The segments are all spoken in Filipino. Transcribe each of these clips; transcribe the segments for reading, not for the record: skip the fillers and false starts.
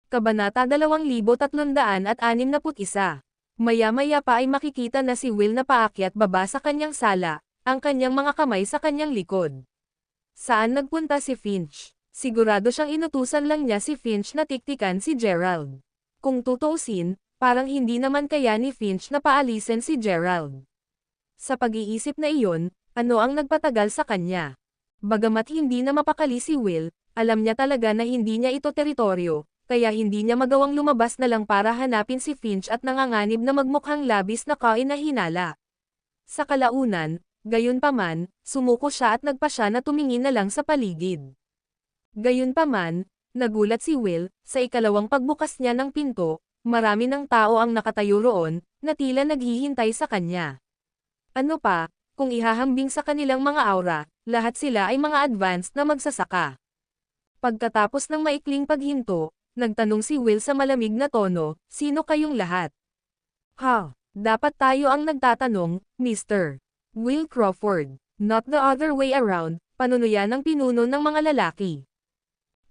Kabanata 2361. Maya-maya pa ay makikita na si Will na paakyat baba sa kanyang sala, ang kanyang mga kamay sa kanyang likod. Saan nagpunta si Finch? Sigurado siyang inutusan lang niya si Finch na tiktikan si Gerald. Kung tutuusin, parang hindi naman kaya ni Finch na paalisin si Gerald. Sa pag-iisip na iyon, ano ang nagpatagal sa kanya? Bagamat hindi na mapakali si Will, alam niya talaga na hindi niya ito teritoryo, kaya hindi niya magawang lumabas na lang para hanapin si Finch at nanganganib na magmukhang labis na kainahinala. Sa kalaunan, gayunpaman, sumuko siya at nagpasya na tumingin na lang sa paligid. Gayunpaman, nagulat si Will, sa ikalawang pagbukas niya ng pinto, marami ng tao ang nakatayo roon, na tila naghihintay sa kanya. Ano pa, kung ihahambing sa kanilang mga aura, lahat sila ay mga advanced na magsasaka. Pagkatapos ng maikling paghinto, nagtanong si Will sa malamig na tono, sino kayong lahat? Dapat tayo ang nagtatanong, Mr. Will Crawford, not the other way around, panunuyan ng pinuno ng mga lalaki.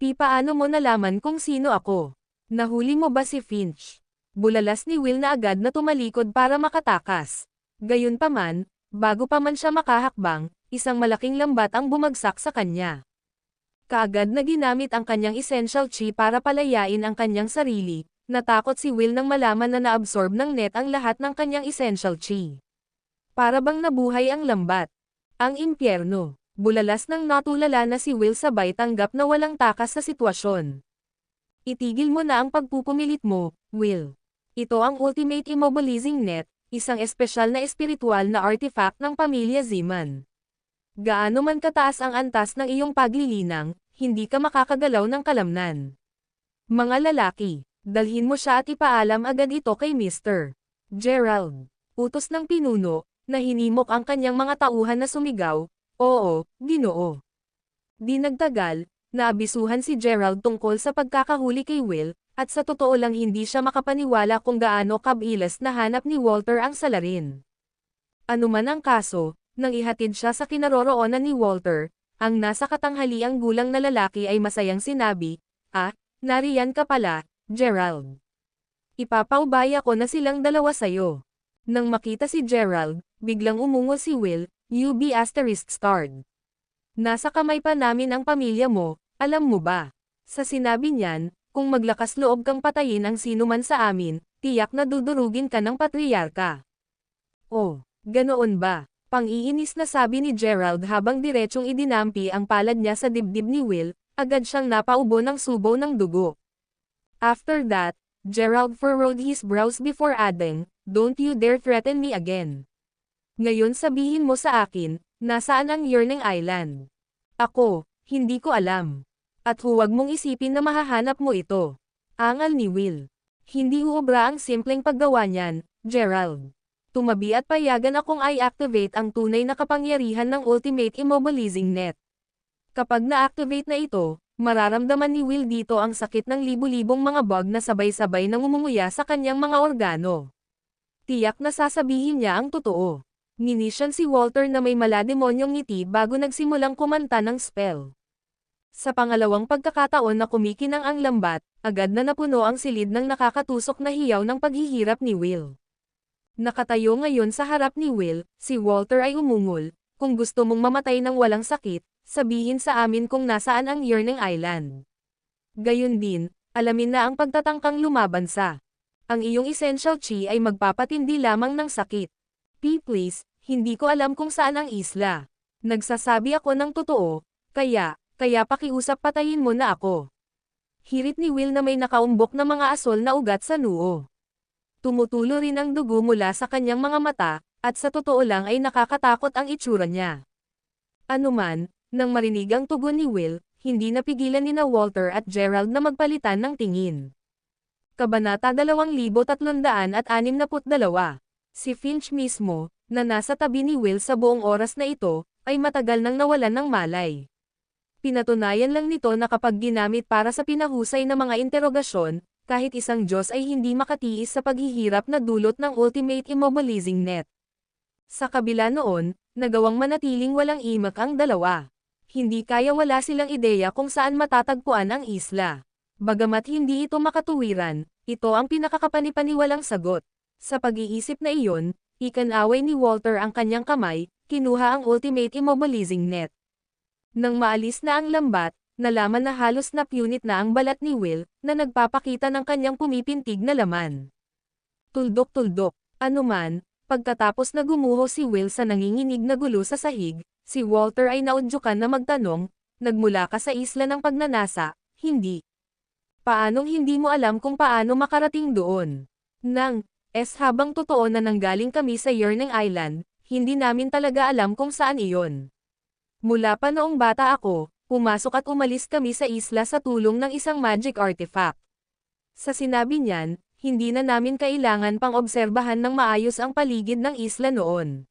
Paano mo nalaman kung sino ako? Nahuli mo ba si Finch? Bulalas ni Will na agad na tumalikod para makatakas. Gayunpaman, bago pa man siya makahakbang, isang malaking lambat ang bumagsak sa kanya. Kaagad na ginamit ang kanyang essential chi para palayain ang kanyang sarili, natakot si Will nang malaman na naabsorb ng net ang lahat ng kanyang essential chi. Para bang nabuhay ang lambat. Ang impyerno. Bulalas nang natulala na si Will sabay tanggap na walang takas sa sitwasyon. Itigil mo na ang pagpupumilit mo, Will. Ito ang Ultimate Immobilizing Net, isang espesyal na espiritual na artifact ng pamilya Zeman. Gaano man kataas ang antas ng iyong paglilinang, hindi ka makakagalaw ng kalamnan. Mga lalaki, dalhin mo siya at ipaalam agad ito kay Mr. Gerald. Utos ng pinuno, na hinimok ang kanyang mga tauhan na sumigaw, oo, Ginoo. Di nagtagal, naabisuhan si Gerald tungkol sa pagkakahuli kay Will, at sa totoo lang hindi siya makapaniwala kung gaano kabilas na hanap ni Walter ang salarin. Ano man ang kaso, nang ihatid siya sa kinaroroonan ni Walter, ang nasa katanghaliang gulang na lalaki ay masayang sinabi, nariyan ka pala, Gerald. Ipapaubaya ko na silang dalawa sayo. Nang makita si Gerald, biglang umungo si Will, UB***. Nasa kamay pa namin ang pamilya mo, alam mo ba? Sa sinabi niyan, kung maglakas loob kang patayin ang sino man sa amin, tiyak na dudurugin ka ng patriarka. Oh, ganoon ba? Pang-iinis na sabi ni Gerald habang diretsong idinampi ang palad niya sa dibdib ni Will, agad siyang napaubo ng subo ng dugo. After that, Gerald furrowed his brows before adding, don't you dare threaten me again. Ngayon sabihin mo sa akin, nasaan ang Yearning Island? Ako, hindi ko alam. At huwag mong isipin na mahahanap mo ito. Angal ni Will. Hindi uobra ang simpleng paggawa niyan, Gerald. Tumabi at payagan akong i-activate ang tunay na kapangyarihan ng Ultimate Immobilizing Net. Kapag na-activate na ito, mararamdaman ni Will dito ang sakit ng libu-libong mga bug na sabay-sabay nang umunguya sa kanyang mga organo. Tiyak na sasabihin niya ang totoo. Ninisyan si Walter na may malademonyong ngiti bago nagsimulang kumanta ng spell. Sa pangalawang pagkakataon na kumikinang ang lambat, agad na napuno ang silid ng nakakatusok na hiyaw ng paghihirap ni Will. Nakatayo ngayon sa harap ni Will, si Walter ay umungol, kung gusto mong mamatay ng walang sakit, sabihin sa amin kung nasaan ang Yearning Island. Gayon din, alamin na ang pagtatangkang lumaban sa. Ang iyong essential chi ay magpapatindi lamang ng sakit. Please, hindi ko alam kung saan ang isla. Nagsasabi ako ng totoo, kaya pakiusap patayin mo na ako. Hirit ni Will na may nakaumbok na mga asol na ugat sa noo. Tumutulo rin ang dugo mula sa kanyang mga mata, at sa totoo lang ay nakakatakot ang itsura niya. Anuman, nang marinig ang tugon ni Will, hindi napigilan nina Walter at Gerald na magpalitan ng tingin. Kabanata 2362. Si Finch mismo, na nasa tabi ni Will sa buong oras na ito, ay matagal nang nawalan ng malay. Pinatunayan lang nito na kapag ginamit para sa pinahusay na mga interogasyon, kahit isang Diyos ay hindi makatiis sa paghihirap na dulot ng Ultimate Immobilizing Net. Sa kabila noon, nagawang manatiling walang imak ang dalawa. Hindi kaya wala silang ideya kung saan matatagpuan ang isla. Bagamat hindi ito makatuwiran, ito ang pinakakapanipaniwalang sagot. Sa pag-iisip na iyon, ikanaway ni Walter ang kanyang kamay, kinuha ang ultimate immobilizing net. Nang maalis na ang lambat, nalaman na halos napunit na ang balat ni Will, na nagpapakita ng kanyang pumipintig na laman. Tuldok-tuldok, anuman, pagkatapos na gumuho si Will sa nanginginig na gulo sa sahig, si Walter ay naudyukan na magtanong, nagmula ka sa isla ng pagnanasa, hindi. Paanong hindi mo alam kung paano makarating doon? Habang totoo na nanggaling kami sa Yearning Island, hindi namin talaga alam kung saan iyon. Mula pa noong bata ako, pumasok at umalis kami sa isla sa tulong ng isang magic artifact. Sa sinabi niyan, hindi na namin kailangan pang obserbahan ng maayos ang paligid ng isla noon.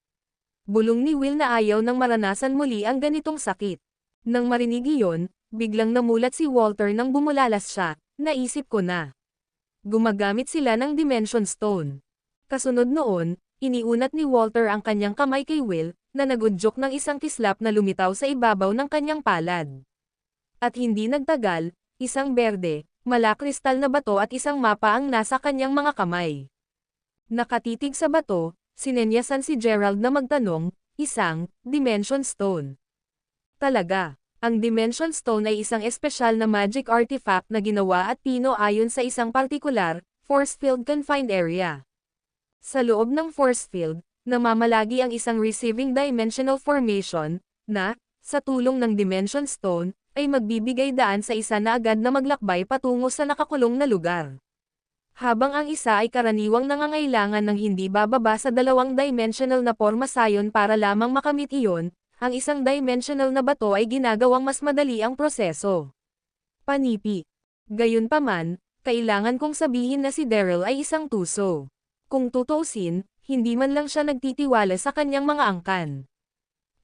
Bulong ni Will na ayaw nang maranasan muli ang ganitong sakit. Nang marinig iyon, biglang namulat si Walter nang bumulalas siya, naisip ko na. Gumagamit sila ng Dimension Stone. Kasunod noon, iniunat ni Walter ang kanyang kamay kay Will, na nagudyok ng isang kislap na lumitaw sa ibabaw ng kanyang palad. At hindi nagtagal, isang berde, malakristal na bato at isang mapa ang nasa kanyang mga kamay. Nakatitig sa bato, sinenyasan si Gerald na magtanong, isang Dimension Stone. Talaga, ang Dimension Stone ay isang espesyal na magic artifact na ginawa at pino-ayon sa isang partikular, force field confined area. Sa loob ng force field, namamalagi ang isang receiving dimensional formation, na, sa tulong ng Dimension Stone, ay magbibigay daan sa isa na agad na maglakbay patungo sa nakakulong na lugar. Habang ang isa ay karaniwang nangangailangan ng hindi bababa sa 2-dimensional na porma sayon para lamang makamit iyon, ang isang dimensional na bato ay ginagawang mas madali ang proseso. Panipi. Gayunpaman, kailangan kong sabihin na si Daryl ay isang tuso. Kung tutuusin, hindi man lang siya nagtitiwala sa kanyang mga angkan.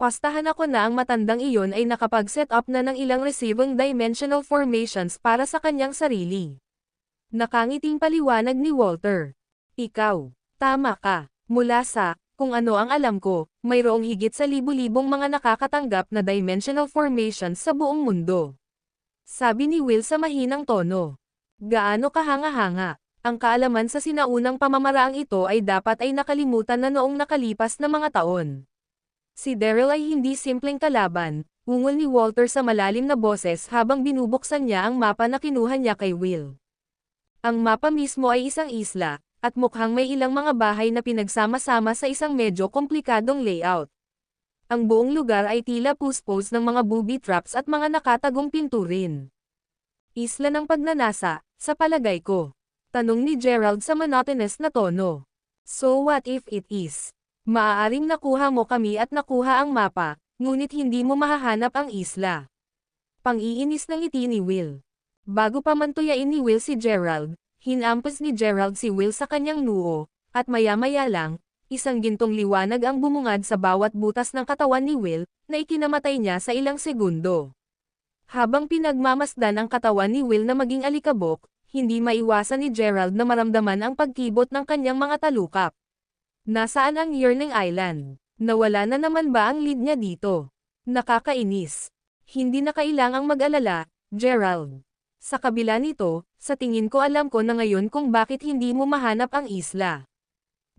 Pastahan ako na ang matandang iyon ay nakapag-set up na ng ilang receiving dimensional formations para sa kanyang sarili. Nakangiting paliwanag ni Walter. Ikaw, tama ka, mula sa, kung ano ang alam ko, mayroong higit sa libu-libong mga nakakatanggap na dimensional formations sa buong mundo. Sabi ni Will sa mahinang tono. Gaano kahanga-hanga, ang kaalaman sa sinaunang pamamaraang ito ay dapat ay nakalimutan na noong nakalipas na mga taon. Si Daryl ay hindi simpleng kalaban, ungol ni Walter sa malalim na boses habang binubuksan niya ang mapa na kinuha niya kay Will. Ang mapa mismo ay isang isla, at mukhang may ilang mga bahay na pinagsama-sama sa isang medyo komplikadong layout. Ang buong lugar ay tila puspos ng mga booby traps at mga nakatagong pinturin. Isla ng pagnanasa, sa palagay ko. Tanong ni Gerald sa monotonous na tono. So what if it is? Maaaring nakuha mo kami at nakuha ang mapa, ngunit hindi mo mahahanap ang isla. Pang-iinis ng ngiti ni Will. Bago pa man tuyain ni Will si Gerald, hinampas ni Gerald si Will sa kanyang noo, at maya-maya lang, isang gintong liwanag ang bumungad sa bawat butas ng katawan ni Will, na ikinamatay niya sa ilang segundo. Habang pinagmamasdan ang katawan ni Will na maging alikabok, hindi maiwasan ni Gerald na maramdaman ang pagkibot ng kanyang mga talukap. Nasaan ang Yearning Island? Nawala na naman ba ang lead niya dito? Nakakainis. Hindi na kailangang mag-alala, Gerald. Sa kabila nito, sa tingin ko alam ko na ngayon kung bakit hindi mo mahanap ang isla.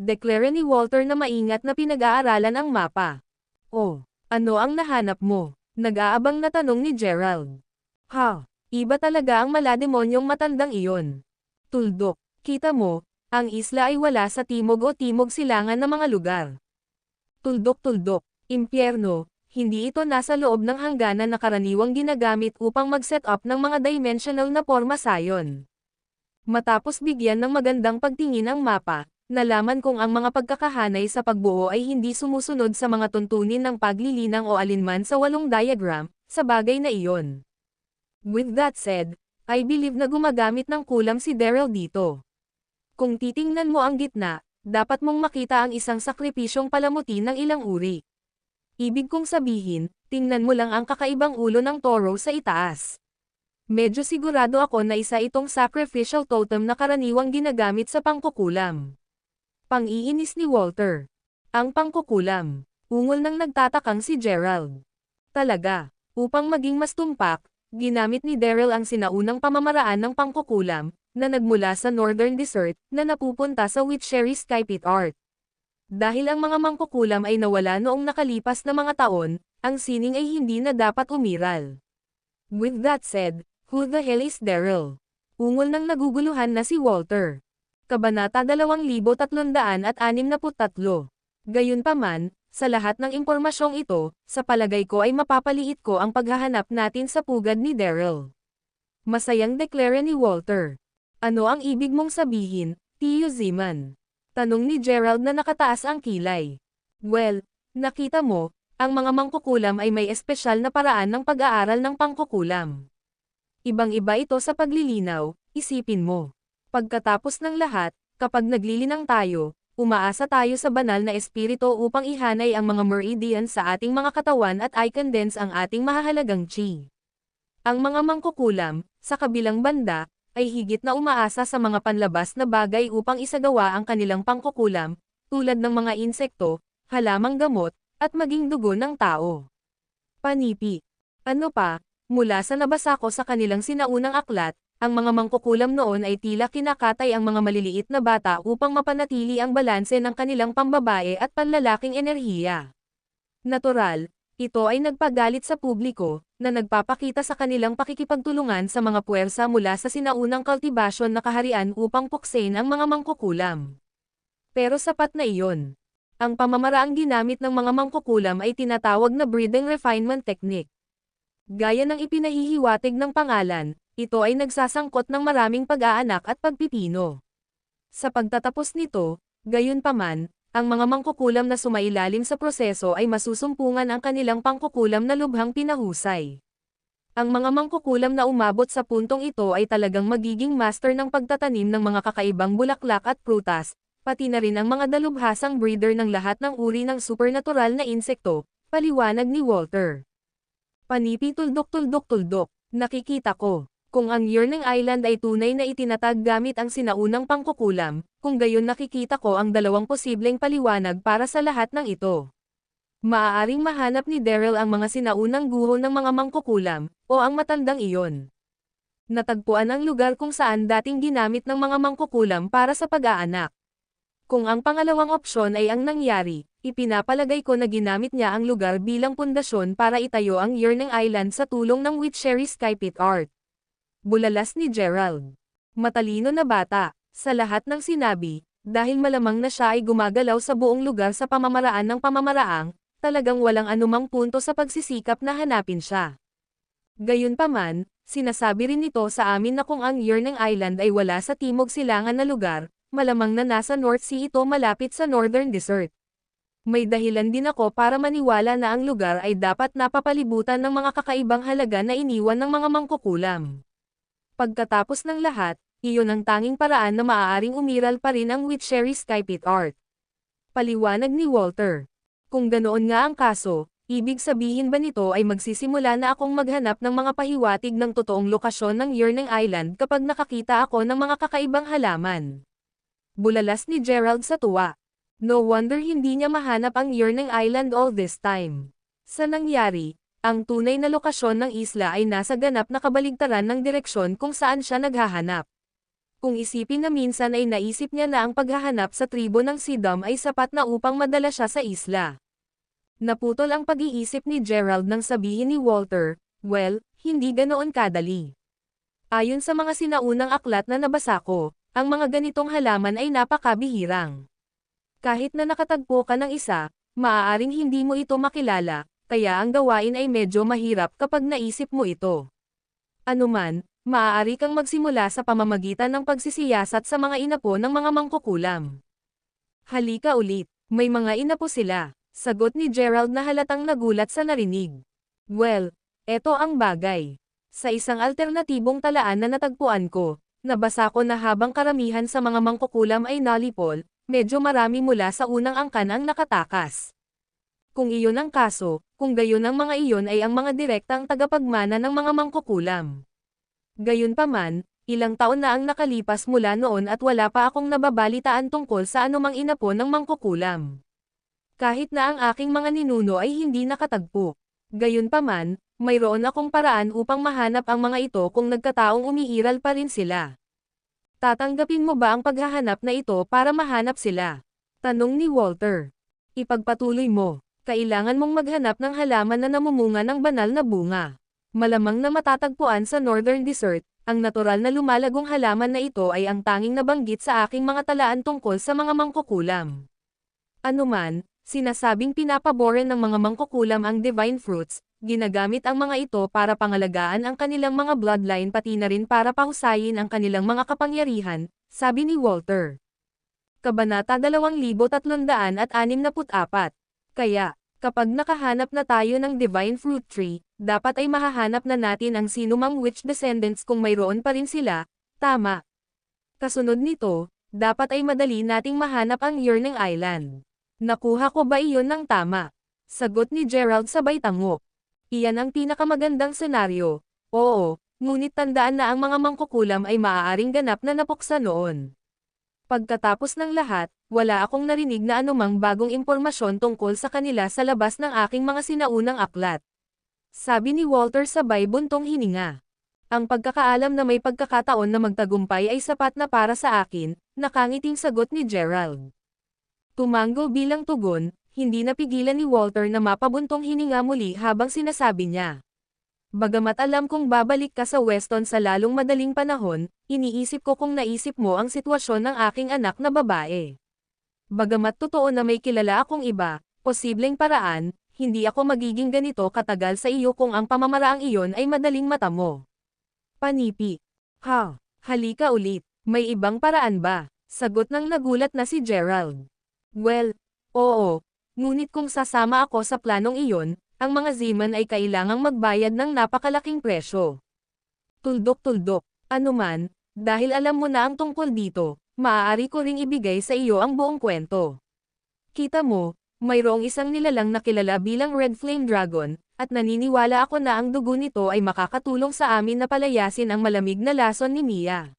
Deklara ni Walter na maingat na pinag-aaralan ang mapa. Oh, ano ang nahanap mo? Nag-aabang na tanong ni Gerald. Ha, iba talaga ang malademonyong matandang iyon. Tuldok, kita mo, ang isla ay wala sa timog o timog silangan na mga lugar. Tuldok-tuldok, impyerno. Hindi ito nasa loob ng hangganan na karaniwang ginagamit upang mag-set up ng mga dimensional na porma sayon. Matapos bigyan ng magandang pagtingin ang mapa, nalaman kong ang mga pagkakahanay sa pagbuo ay hindi sumusunod sa mga tuntunin ng paglilinang o alinman sa 8 diagram, sa bagay na iyon. With that said, I believe na gumagamit ng kulam si Daryl dito. Kung titingnan mo ang gitna, dapat mong makita ang isang sakripisyong palamuti ng ilang uri. Ibig kong sabihin, tingnan mo lang ang kakaibang ulo ng toro sa itaas. Medyo sigurado ako na isa itong sacrificial totem na karaniwang ginagamit sa pangkukulam. Pang-iinis ni Walter. Ang pangkukulam. Ungol ng nagtatakang si Gerald. Talaga, upang maging mas tumpak, Ginamit ni Daryl ang sinaunang pamamaraan ng pangkukulam, na nagmula sa Northern Desert, na napupunta sa Witchery Sky Pit Art. Dahil ang mga mangkukulam ay nawala noong nakalipas na mga taon, ang sining ay hindi na dapat umiral. With that said, who the hell is Daryl? Ungol ng naguguluhan na si Walter. Kabanata 2363. Gayunpaman, sa lahat ng impormasyong ito, sa palagay ko ay mapapaliit ko ang paghahanap natin sa pugad ni Daryl. Masayang deklara ni Walter. Ano ang ibig mong sabihin, Tio Zeman? Tanong ni Gerald na nakataas ang kilay. Well, nakita mo, ang mga mangkukulam ay may espesyal na paraan ng pag-aaral ng pangkukulam. Ibang-iba ito sa paglilinaw, isipin mo. Pagkatapos ng lahat, kapag naglilinang tayo, umaasa tayo sa banal na espiritu upang ihanay ang mga meridian sa ating mga katawan at i-condense ang ating mahahalagang chi. Ang mga mangkukulam, sa kabilang banda, ay higit na umaasa sa mga panlabas na bagay upang isagawa ang kanilang pangkukulam, tulad ng mga insekto, halamang gamot, at maging dugo ng tao. Panipi. Ano pa, mula sa nabasa ko sa kanilang sinaunang aklat, ang mga mangkukulam noon ay tila kinakatay ang mga maliliit na bata upang mapanatili ang balanse ng kanilang pambabae at panlalaking enerhiya. Natural, ito ay nagpagalit sa publiko, na nagpapakita sa kanilang pakikipagtulungan sa mga puwersa mula sa sinaunang kultibasyon na kaharian upang puksain ang mga mangkukulam. Pero sapat na iyon. Ang pamamaraang ginamit ng mga mangkukulam ay tinatawag na breeding refinement technique. Gaya ng ipinahihiwatig ng pangalan, ito ay nagsasangkot ng maraming pag-aanak at pagpipino. Sa pagtatapos nito, gayunpaman, ang mga mangkukulam na sumailalim sa proseso ay masusumpungan ang kanilang pangkukulam na lubhang pinahusay. Ang mga mangkukulam na umabot sa puntong ito ay talagang magiging master ng pagtatanim ng mga kakaibang bulaklak at prutas, pati na rin ang mga dalubhasang breeder ng lahat ng uri ng supernatural na insekto, paliwanag ni Walter. Panipi tuldok-tuldok-tuldok, nakikita ko. Kung ang Yearning Island ay tunay na itinatag gamit ang sinaunang pangkukulam, kung gayon nakikita ko ang dalawang posibleng paliwanag para sa lahat ng ito. Maaaring mahanap ni Daryl ang mga sinaunang guho ng mga mangkukulam, o ang matandang iyon. Natagpuan ang lugar kung saan dating ginamit ng mga mangkukulam para sa pag-aanak. Kung ang pangalawang opsyon ay ang nangyari, ipinapalagay ko na ginamit niya ang lugar bilang pundasyon para itayo ang Yearning Island sa tulong ng Witchery Sky Pit Art. Bulalas ni Gerald. Matalino na bata, sa lahat ng sinabi, dahil malamang na siya ay gumagalaw sa buong lugar sa pamamaraan ng pamamaraang, talagang walang anumang punto sa pagsisikap na hanapin siya. Gayunpaman, sinasabi rin nito sa amin na kung ang Yearning Island ay wala sa timog silangan na lugar, malamang na nasa North Sea ito malapit sa Northern Desert. May dahilan din ako para maniwala na ang lugar ay dapat napapalibutan ng mga kakaibang halaga na iniwan ng mga mangkukulam. Pagkatapos ng lahat, iyon ang tanging paraan na maaaring umiral pa rin ang Witchery Sky Pit Art. Paliwanag ni Walter. Kung ganoon nga ang kaso, ibig sabihin ba nito ay magsisimula na akong maghanap ng mga pahiwatig ng totoong lokasyon ng Yearning Island kapag nakakita ako ng mga kakaibang halaman? Bulalas ni Gerald sa tuwa. No wonder hindi niya mahanap ang Yearning Island all this time. Sa nangyari, ang tunay na lokasyon ng isla ay nasa ganap na kabaligtaran ng direksyon kung saan siya naghahanap. Kung isipin na minsan ay naisip niya na ang paghahanap sa tribo ng Sidam ay sapat na upang madala siya sa isla. Naputol ang pag-iisip ni Gerald nang sabihin ni Walter, well, hindi ganoon kadali. Ayon sa mga sinaunang aklat na nabasa ko, ang mga ganitong halaman ay napakabihirang. Kahit na nakatagpo ka ng isa, maaaring hindi mo ito makilala, kaya ang gawain ay medyo mahirap kapag naisip mo ito. Anuman, maaari kang magsimula sa pamamagitan ng pagsisiyasat sa mga inapo ng mga mangkukulam. Halika ulit, may mga inapo sila, sagot ni Gerald na halatang nagulat sa narinig. Well, eto ang bagay. Sa isang alternatibong talaan na natagpuan ko, nabasa ko na habang karamihan sa mga mangkukulam ay nalipol, medyo marami mula sa unang angkan ang nakatakas. Kung iyon ang kaso, kung gayon ang mga iyon ay ang mga direktang tagapagmana ng mga mangkukulam. Gayunpaman, ilang taon na ang nakalipas mula noon at wala pa akong nababalitaan tungkol sa anumang inapo ng mangkukulam. Kahit na ang aking mga ninuno ay hindi nakatagpo. Gayunpaman, mayroon akong paraan upang mahanap ang mga ito kung nagkataong umiiral pa rin sila. Tatanggapin mo ba ang paghahanap na ito para mahanap sila? Tanong ni Walter. Ipagpatuloy mo. Kailangan mong maghanap ng halaman na namumunga ng banal na bunga. Malamang na matatagpuan sa Northern Desert, ang natural na lumalagong halaman na ito ay ang tanging nabanggit sa aking mga talaan tungkol sa mga mangkukulam. Anuman, sinasabing pinapaboran ng mga mangkukulam ang divine fruits, ginagamit ang mga ito para pangalagaan ang kanilang mga bloodline pati na rin para pahusayin ang kanilang mga kapangyarihan, sabi ni Walter. Kabanata 2364. Kaya, kapag nakahanap na tayo ng divine fruit tree, dapat ay mahahanap na natin ang sinumang witch descendants kung mayroon pa rin sila, tama. Kasunod nito, dapat ay madali nating mahanap ang Yearning Island. Nakuha ko ba iyon ng tama? Sagot ni Gerald sabay tango. Iyan ang pinakamagandang senaryo. Oo, ngunit tandaan na ang mga mangkukulam ay maaaring ganap na napuksa noon. Pagkatapos ng lahat, wala akong narinig na anumang bagong impormasyon tungkol sa kanila sa labas ng aking mga sinaunang aklat. Sabi ni Walter sabay buntong hininga. Ang pagkakaalam na may pagkakataon na magtagumpay ay sapat na para sa akin, nakangiting sagot ni Gerald. Tumango bilang tugon, hindi napigilan ni Walter na mapabuntong hininga muli habang sinasabi niya. Bagamat alam kong babalik ka sa Weston sa lalong madaling panahon, iniisip ko kung naisip mo ang sitwasyon ng aking anak na babae. Bagamat totoo na may kilala akong iba, posibleng paraan, hindi ako magiging ganito katagal sa iyo kung ang pamamaraang iyon ay madaling mata mo. Panipi. Ha, halika ulit, may ibang paraan ba? Sagot ng nagulat na si Gerald. Well, oo, ngunit kung sasama ako sa planong iyon, ang mga Zeman ay kailangang magbayad ng napakalaking presyo. Tuldok-tuldok, anuman, dahil alam mo na ang tungkol dito, maaari ko ring ibigay sa iyo ang buong kwento. Kita mo, mayroong isang nilalang na kilala bilang Red Flame Dragon, at naniniwala ako na ang dugo nito ay makakatulong sa amin na palayasin ang malamig na lason ni Mia.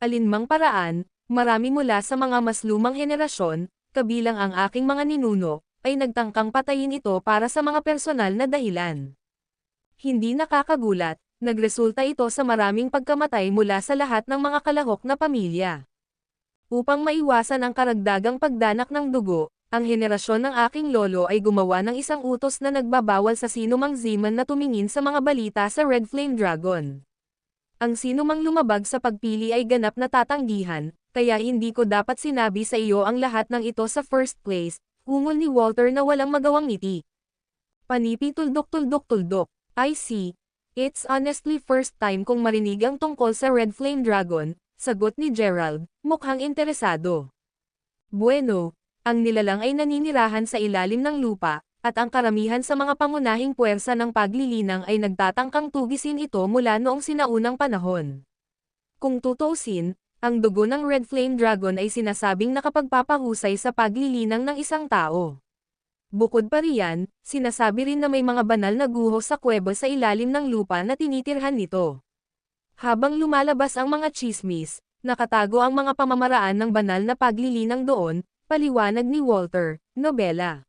Alinmang paraan, marami mula sa mga mas lumang henerasyon, kabilang ang aking mga ninuno, ay nagtangkang patayin ito para sa mga personal na dahilan. Hindi nakakagulat, nagresulta ito sa maraming pagkamatay mula sa lahat ng mga kalahok na pamilya. Upang maiwasan ang karagdagang pagdanak ng dugo, ang henerasyon ng aking lolo ay gumawa ng isang utos na nagbabawal sa sinumang Zeman na tumingin sa mga balita sa Red Flame Dragon. Ang sinumang lumabag sa pagpili ay ganap na tatanggihan, kaya hindi ko dapat sinabi sa iyo ang lahat ng ito sa first place, ungol ni Walter na walang magawang ngiti. Panipi tuldok-tuldok-tuldok. I see. It's honestly first time kong marinig ang tungkol sa Red Flame Dragon, sagot ni Gerald, mukhang interesado. Bueno, ang nilalang ay naninirahan sa ilalim ng lupa, at ang karamihan sa mga pangunahing puwersa ng paglilinang ay nagtatangkang tugisin ito mula noong sinaunang panahon. Kung tutuusin, ang dugo ng Red Flame Dragon ay sinasabing nakapagpapahusay sa paglilinang ng isang tao. Bukod pa riyan, sinasabi rin na may mga banal na guho sa kuweba sa ilalim ng lupa na tinitirhan nito. Habang lumalabas ang mga tsismis, nakatago ang mga pamamaraan ng banal na paglilinang doon, paliwanag ni Walter, nobela.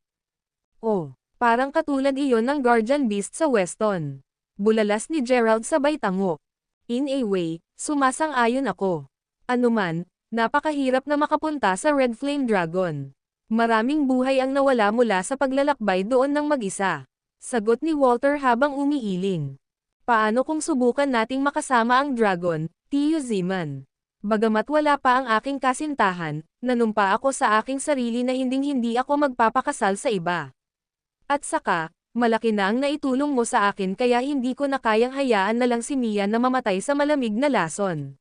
Oh, parang katulad iyon ng Guardian Beast sa Weston. Bulalas ni Gerald sabay tango. In a way, sumasang-ayon ako. Anuman, napakahirap na makapunta sa Red Flame Dragon. Maraming buhay ang nawala mula sa paglalakbay doon ng mag-isa. Sagot ni Walter habang umiiling. Paano kung subukan nating makasama ang dragon, Tio Zeman? Bagamat wala pa ang aking kasintahan, nanumpa ako sa aking sarili na hinding-hindi ako magpapakasal sa iba. At saka, malaki na ang naitulong mo sa akin kaya hindi ko na kayang hayaan na lang si Mia na mamatay sa malamig na lason.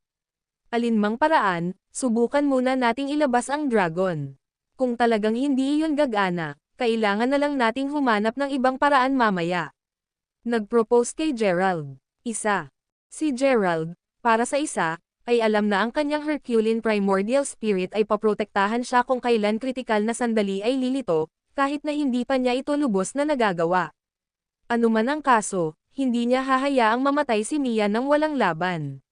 Alinmang paraan, subukan muna nating ilabas ang dragon. Kung talagang hindi iyon gagana, kailangan na lang nating humanap ng ibang paraan mamaya. Nag-propose kay Gerald. Isa. Si Gerald, para sa isa, ay alam na ang kanyang Herculean primordial spirit ay paprotektahan siya kung kailan kritikal na sandali ay lilito, kahit na hindi pa niya ito lubos na nagagawa. Anuman ang kaso, hindi niya hahayaang mamatay si Mia nang walang laban.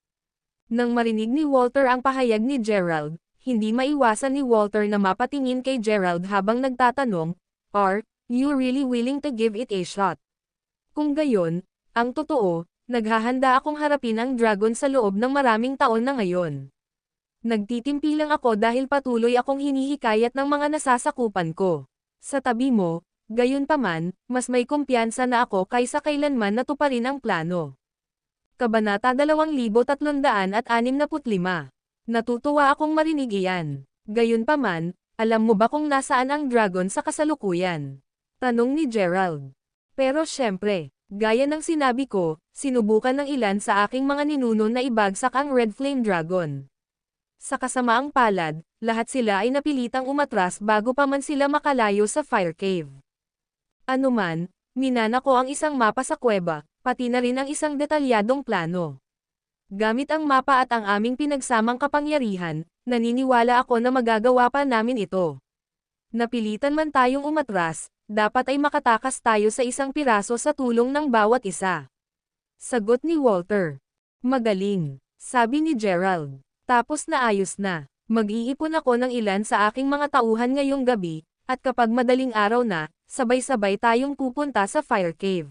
Nang marinig ni Walter ang pahayag ni Gerald, hindi maiwasan ni Walter na mapatingin kay Gerald habang nagtatanong, "Are you really willing to give it a shot?" Kung gayon, Ang totoo, naghahanda akong harapin ang dragon sa loob ng maraming taon na ngayon. Nagtitimpi lang ako dahil patuloy akong hinihikayat ng mga nasasakupan ko. Sa tabi mo, gayunpaman, mas may kumpiyansa na ako kaysa kailanman natuparin ang plano. Kabanata 2365. Natutuwa akong marinig iyan. Gayunpaman, alam mo ba kung nasaan ang dragon sa kasalukuyan? Tanong ni Gerald. Pero syempre, gaya ng sinabi ko, sinubukan ng ilan sa aking mga ninuno na ibagsak ang Red Flame Dragon. Sa kasamaang palad, lahat sila ay napilitang umatras bago pa man sila makalayo sa Fire Cave. Anuman, minana ko ang isang mapa sa kuweba, pati na rin ang isang detalyadong plano. Gamit ang mapa at ang aming pinagsamang kapangyarihan, naniniwala ako na magagawa pa namin ito. Napilitan man tayong umatras, dapat ay makatakas tayo sa isang piraso sa tulong ng bawat isa. Sagot ni Walter. Magaling, sabi ni Gerald. Tapos na ayos na. Mag-iipon ako ng ilan sa aking mga tauhan ngayong gabi, at kapag madaling araw na, sabay-sabay tayong pupunta sa Fire Cave.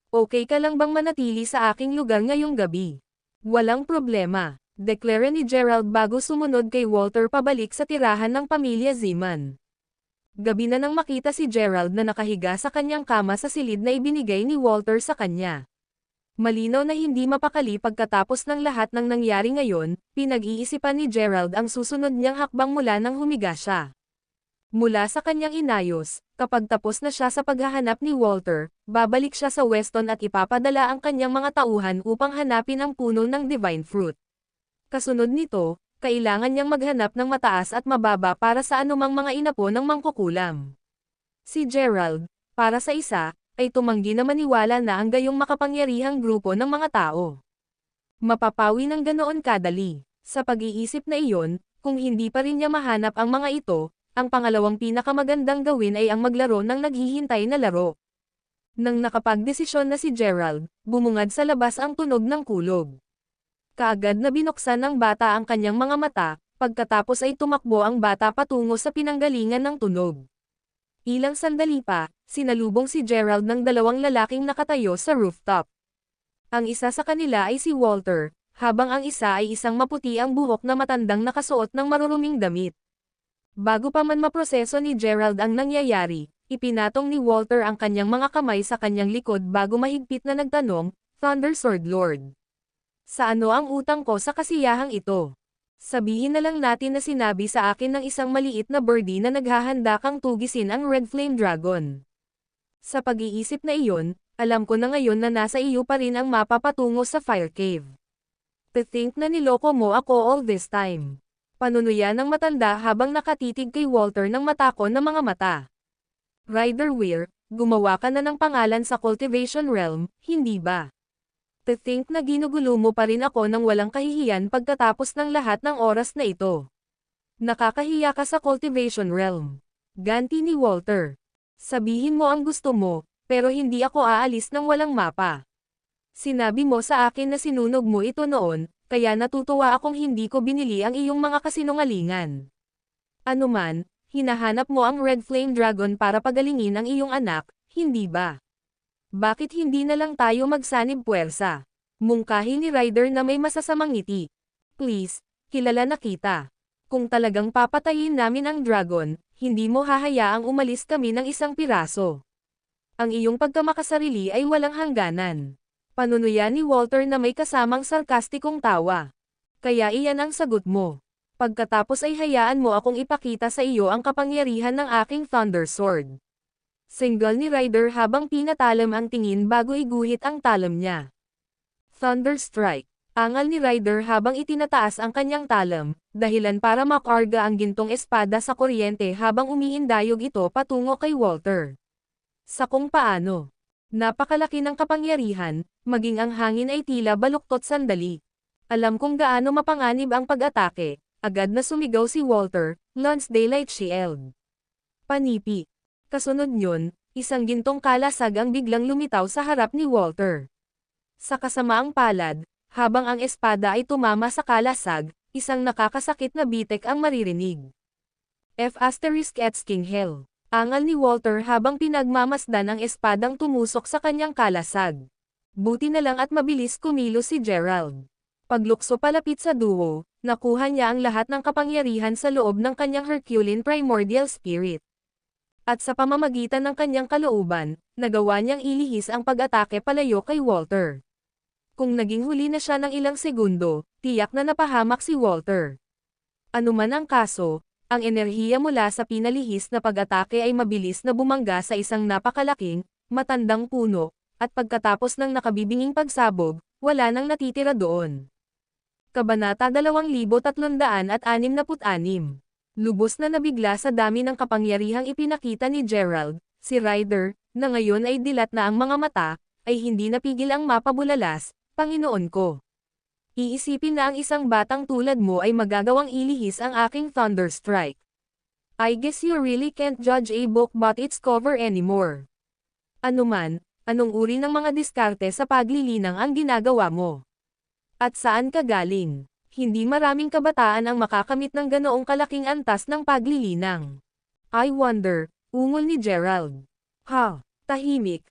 Okay ka lang bang manatili sa aking lugar ngayong gabi? Walang problema, deklara ni Gerald bago sumunod kay Walter pabalik sa tirahan ng pamilya Zeman. Gabi na nang makita si Gerald na nakahiga sa kanyang kama sa silid na ibinigay ni Walter sa kanya. Malinaw na hindi mapakali pagkatapos ng lahat ng nangyari ngayon, pinag-iisipan ni Gerald ang susunod niyang hakbang mula nang humiga siya. Mula sa kanyang inayos, kapag tapos na siya sa paghahanap ni Walter, babalik siya sa Weston at ipapadala ang kanyang mga tauhan upang hanapin ang puno ng Divine Fruit. Kasunod nito, kailangan niyang maghanap ng mataas at mababa para sa anumang mga inapo ng mangkukulam. Si Gerald, para sa isa, ay tumanggi na maniwala na ang gayong makapangyarihang grupo ng mga tao mapapawi ng ganoon kadali. Sa pag-iisip na iyon, kung hindi pa rin niya mahanap ang mga ito, ang pangalawang pinakamagandang gawin ay ang maglaro ng naghihintay na laro. Nang nakapagdesisyon na si Gerald, bumungad sa labas ang tunog ng kulog. Kaagad na binuksan ng bata ang kanyang mga mata, pagkatapos ay tumakbo ang bata patungo sa pinanggalingan ng tunog. Ilang sandali pa, sinalubong si Gerald ng dalawang lalaking nakatayo sa rooftop. Ang isa sa kanila ay si Walter, habang ang isa ay isang maputi ang buhok na matandang nakasuot ng maruruming damit. Bago pa man maproseso ni Gerald ang nangyayari, ipinatong ni Walter ang kanyang mga kamay sa kanyang likod bago mahigpit na nagtanong, Thunder Sword Lord. Sa ano ang utang ko sa kasiyahang ito? Sabihin na lang natin na sinabi sa akin ng isang maliit na birdie na naghahanda kang tugisin ang Red Flame Dragon. Sa pag-iisip na iyon, alam ko na ngayon na nasa iyo pa rin ang mapa patungo sa Fire Cave. To think na niloko mo ako all this time. Panunuya ng matanda habang nakatitig kay Walter ng matako na mga mata. Ryder Weir, gumawa ka na ng pangalan sa Cultivation Realm, hindi ba? To think na ginugulo mo pa rin ako ng walang kahihiyan pagkatapos ng lahat ng oras na ito. Nakakahiya ka sa Cultivation Realm. Ganti ni Walter. Sabihin mo ang gusto mo, pero hindi ako aalis ng walang mapa. Sinabi mo sa akin na sinunog mo ito noon, kaya natutuwa akong hindi ko binili ang iyong mga kasinungalingan. Anuman, hinahanap mo ang Red Flame Dragon para pagalingin ang iyong anak, hindi ba? Bakit hindi na lang tayo magsanib puwersa? Mungkahi ni Ryder na may masasamang ngiti. Please, kilala na kita. Kung talagang papatayin namin ang dragon, hindi mo hahayaang umalis kami ng isang piraso. Ang iyong pagkamakasarili ay walang hangganan. Panunuya ni Walter na may kasamang sarkastikong tawa. Kaya iyan ang sagot mo. Pagkatapos ay hayaan mo akong ipakita sa iyo ang kapangyarihan ng aking Thunder Sword. Single ni Ryder habang pinatalam ang tingin bago iguhit ang talam niya. Thunder Strike. Angal ni Ryder habang itinataas ang kanyang talam, dahilan para makarga ang gintong espada sa kuryente habang umiindayog ito patungo kay Walter. Sa kung paano. Napakalaki ng kapangyarihan, maging ang hangin ay tila baluktot sandali. Alam kong gaano mapanganib ang pag-atake, agad na sumigaw si Walter, Launch Daylight Shield. Panipi. Kasunod yun, isang gintong kalasag ang biglang lumitaw sa harap ni Walter. Sa kasamaang palad, habang ang espada ay tumama sa kalasag, isang nakakasakit na bitek ang maririnig. King Hell. Angal ni Walter habang pinagmamasdan ang espadang tumusok sa kanyang kalasag. Buti na lang at mabilis kumilos si Gerald. Paglukso palapit sa duo, nakuha niya ang lahat ng kapangyarihan sa loob ng kanyang Herculean Primordial Spirit. At sa pamamagitan ng kanyang kalooban, nagawa niyang ilihis ang pag-atake palayo kay Walter. Kung naging huli na siya ng ilang segundo, tiyak na napahamak si Walter. Anuman ang kaso, ang enerhiya mula sa pinalihis na pag-atake ay mabilis na bumangga sa isang napakalaking, matandang puno, at pagkatapos ng nakabibinging pagsabog, wala nang natitira doon. Kabanata 2366. Lubos na nabigla sa dami ng kapangyarihang ipinakita ni Gerald, si Ryder, na ngayon ay dilat na ang mga mata, ay hindi napigil ang mapabulalas, Panginoon ko. Iisipin na ang isang batang tulad mo ay magagawang ilihis ang aking Thunder Strike. I guess you really can't judge a book by its cover anymore. Anuman, anong uri ng mga diskarte sa paglilinang ang ginagawa mo? At saan ka galing? Hindi maraming kabataan ang makakamit ng ganoong kalaking antas ng paglilinang. I wonder, ungol ni Gerald. Ha, tahimik,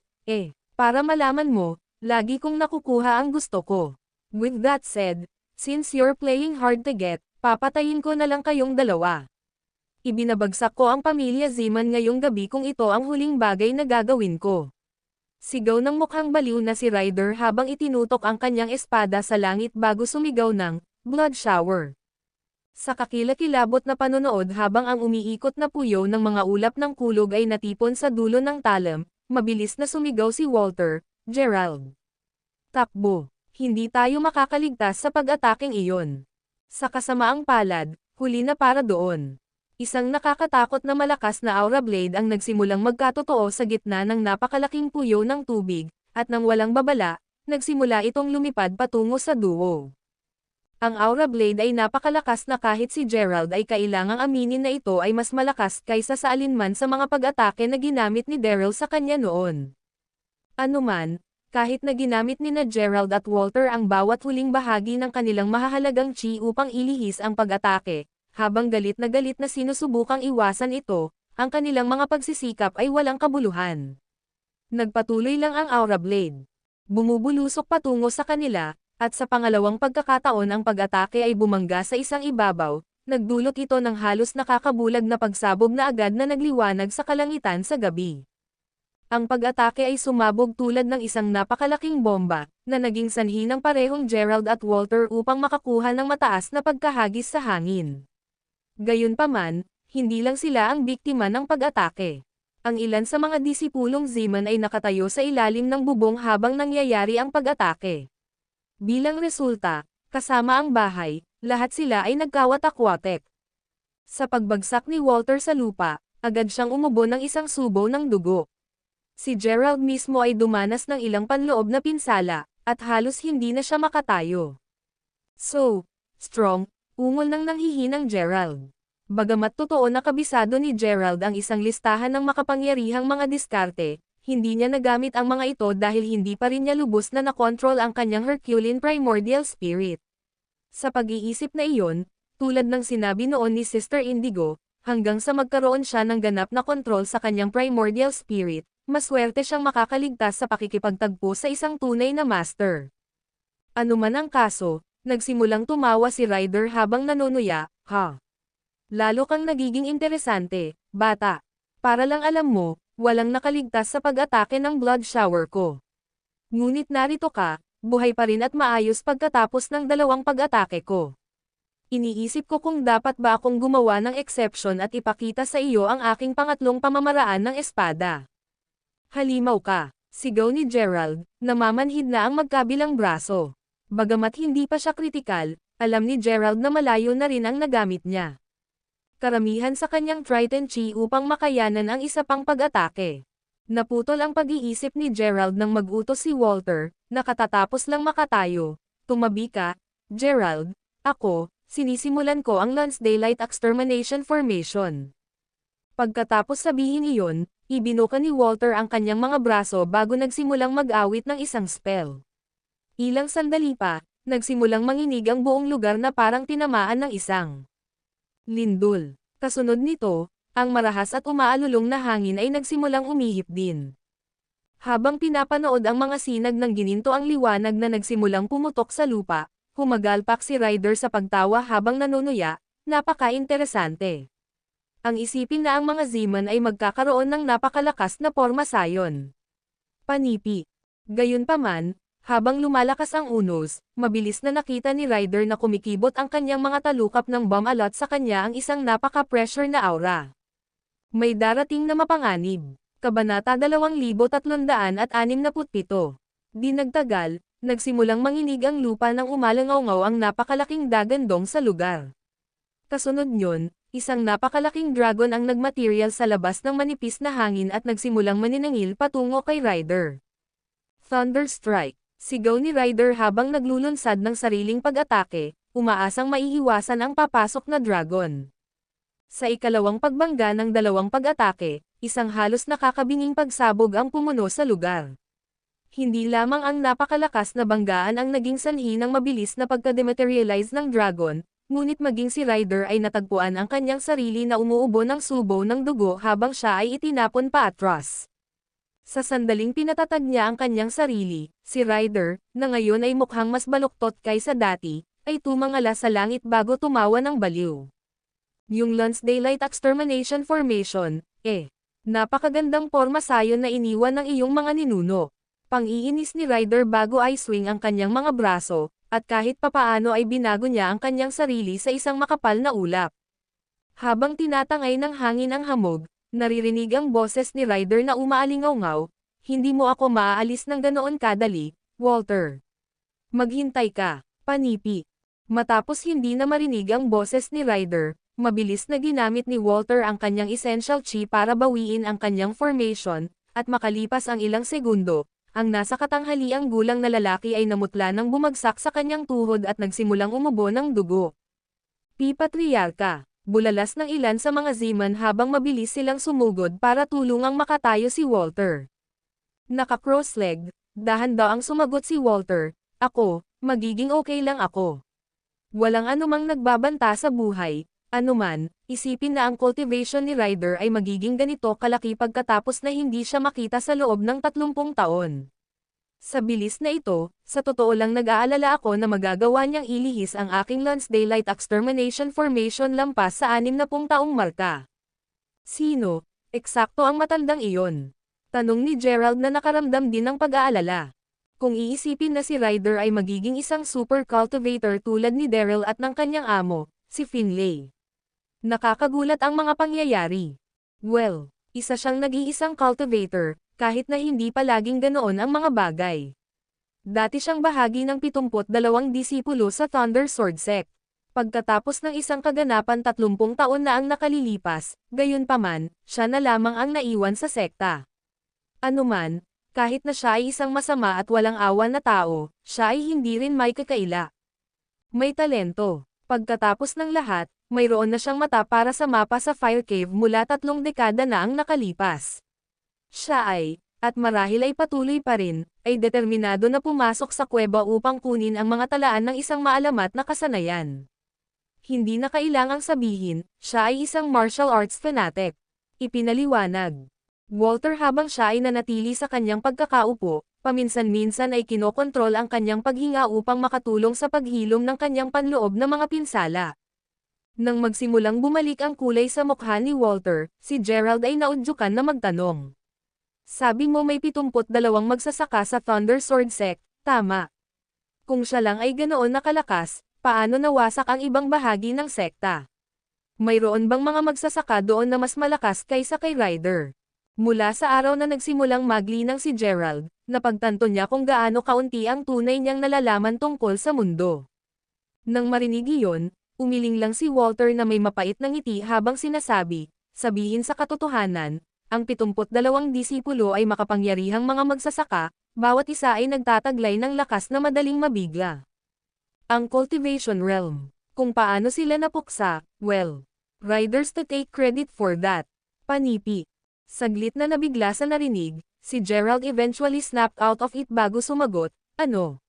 para malaman mo, lagi kong nakukuha ang gusto ko. With that said, since you're playing hard to get, papatayin ko na lang kayong dalawa. Ibinabagsak ko ang pamilya Zeman ngayong gabi kung ito ang huling bagay na gagawin ko. Sigaw ng mukhang baliw na si Ryder habang itinutok ang kanyang espada sa langit bago sumigaw ng blood shower. Sa kakilakilabot na panonood habang ang umiikot na puyo ng mga ulap ng kulog ay natipon sa dulo ng talam, mabilis na sumigaw si Walter, Gerald. Takbo, hindi tayo makakaligtas sa pag-ataking iyon. Sa kasamaang palad, huli na para doon. Isang nakakatakot na malakas na aura blade ang nagsimulang magkatotoo sa gitna ng napakalaking puyo ng tubig, at nang walang babala, nagsimula itong lumipad patungo sa duo. Ang aura blade ay napakalakas na kahit si Gerald ay kailangang aminin na ito ay mas malakas kaysa sa alinman sa mga pag-atake na ginamit ni Daryl sa kanya noon. Anuman, kahit na ginamit ni na Gerald at Walter ang bawat huling bahagi ng kanilang mahahalagang chi upang ilihis ang pag-atake, habang galit na sinusubukang iwasan ito, ang kanilang mga pagsisikap ay walang kabuluhan. Nagpatuloy lang ang aura blade. Bumubulusok patungo sa kanila, at sa pangalawang pagkakataon ang pag-atake ay bumangga sa isang ibabaw, nagdulot ito ng halos nakakabulag na pagsabog na agad na nagliwanag sa kalangitan sa gabi. Ang pag-atake ay sumabog tulad ng isang napakalaking bomba, na naging sanhi ng parehong Gerald at Walter upang makakuha ng mataas na pagkahagis sa hangin. Gayunpaman, hindi lang sila ang biktima ng pag-atake. Ang ilan sa mga disipulong Zeman ay nakatayo sa ilalim ng bubong habang nangyayari ang pag-atake. Bilang resulta, kasama ang bahay, lahat sila ay nagkawatak-watek. Sa pagbagsak ni Walter sa lupa, agad siyang umubo ng isang subo ng dugo. Si Gerald mismo ay dumanas ng ilang panloob na pinsala, at halos hindi na siya makatayo. So, strong, ungol ng nanghihinang Gerald. Bagamat totoo na kabisado ni Gerald ang isang listahan ng makapangyarihang mga diskarte, hindi niya nagamit ang mga ito dahil hindi pa rin niya lubos na nakontrol ang kanyang Herculean Primordial Spirit. Sa pag-iisip na iyon, tulad ng sinabi noon ni Sister Indigo, hanggang sa magkaroon siya ng ganap na kontrol sa kanyang Primordial Spirit, maswerte siyang makakaligtas sa pakikipagtagpo sa isang tunay na master. Anuman ang kaso, nagsimulang tumawa si Ryder habang nanunuya, ha? Lalo kang nagiging interesante, bata. Para lang alam mo, walang nakaligtas sa pag-atake ng blood shower ko. Ngunit narito ka, buhay pa rin at maayos pagkatapos ng dalawang pag-atake ko. Iniisip ko kung dapat ba akong gumawa ng exception at ipakita sa iyo ang aking pangatlong pamamaraan ng espada. Halimaw ka, sigaw ni Gerald, namamanhid na ang magkabilang braso. Bagamat hindi pa siya kritikal, alam ni Gerald na malayo na rin ang nagamit niya. Karamihan sa kanyang Triton Chi upang makayanan ang isa pang pag-atake. Naputol ang pag-iisip ni Gerald nang mag-utos si Walter, na katatapos lang makatayo. Tumabi ka, Gerald, ako, sinisimulan ko ang Lance Daylight Extermination Formation. Pagkatapos sabihin iyon, ibinuka ni Walter ang kanyang mga braso bago nagsimulang mag-awit ng isang spell. Ilang sandali pa, nagsimulang manginig ang buong lugar na parang tinamaan ng isang lindol. Kasunod nito, ang marahas at umaalulong na hangin ay nagsimulang umihip din. Habang pinapanood ang mga sinag ng gininto ang liwanag na nagsimulang pumutok sa lupa, humagalpak si Ryder sa pagtawa habang nanunuya, napaka-interesante. Ang isipin na ang mga Zeman ay magkakaroon ng napakalakas na porma sayon. Panipi. Gayunpaman, habang lumalakas ang unos, mabilis na nakita ni Ryder na kumikibot ang kanyang mga talukap ng bomb alot sa kanya ang isang napaka-pressure na aura. May darating na mapanganib. Kabanata 2367. Di nagtagal, nagsimulang manginig ang lupa nang umalangaw-ngaw ang napakalaking dagandong sa lugar. Kasunod nyon, isang napakalaking dragon ang nagmaterial sa labas ng manipis na hangin at nagsimulang maninangil patungo kay Ryder. Thunder Strike, sigaw ni Ryder habang naglulunsad ng sariling pag-atake, umaasang maiiwasan ang papasok na dragon. Sa ikalawang pagbangga ng dalawang pag-atake, isang halos nakakabinging pagsabog ang pumuno sa lugar. Hindi lamang ang napakalakas na banggaan ang naging sanhi ng mabilis na pagka-dematerialize ng dragon, ngunit maging si Ryder ay natagpuan ang kanyang sarili na umuubo ng subo ng dugo habang siya ay itinapon paatras. Sa sandaling pinatatag niya ang kanyang sarili, si Ryder, na ngayon ay mukhang mas baluktot kaysa dati, ay tumangala sa langit bago tumawa ng baliw. Yung Lance Daylight Extermination Formation, napakagandang porma sayon na iniwan ng iyong mga ninuno. Pang-iinis ni Ryder bago ay swing ang kanyang mga braso, at kahit papaano ay binago niya ang kanyang sarili sa isang makapal na ulap. Habang tinatangay ng hangin ang hamog, naririnig ang boses ni Ryder na umaalingaw-ngaw, "Hindi mo ako maaalis ng ganoon kadali, Walter. Maghintay ka, panipi." Matapos hindi na marinig ang boses ni Ryder, mabilis na ginamit ni Walter ang kanyang essential chi para bawiin ang kanyang formation, at makalipas ang ilang segundo, ang nasa katanghaliang gulang na lalaki ay namutla ng bumagsak sa kanyang tuhod at nagsimulang umubo ng dugo. Patriarka, bulalas ng ilan sa mga Zeman habang mabilis silang sumugod para tulungang makatayo si Walter. Naka-cross-leg, dahan daw ang sumagot si Walter, "Ako, magiging okay lang ako. Walang anumang nagbabanta sa buhay." Anuman, isipin na ang cultivation ni Ryder ay magiging ganito kalaki pagkatapos na hindi siya makita sa loob ng 30 taon. Sa bilis na ito, sa totoo lang nag-aalala ako na magagawa niyang ilihis ang aking Lance Daylight Extermination Formation lampas sa 60 taong marka. Sino, eksakto ang matandang iyon? Tanong ni Gerald na nakaramdam din ng pag-aalala. Kung iisipin na si Ryder ay magiging isang super cultivator tulad ni Daryl at ng kanyang amo, si Finlay. Nakakagulat ang mga pangyayari. Well, isa siyang nag-iisang cultivator, kahit na hindi palaging ganoon ang mga bagay. Dati siyang bahagi ng 72 disipulo sa Thunder Sword Sect. Pagkatapos ng isang kaganapan 30 taon na ang nakalilipas, gayunpaman, siya na lamang ang naiwan sa sekta. Anuman, kahit na siya ay isang masama at walang awa na tao, siya ay hindi rin may kakaila. May talento. Pagkatapos ng lahat, mayroon na siyang mata para sa mapa sa Fire Cave mula 3 dekada na ang nakalipas. Siya ay, at marahil ay patuloy pa rin, ay determinado na pumasok sa kuweba upang kunin ang mga talaan ng isang maalamat na kasanayan. Hindi na kailangang sabihin, siya ay isang martial arts fanatic. Ipinaliwanag. Walter habang siya ay nanatili sa kanyang pagkakaupo, paminsan-minsan ay kinokontrol ang kanyang paghinga upang makatulong sa paghilom ng kanyang panloob na mga pinsala. Nang magsimulang bumalik ang kulay sa mukha ni Walter, si Gerald ay naudyukan na magtanong. "Sabi mo may 72 magsasaka sa Thunder Sword Sect, tama? Kung siya lang ay ganoon nakalakas, paano nawasak ang ibang bahagi ng sekta? Mayroon bang mga magsasaka doon na mas malakas kaysa kay Ryder?" Mula sa araw na nagsimulang maglinang si Gerald, napagtanto niya kung gaano kaunti ang tunay niyang nalalaman tungkol sa mundo. Nang marinig iyon, umiling lang si Walter na may mapait na ngiti habang sinasabi, "Sabihin sa katotohanan, ang 72 disipulo ay makapangyarihang mga magsasaka, bawat isa ay nagtataglay ng lakas na madaling mabigla. Ang cultivation realm, kung paano sila napuksa, well, Riders to take credit for that." Panipi. Saglit na nabigla sa narinig, si Gerald eventually snapped out of it bago sumagot, "Ano?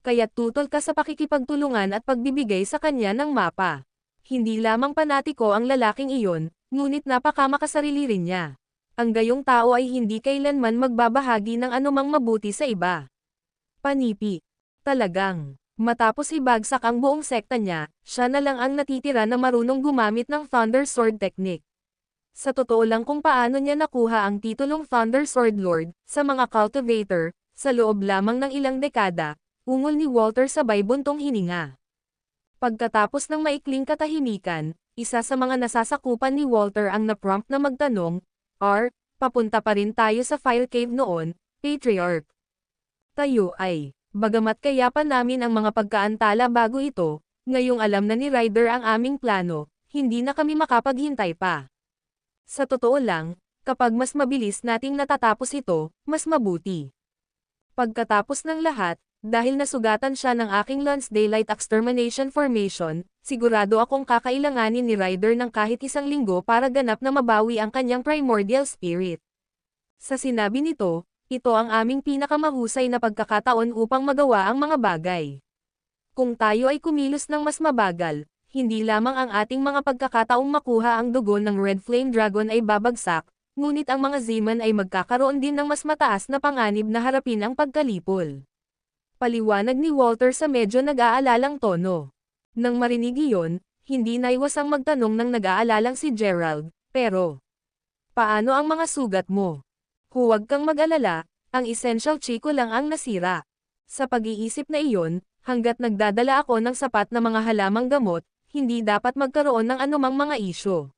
Kaya't tutol ka sa pakikipagtulungan at pagbibigay sa kanya ng mapa. Hindi lamang panatiko ang lalaking iyon, ngunit napakamakasarili rin niya. Ang gayong tao ay hindi kailanman magbabahagi ng anumang mabuti sa iba. Panipi. Talagang. Matapos ibagsak ang buong sekta niya, siya na lang ang natitira na marunong gumamit ng Thunder Sword Technique. Sa totoo lang kung paano niya nakuha ang titulong Thunder Sword Lord, sa mga cultivator, sa loob lamang ng ilang dekada, ungol ni Walter sabay buntong hininga. Pagkatapos ng maikling katahimikan, isa sa mga nasasakupan ni Walter ang naprompt na magtanong, papunta pa rin tayo sa file cave noon, Patriarch. Tayo ay, bagamat kaya pa namin ang mga pagkaantala bago ito, ngayong alam na ni Ryder ang aming plano, hindi na kami makapaghintay pa. Sa totoo lang, kapag mas mabilis nating natatapos ito, mas mabuti. Pagkatapos ng lahat, dahil nasugatan siya ng aking Lance Daylight Extermination Formation, sigurado akong kakailanganin ni Ryder ng kahit isang linggo para ganap na mabawi ang kanyang primordial spirit. Sa sinabi nito, ito ang aming pinakamahusay na pagkakataon upang magawa ang mga bagay. Kung tayo ay kumilos ng mas mabagal, hindi lamang ang ating mga pagkakataong makuha ang dugo ng Red Flame Dragon ay babagsak, ngunit ang mga Zeman ay magkakaroon din ng mas mataas na panganib na harapin ang pagkalipol. Paliwanag ni Walter sa medyo nag-aalalang tono. Nang marinig iyon, hindi naiwasang magtanong ng nag-aalalang si Gerald, pero, paano ang mga sugat mo? Huwag kang mag-alala, ang essential chi ko lang ang nasira. Sa pag-iisip na iyon, hanggat nagdadala ako ng sapat na mga halamang gamot, hindi dapat magkaroon ng anumang mga isyo.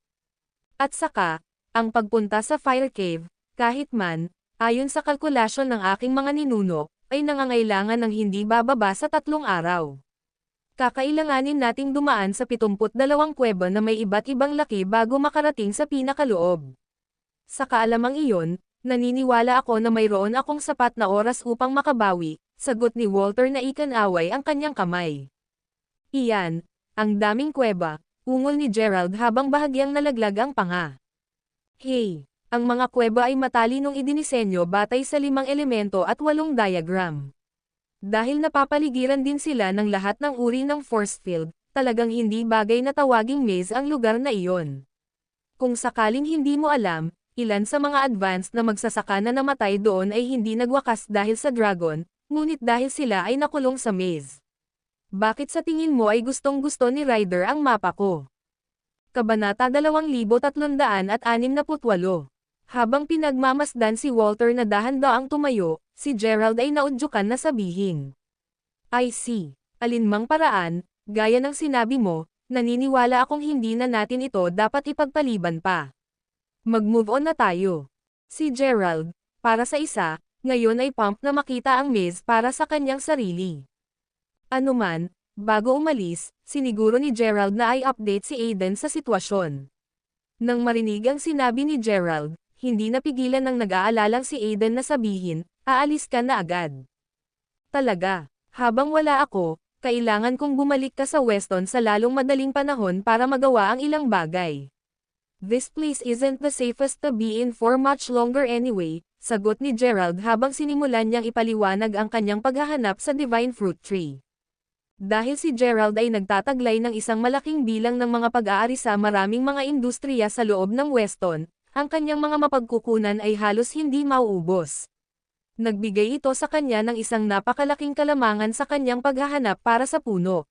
At saka, ang pagpunta sa fire cave, kahit man, ayon sa kalkulasyon ng aking mga ninuno, ay nangangailangan ng hindi bababa sa 3 araw. Kakailanganin nating dumaan sa 72 kuweba na may iba't ibang laki bago makarating sa pinakaloob. Sa kaalamang iyon, naniniwala ako na mayroon akong sapat na oras upang makabawi, sagot ni Walter na ikanaway ang kanyang kamay. Iyan, ang daming kuweba, ungol ni Gerald habang bahagyang nalaglag ang panga. Hey! Ang mga kuweba ay matalinong idinisenyo batay sa 5 elemento at 8 diagram. Dahil napapaligiran din sila ng lahat ng uri ng force field, talagang hindi bagay na tawaging maze ang lugar na iyon. Kung sakaling hindi mo alam, ilan sa mga advanced na magsasaka na namatay doon ay hindi nagwakas dahil sa dragon, ngunit dahil sila ay nakulong sa maze. Bakit sa tingin mo ay gustong-gusto ni Ryder ang mapa ko? Kabanata 2368. Habang pinagmamasdan si Walter na dahan-daang tumayo, si Gerald ay naudyukan na sabihin. I see. Alinmang paraan, gaya ng sinabi mo, naniniwala akong hindi na natin ito dapat ipagpaliban pa. Mag-move on na tayo. Si Gerald, para sa isa, ngayon ay pump na makita ang maze para sa kanyang sarili. Anuman, bago umalis, siniguro ni Gerald na ay update si Aiden sa sitwasyon. Nang marinig ang sinabi ni Gerald, hindi napigilan ng nag-aalalang si Aiden na sabihin, aalis ka na agad. Talaga, habang wala ako, kailangan kong bumalik ka sa Weston sa lalong madaling panahon para magawa ang ilang bagay. This place isn't the safest to be in for much longer anyway, sagot ni Gerald habang sinimulan niyang ipaliwanag ang kanyang paghahanap sa Divine Fruit Tree. Dahil si Gerald ay nagtataglay ng isang malaking bilang ng mga pag-aari sa maraming mga industriya sa loob ng Weston, ang kanyang mga mapagkukunan ay halos hindi mauubos. Nagbigay ito sa kanya ng isang napakalaking kalamangan sa kanyang paghahanap para sa puno.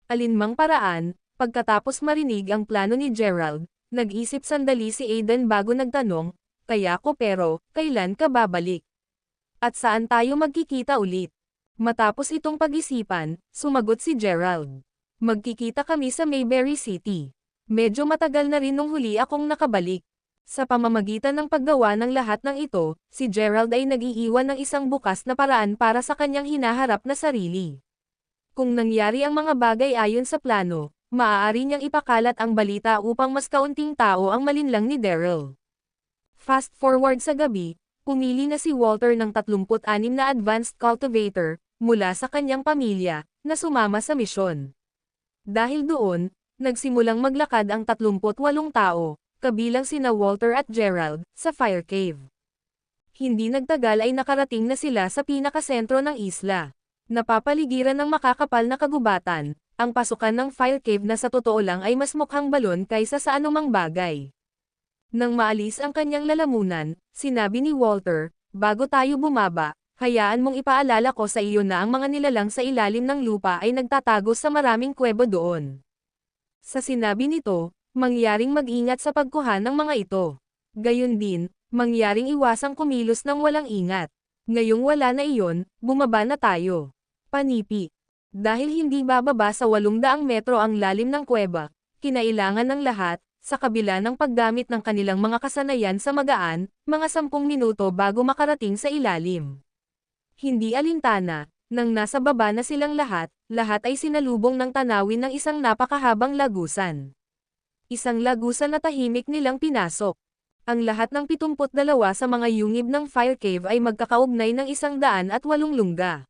Alinmang paraan, pagkatapos marinig ang plano ni Gerald, nag-isip sandali si Aiden bago nagtanong, kaya ko pero, kailan ka babalik? At saan tayo magkikita ulit? Matapos itong pag-isipan, sumagot si Gerald. Magkikita kami sa Mayberry City. Medyo matagal na rin nung huli akong nakabalik. Sa pamamagitan ng paggawa ng lahat ng ito, si Gerald ay nag-iiwan ng isang bukas na paraan para sa kanyang hinaharap na sarili. Kung nangyari ang mga bagay ayon sa plano, maaari niyang ipakalat ang balita upang mas kaunting tao ang malinlang ni Daryl. Fast forward sa gabi, pumili na si Walter ng 36 na advanced cultivator, mula sa kanyang pamilya, na sumama sa misyon. Dahil doon, nagsimulang maglakad ang 38 tao, kabilang sina Walter at Gerald, sa fire cave. Hindi nagtagal ay nakarating na sila sa pinakasentro ng isla. Napapaligiran ng makakapal na kagubatan, ang pasukan ng fire cave na sa totoo lang ay mas mukhang balon kaysa sa anumang bagay. Nang maalis ang kanyang lalamunan, sinabi ni Walter, bago tayo bumaba, hayaan mong ipaalala ko sa iyo na ang mga nilalang sa ilalim ng lupa ay nagtatago sa maraming kuweba doon. Sa sinabi nito, mangyaring mag-ingat sa pagkuha ng mga ito. Gayon din, mangyaring iwasang kumilos ng walang ingat. Ngayong wala na iyon, bumaba na tayo. Panipi. Dahil hindi bababa sa 800 metro ang lalim ng kuweba, kinailangan ng lahat, sa kabila ng paggamit ng kanilang mga kasanayan sa magaan, mga 10 minuto bago makarating sa ilalim. Hindi alintana, nang nasa baba na silang lahat ay sinalubong ng tanawin ng isang napakahabang lagusan. Isang lagusan na tahimik nilang pinasok. Ang lahat ng 72 sa mga yungib ng fire cave ay magkakaugnay ng 108 lungga.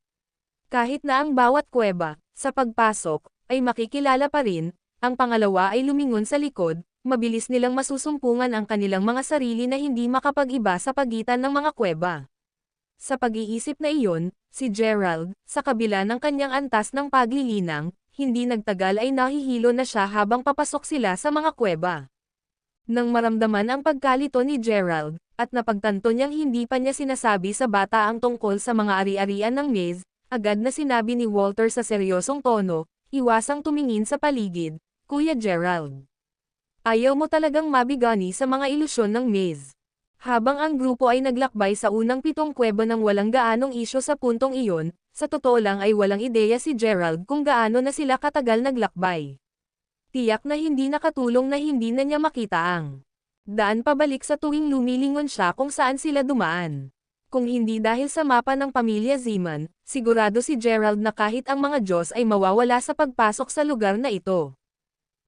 Kahit na ang bawat kuweba, sa pagpasok, ay makikilala pa rin, ang pangalawa ay lumingon sa likod, mabilis nilang masusumpungan ang kanilang mga sarili na hindi makapag-iba sa pagitan ng mga kuweba. Sa pag-iisip na iyon, si Gerald, sa kabila ng kanyang antas ng paglilinang, hindi nagtagal ay nahihilo na siya habang papasok sila sa mga kuweba. Nang maramdaman ang pagkalito ni Gerald, at napagtanto niyang hindi pa niya sinasabi sa bata ang tungkol sa mga ari-arian ng maze, agad na sinabi ni Walter sa seryosong tono, iwasang tumingin sa paligid, Kuya Gerald. Ayaw mo talagang mabigani sa mga ilusyon ng maze. Habang ang grupo ay naglakbay sa unang 7 kuweba ng walang gaanong isyo sa puntong iyon, sa totoo lang ay walang ideya si Gerald kung gaano na sila katagal naglakbay. Tiyak na hindi nakatulong na hindi na niya makita ang daan pabalik sa tuwing lumilingon siya kung saan sila dumaan. Kung hindi dahil sa mapa ng pamilya Zeman, sigurado si Gerald na kahit ang mga Diyos ay mawawala sa pagpasok sa lugar na ito.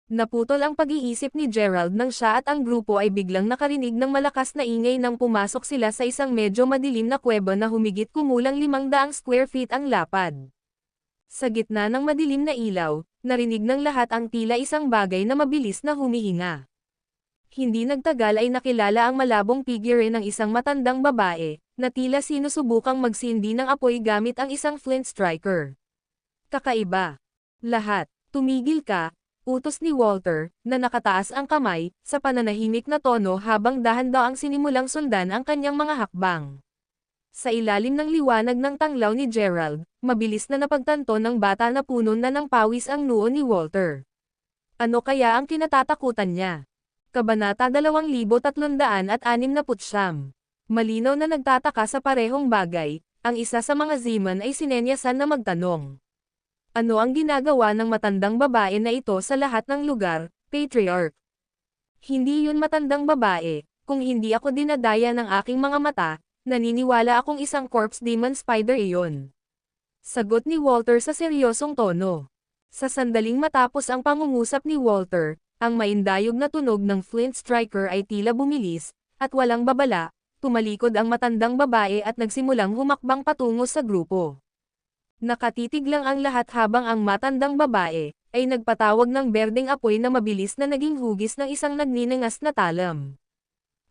Naputol ang pag-iisip ni Gerald nang siya at ang grupo ay biglang nakarinig ng malakas na ingay nang pumasok sila sa isang medyo madilim na kuweba na humigit kumulang 500 square feet ang lapad. Sa gitna ng madilim na ilaw, narinig ng lahat ang tila isang bagay na mabilis na humihinga. Hindi nagtagal ay nakilala ang malabong figure ng isang matandang babae, na tila sinusubukang magsindi ng apoy gamit ang isang flint striker. Kakaiba. Lahat, tumigil ka, utos ni Walter, na nakataas ang kamay, sa pananahimik na tono habang dahan-daang sinimulang sundan ang kanyang mga hakbang. Sa ilalim ng liwanag ng tanglaw ni Gerald, mabilis na napagtanto ng bata na puno na ng pawis ang noo ni Walter. Ano kaya ang kinatatakutan niya? Kabanata 2369. Malinaw na nagtataka sa parehong bagay, ang isa sa mga Zeman ay sinenyasan na magtanong. Ano ang ginagawa ng matandang babae na ito sa lahat ng lugar, Patriarch? Hindi yun matandang babae, kung hindi ako dinadaya ng aking mga mata, naniniwala akong isang corpse demon spider iyon. Sagot ni Walter sa seryosong tono. Sa sandaling matapos ang pangungusap ni Walter, ang maindayog na tunog ng flint striker ay tila bumilis, at walang babala, tumalikod ang matandang babae at nagsimulang humakbang patungo sa grupo. Nakatitig lang ang lahat habang ang matandang babae, ay nagpatawag ng berdeng apoy na mabilis na naging hugis ng isang nagninangas na talam.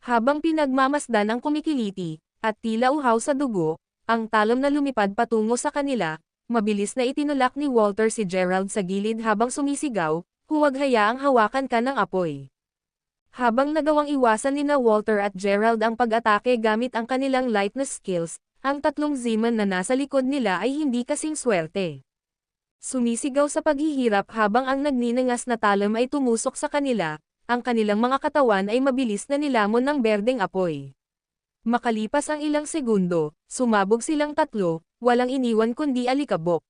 Habang pinagmamasdan ang kumikiliti, at tila uhaw sa dugo, ang talam na lumipad patungo sa kanila, mabilis na itinulak ni Walter si Gerald sa gilid habang sumisigaw, huwag hayaang hawakan ka ng apoy. Habang nagawang iwasan nina Walter at Gerald ang pag-atake gamit ang kanilang lightness skills, ang 3 Zeman na nasa likod nila ay hindi kasing swerte. Sumisigaw sa paghihirap habang ang nagninangas na talam ay tumusok sa kanila, ang kanilang mga katawan ay mabilis na nilamon ng berdeng apoy. Makalipas ang ilang segundo, sumabog silang 3, walang iniwan kundi alikabok.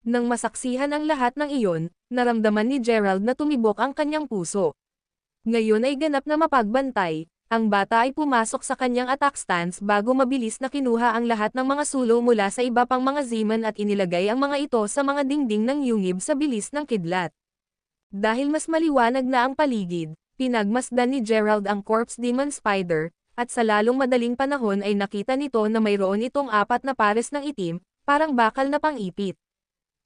Nang masaksihan ang lahat ng iyon, naramdaman ni Gerald na tumibok ang kanyang puso. Ngayon ay ganap na mapagbantay, ang bata ay pumasok sa kanyang attack stance bago mabilis na kinuha ang lahat ng mga sulo mula sa iba pang mga Zeman at inilagay ang mga ito sa mga dingding ng yungib sa bilis ng kidlat. Dahil mas maliwanag na ang paligid, pinagmasdan ni Gerald ang corpse demon spider, at sa lalong madaling panahon ay nakita nito na mayroon itong 4 na pares ng itim, parang bakal na pang-ipit.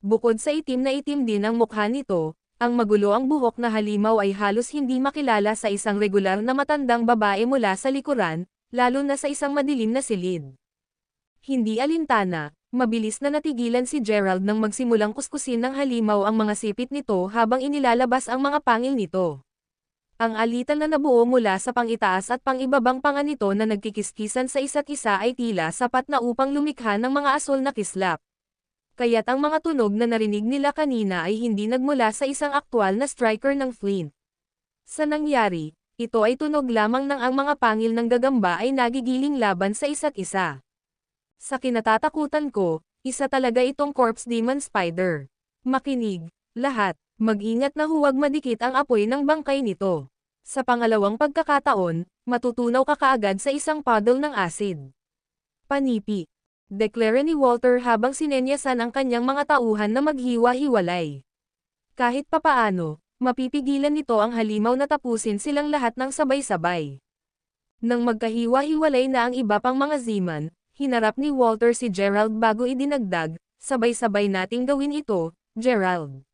Bukod sa itim din ang mukha nito, ang magulo ang buhok na halimaw ay halos hindi makilala sa isang regular na matandang babae mula sa likuran, lalo na sa isang madilim na silid. Hindi alintana, mabilis na natigilan si Gerald nang magsimulang kuskusin ng halimaw ang mga sipit nito habang inilalabas ang mga pangil nito. Ang alitan na nabuo mula sa pangitaas at pangibabang panga nito na nagkikiskisan sa isa't isa ay tila sapat na upang lumikha ng mga asol na kislap. Kaya't ang mga tunog na narinig nila kanina ay hindi nagmula sa isang aktwal na striker ng Flint. Sa nangyari, ito ay tunog lamang ng ang mga pangil ng gagamba ay nagigiling laban sa isa't isa. Sa kinatatakutan ko, isa talaga itong Corpse Demon Spider. Makinig, lahat, mag-ingat na huwag madikit ang apoy ng bangkay nito. Sa pangalawang pagkakataon, matutunaw ka kaagad sa isang puddle ng acid. Panipi. Deklara ni Walter habang sinenyasan ang kanyang mga tauhan na maghiwa-hiwalay. Kahit papaano, mapipigilan nito ang halimaw na tapusin silang lahat ng sabay-sabay. Nang magkahiwa-hiwalay na ang iba pang mga Z-man, hinarap ni Walter si Gerald bago idinagdag, sabay-sabay nating gawin ito, Gerald.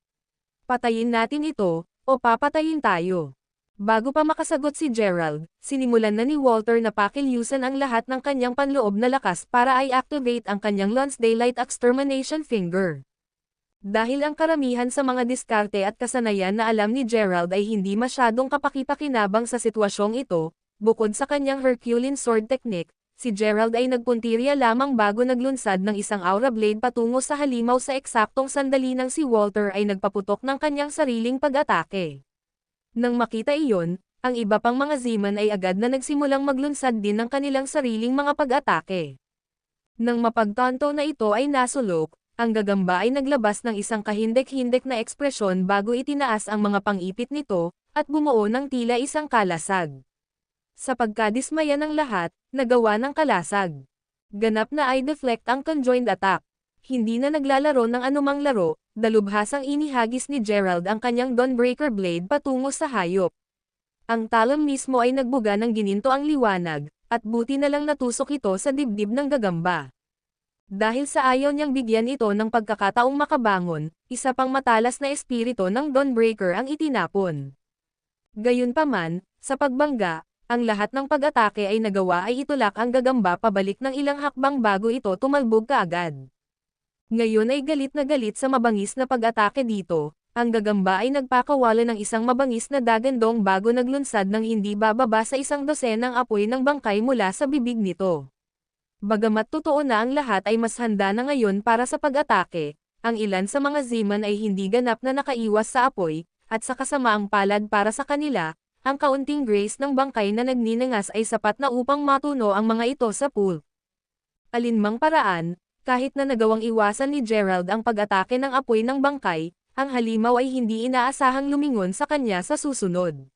Patayin natin ito, o papatayin tayo. Bago pa makasagot si Gerald, sinimulan na ni Walter na pakilyusan ang lahat ng kanyang panloob na lakas para i-activate ang kanyang Lance Daylight Extermination Finger. Dahil ang karamihan sa mga diskarte at kasanayan na alam ni Gerald ay hindi masyadong kapaki-pakinabang sa sitwasyong ito, bukod sa kanyang Herculean Sword Technique, si Gerald ay nagpuntirya lamang bago naglunsad ng isang aura blade patungo sa halimaw sa eksaktong sandali nang si Walter ay nagpaputok ng kanyang sariling pag-atake. Nang makita iyon, ang iba pang mga Z-man ay agad na nagsimulang maglunsad din ng kanilang sariling mga pag-atake. Nang mapagtanto na ito ay nasulok, ang gagamba ay naglabas ng isang kahindek-hindek na ekspresyon bago itinaas ang mga pang-ipit nito, at bumuo ng tila isang kalasag. Sa pagkadismaya ng lahat, nagawa ng kalasag. Ganap na ay deflect ang conjoined attack. Hindi na naglalaro ng anumang laro, dalubhasang inihagis ni Gerald ang kanyang Dawnbreaker Blade patungo sa hayop. Ang talon mismo ay nagbuga ng gininto ang liwanag, at buti na lang natusok ito sa dibdib ng gagamba. Dahil sa ayaw niyang bigyan ito ng pagkakataong makabangon, isa pang matalas na espiritu ng Dawnbreaker ang itinapon. Gayunpaman, sa pagbangga, ang lahat ng pag-atake ay nagawa ay itulak ang gagamba pabalik ng ilang hakbang bago ito tumalbog kaagad. Ngayon ay galit na galit sa mabangis na pag-atake dito, ang gagamba ay nagpakawala ng isang mabangis na dagandong bago naglunsad ng hindi bababa sa isang dosenang apoy ng bangkay mula sa bibig nito. Bagamat totoo na ang lahat ay mas handa na ngayon para sa pag-atake, ang ilan sa mga Z-man ay hindi ganap na nakaiwas sa apoy, at sa kasamaang palad para sa kanila, ang kaunting grace ng bangkay na nagninangas ay sapat na upang matuno ang mga ito sa pool. Alinmang paraan, kahit na nagawang iwasan ni Gerald ang pag-atake ng apoy ng bangkay, ang halimaw ay hindi inaasahang lumingon sa kanya sa susunod.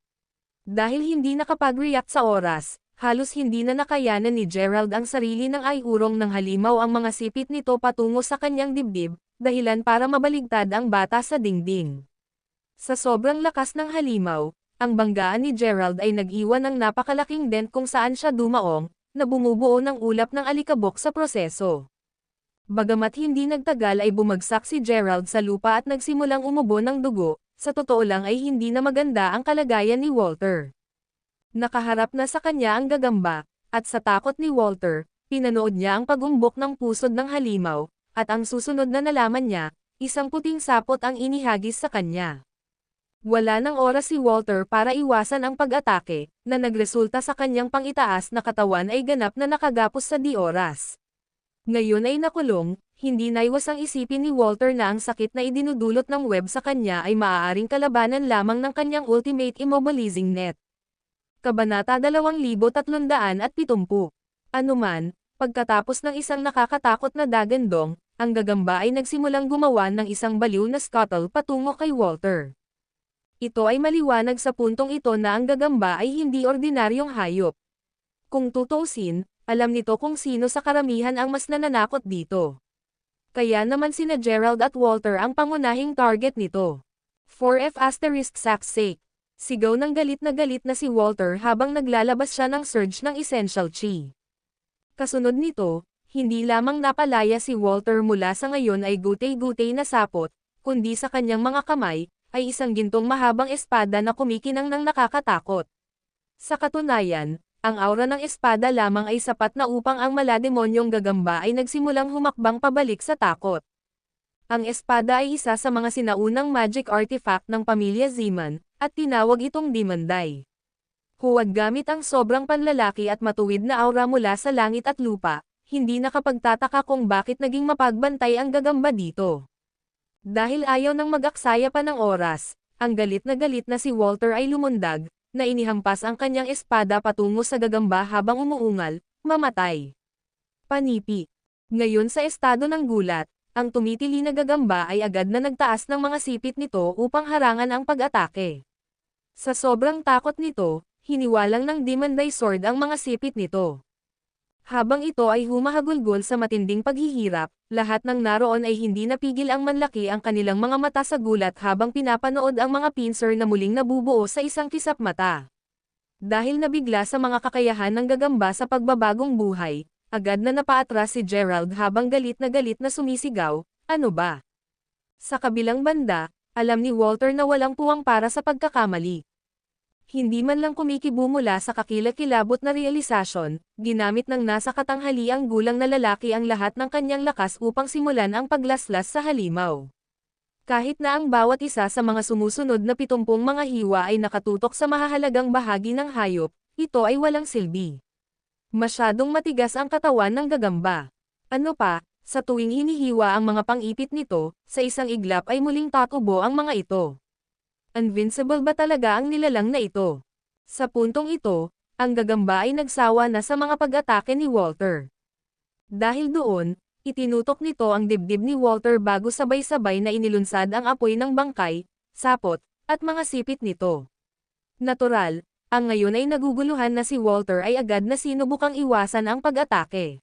Dahil hindi nakapag-react sa oras, halos hindi na nakayanan ni Gerald ang sarili ng ayurong ng halimaw ang mga sipit nito patungo sa kanyang dibdib, dahilan para mabaligtad ang bata sa dingding. Sa sobrang lakas ng halimaw, ang banggaan ni Gerald ay nag-iwan ng napakalaking dent kung saan siya dumaong, na bumubuo ng ulap ng alikabok sa proseso. Bagamat hindi nagtagal ay bumagsak si Gerald sa lupa at nagsimulang umubo ng dugo, sa totoo lang ay hindi na maganda ang kalagayan ni Walter. Nakaharap na sa kanya ang gagamba, at sa takot ni Walter, pinanood niya ang pagumbok ng pusod ng halimaw, at ang susunod na nalaman niya, isang puting sapot ang inihagis sa kanya. Wala nang oras si Walter para iwasan ang pag-atake, na nagresulta sa kanyang pangitaas na katawan ay ganap na nakagapos sa di oras. Ngayon ay nakulong, hindi naiwasang isipin ni Walter na ang sakit na idinudulot ng web sa kanya ay maaaring kalabanan lamang ng kanyang ultimate immobilizing net. Kabanata 2370. Anuman, pagkatapos ng isang nakakatakot na dagandong, ang gagamba ay nagsimulang gumawa ng isang baliw na scuttle patungo kay Walter. Ito ay maliwanag sa puntong ito na ang gagamba ay hindi ordinaryong hayop. Kung tutuusin, alam nito kung sino sa karamihan ang mas nananakot dito. Kaya naman sina Gerald at Walter ang pangunahing target nito. For F's sake. Sigaw ng galit na si Walter habang naglalabas siya ng surge ng essential chi. Kasunod nito, hindi lamang napalaya si Walter mula sa ngayon ay gutay-gutay na sapot, kundi sa kanyang mga kamay, ay isang gintong mahabang espada na kumikinang ng nakakatakot. Sa katunayan, ang aura ng espada lamang ay sapat na upang ang malademonyong gagamba ay nagsimulang humakbang pabalik sa takot. Ang espada ay isa sa mga sinaunang magic artifact ng pamilya Zeman, at tinawag itong Demonday. Huwag gamit ang sobrang panlalaki at matuwid na aura mula sa langit at lupa, hindi nakapagtataka kung bakit naging mapagbantay ang gagamba dito. Dahil ayaw nang mag-aksaya pa ng oras, ang galit na si Walter ay lumundag, na inihampas ang kanyang espada patungo sa gagamba habang umuungal, mamatay. Panipi. Ngayon sa estado ng gulat, ang tumitili na gagamba ay agad na nagtaas ng mga sipit nito upang harangan ang pag-atake. Sa sobrang takot nito, hiniwalang ng Demonday Sword ang mga sipit nito. Habang ito ay humahagulgol sa matinding paghihirap, lahat ng naroon ay hindi napigil ang manlaki ang kanilang mga mata sa gulat habang pinapanood ang mga pincer na muling nabubuo sa isang kisap mata. Dahil nabigla sa mga kakayahan ng gagamba sa pagbabagong buhay, agad na napaatras si Gerald habang galit na sumisigaw, "Ano ba?" Sa kabilang banda, alam ni Walter na walang puwang para sa pagkakamali. Hindi man lang kumikibo mula sa kakilakilabot na realisasyon, ginamit ng nasa katanghaliang gulang na lalaki ang lahat ng kanyang lakas upang simulan ang paglaslas sa halimaw. Kahit na ang bawat isa sa mga sumusunod na 70 mga hiwa ay nakatutok sa mahahalagang bahagi ng hayop, ito ay walang silbi. Masyadong matigas ang katawan ng gagamba. Ano pa, sa tuwing hinihiwa ang mga pang-ipit nito, sa isang iglap ay muling tatubo ang mga ito. Invincible ba talaga ang nilalang na ito? Sa puntong ito, ang gagamba ay nagsawa na sa mga pag-atake ni Walter. Dahil doon, itinutok nito ang dibdib ni Walter bago sabay-sabay na inilunsad ang apoy ng bangkay, sapot, at mga sipit nito. Natural, ang ngayon ay naguguluhan na si Walter ay agad na sinubukang iwasan ang pag-atake.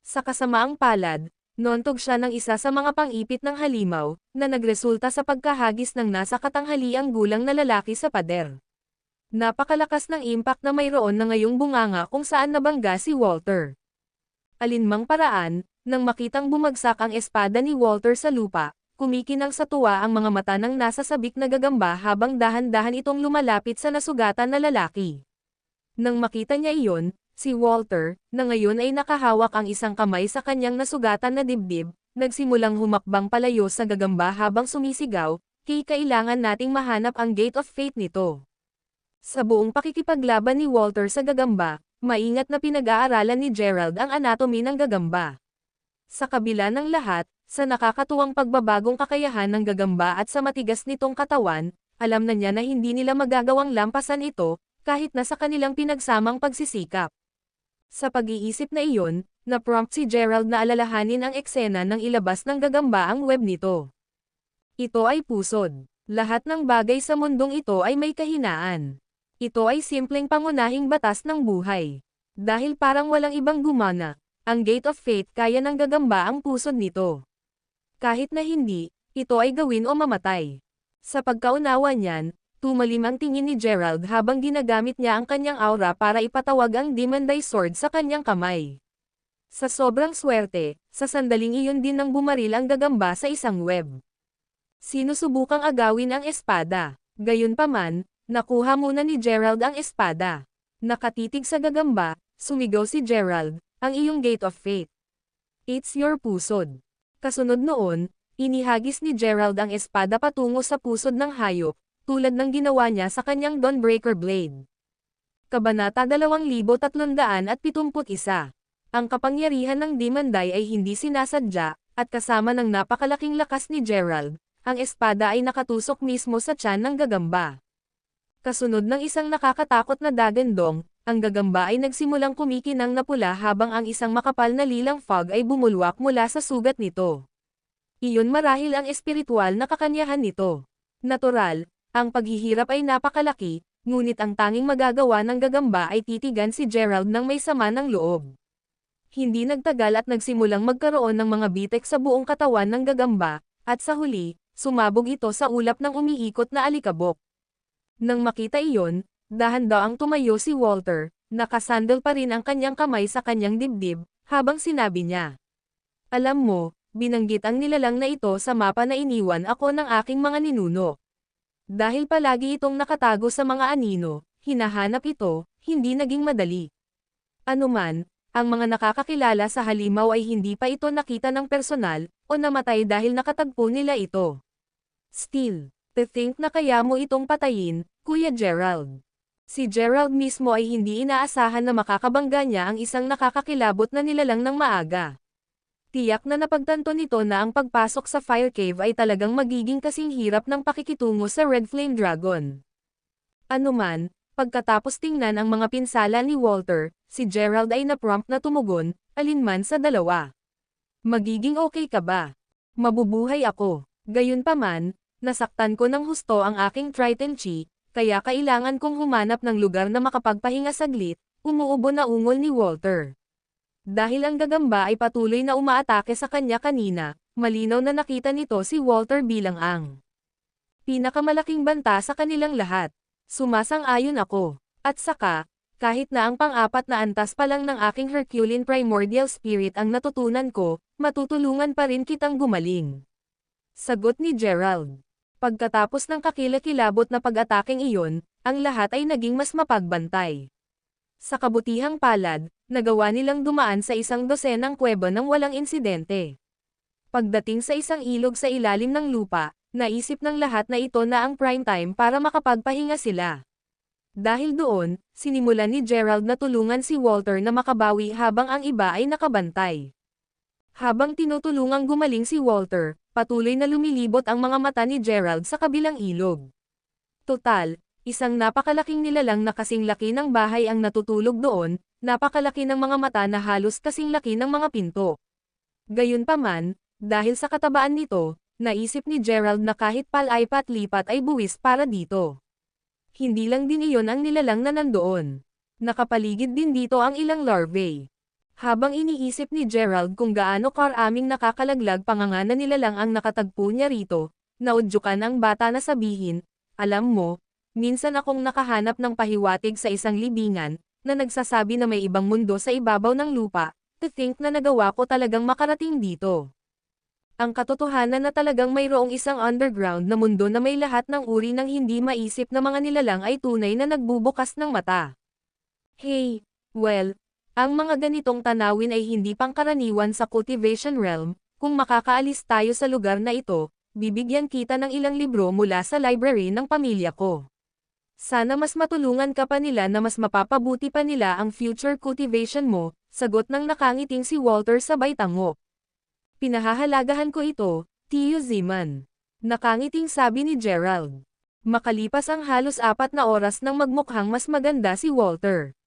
Sa kasamaang palad, nontog siya ng isa sa mga pang-ipit ng halimaw, na nagresulta sa pagkahagis ng nasa katanghaliang gulang na lalaki sa pader. Napakalakas ng impact na mayroon na ngayong bunganga kung saan nabangga si Walter. Alinmang paraan, nang makitang bumagsak ang espada ni Walter sa lupa, kumikinang sa tuwa ang mga mata ng nasa sabik na gagamba habang dahan-dahan itong lumalapit sa nasugatan na lalaki. Nang makita niya iyon, si Walter, na ngayon ay nakahawak ang isang kamay sa kanyang nasugatan na dibdib, nagsimulang humakbang palayo sa gagamba habang sumisigaw, "Kailangan nating mahanap ang Gate of Fate nito." Sa buong pakikipaglaban ni Walter sa gagamba, maingat na pinag-aaralan ni Gerald ang anatomy ng gagamba. Sa kabila ng lahat, sa nakakatuwang pagbabagong kakayahan ng gagamba at sa matigas nitong katawan, alam na niya na hindi nila magagawang lampasan ito, kahit na sa kanilang pinagsamang pagsisikap. Sa pag-iisip na iyon, na-prompt si Gerald na alalahanin ang eksena ng ilabas ng gagamba ang web nito. Ito ay pusod. Lahat ng bagay sa mundong ito ay may kahinaan. Ito ay simpleng pangunahing batas ng buhay. Dahil parang walang ibang gumana, ang Gate of Fate kaya ng gagamba ang pusod nito. Kahit na hindi, ito ay gawin o mamatay. Sa pagkaunawa niyan, tumalim ang tingin ni Gerald habang ginagamit niya ang kanyang aura para ipatawag ang Demonday Sword sa kanyang kamay. Sa sobrang swerte, sa sandaling iyon din nang bumaril ang gagamba sa isang web. Sinusubukang agawin ang espada. Gayunpaman, nakuha muna ni Gerald ang espada. Nakatitig sa gagamba, sumigaw si Gerald, "Ang iyong Gate of Fate. It's your pusod." Kasunod noon, inihagis ni Gerald ang espada patungo sa pusod ng hayop, tulad ng ginawa niya sa kanyang Dawnbreaker Blade. Kabanata 2371. Ang kapangyarihan ng Demonday ay hindi sinasadya, at kasama ng napakalaking lakas ni Gerald, ang espada ay nakatusok mismo sa tiyan ng gagamba. Kasunod ng isang nakakatakot na dagandong, ang gagamba ay nagsimulang kumikinang na pula habang ang isang makapal na lilang fog ay bumulwak mula sa sugat nito. Iyon marahil ang espiritual na kakanyahan nito. Natural, ang paghihirap ay napakalaki, ngunit ang tanging magagawa ng gagamba ay titigan si Gerald ng may sama ng loob. Hindi nagtagal at nagsimulang magkaroon ng mga bitek sa buong katawan ng gagamba, at sa huli, sumabog ito sa ulap ng umiikot na alikabok. Nang makita iyon, dahan-daang tumayo si Walter, nakasandal pa rin ang kanyang kamay sa kanyang dibdib, habang sinabi niya, "Alam mo, binanggit ang nilalang na ito sa mapa na iniwan ako ng aking mga ninuno. Dahil palagi itong nakatago sa mga anino, hinahanap ito, hindi naging madali. Anuman, ang mga nakakakilala sa halimaw ay hindi pa ito nakita ng personal, o namatay dahil nakatagpo nila ito. Still, to think na kaya mo itong patayin, Kuya Gerald. Si Gerald mismo ay hindi inaasahan na makakabangga niya ang isang nakakakilabot na nilalang ng maaga. Tiyak na napagtanto nito na ang pagpasok sa Fire Cave ay talagang magiging kasing hirap ng pakikitungo sa Red Flame Dragon. Anuman, pagkatapos tingnan ang mga pinsala ni Walter, si Gerald ay na-prompt na tumugon, alinman sa dalawa. Magiging okay ka ba? Mabubuhay ako. Gayunpaman, nasaktan ko ng husto ang aking Triton Chi, kaya kailangan kong humanap ng lugar na makapagpahinga saglit, umuubo na ungol ni Walter. Dahil ang gagamba ay patuloy na umaatake sa kanya kanina, malinaw na nakita nito si Walter bilang ang pinakamalaking banta sa kanilang lahat. Sumasang-ayon ako. At saka, kahit na ang pang-apat na antas pa lang ng aking Herculean Primordial Spirit ang natutunan ko, matutulungan pa rin kitang gumaling. Sagot ni Gerald. Pagkatapos ng kakilakilabot na pag-atakeng iyon, ang lahat ay naging mas mapagbantay. Sa kabutihang palad, nagawa nilang dumaan sa isang dosenang kuweba nang walang insidente. Pagdating sa isang ilog sa ilalim ng lupa, naisip ng lahat na ito na ang prime time para makapagpahinga sila. Dahil doon, sinimulan ni Gerald na tulungan si Walter na makabawi habang ang iba ay nakabantay. Habang tinutulungang gumaling si Walter, patuloy na lumilibot ang mga mata ni Gerald sa kabilang ilog. Total, isang napakalaking nilalang na kasing laki ng bahay ang natutulog doon, napakalaki ng mga mata na halos kasing laki ng mga pinto. Gayunpaman, dahil sa katabaan nito, naisip ni Gerald na kahit palaipat-lipat ay buwis para dito. Hindi lang din iyon ang nilalang na nandoon. Nakapaligid din dito ang ilang larvae. Habang iniisip ni Gerald kung gaano karaming nakakalaglag panganga na nilalang ang nakatagpo niya rito, naudyukan ang bata na sabihin, alam mo, minsan akong nakahanap ng pahiwatig sa isang libingan, na nagsasabi na may ibang mundo sa ibabaw ng lupa, to think na nagawa ko talagang makarating dito. Ang katotohanan na talagang mayroong isang underground na mundo na may lahat ng uri ng hindi maisip na mga nilalang ay tunay na nagbubukas ng mata. Hey, well, ang mga ganitong tanawin ay hindi pangkaraniwan sa cultivation realm, kung makakaalis tayo sa lugar na ito, bibigyan kita ng ilang libro mula sa library ng pamilya ko. Sana mas matulungan ka pa nila na mas mapapabuti pa nila ang future cultivation mo, sagot ng nakangiting si Walter sabay tango. Pinahahalagahan ko ito, Tio Zeman. Nakangiting sabi ni Gerald. Makalipas ang halos 4 na oras nang magmukhang mas maganda si Walter.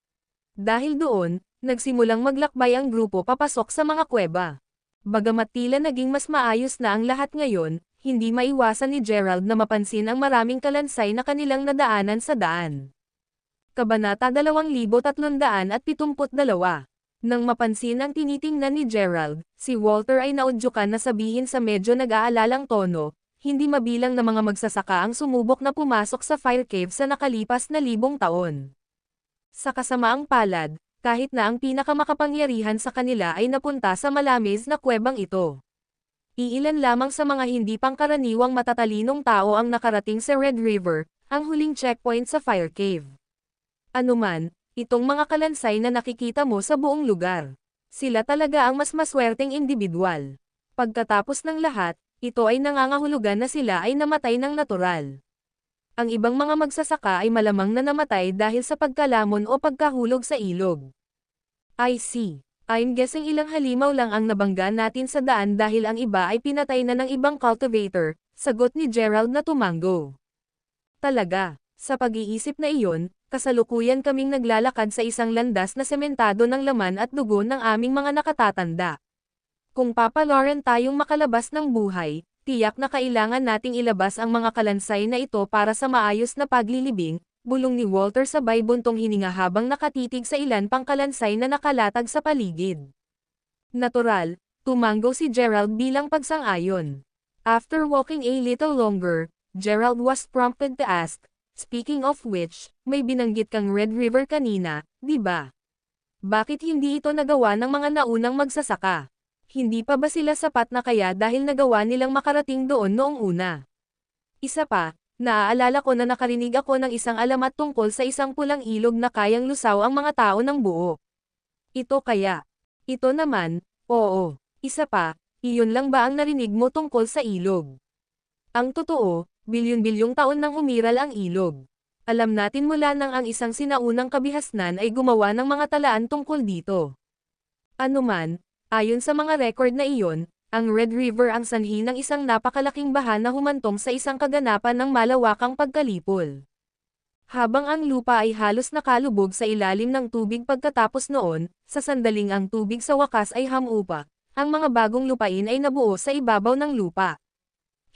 Dahil doon, nagsimulang maglakbay ang grupo papasok sa mga kuweba. Bagamat tila naging mas maayos na ang lahat ngayon, hindi maiwasan ni Gerald na mapansin ang maraming kalansay na kanilang nadaanan sa daan. Kabanata 2372. Nang mapansin ang tinitingnan ni Gerald, si Walter ay naudyukan na sabihin sa medyo nag-aalalang tono, hindi mabilang na mga magsasaka ang sumubok na pumasok sa Fire Cave sa nakalipas na 1,000 taon. Sa kasamaang palad, kahit na ang pinakamakapangyarihan sa kanila ay napunta sa malamis na kuwebang ito. Iilan lamang sa mga hindi pangkaraniwang matatalinong tao ang nakarating sa Red River, ang huling checkpoint sa Fire Cave. Anuman, itong mga kalansay na nakikita mo sa buong lugar. Sila talaga ang mas maswerteng individual. Pagkatapos ng lahat, ito ay nangangahulugan na sila ay namatay ng natural. Ang ibang mga magsasaka ay malamang na namatay dahil sa pagkalamon o pagkahulog sa ilog. I see. I'm guessing ilang halimaw lang ang nabangga natin sa daan dahil ang iba ay pinatay na ng ibang cultivator, sagot ni Gerald na tumango. Talaga, sa pag-iisip na iyon, kasalukuyan kaming naglalakad sa isang landas na sementado ng laman at dugo ng aming mga nakatatanda. Kung papalaran tayong makalabas ng buhay, tiyak na kailangan nating ilabas ang mga kalansay na ito para sa maayos na paglilibing, bulong ni Walter sabay buntong hininga habang nakatitig sa ilan pang kalansay na nakalatag sa paligid. Natural, tumango si Gerald bilang pagsang-ayon. After walking a little longer, Gerald was prompted to ask, speaking of which, may binanggit kang Red River kanina, di ba? Bakit hindi ito nagawa ng mga naunang magsasaka? Hindi pa ba sila sapat na kaya dahil nagawa nilang makarating doon noong una? Isa pa, naaalala ko na nakarinig ako ng isang alamat tungkol sa isang pulang ilog na kayang lusaw ang mga tao ng buo. Ito kaya? Ito naman, oo. Isa pa, Iyon lang ba ang narinig mo tungkol sa ilog? Ang totoo, bilyon-bilyong taon nang umiral ang ilog. Alam natin mula nang ang isang sinaunang kabihasnan ay gumawa ng mga talaan tungkol dito. Anuman, ayon sa mga record na iyon, ang Red River ang sanhi ng isang napakalaking baha na humantong sa isang kaganapan ng malawakang pagkalipol. Habang ang lupa ay halos nakalubog sa ilalim ng tubig pagkatapos noon, sa sandaling ang tubig sa wakas ay hamupa, ang mga bagong lupain ay nabuo sa ibabaw ng lupa.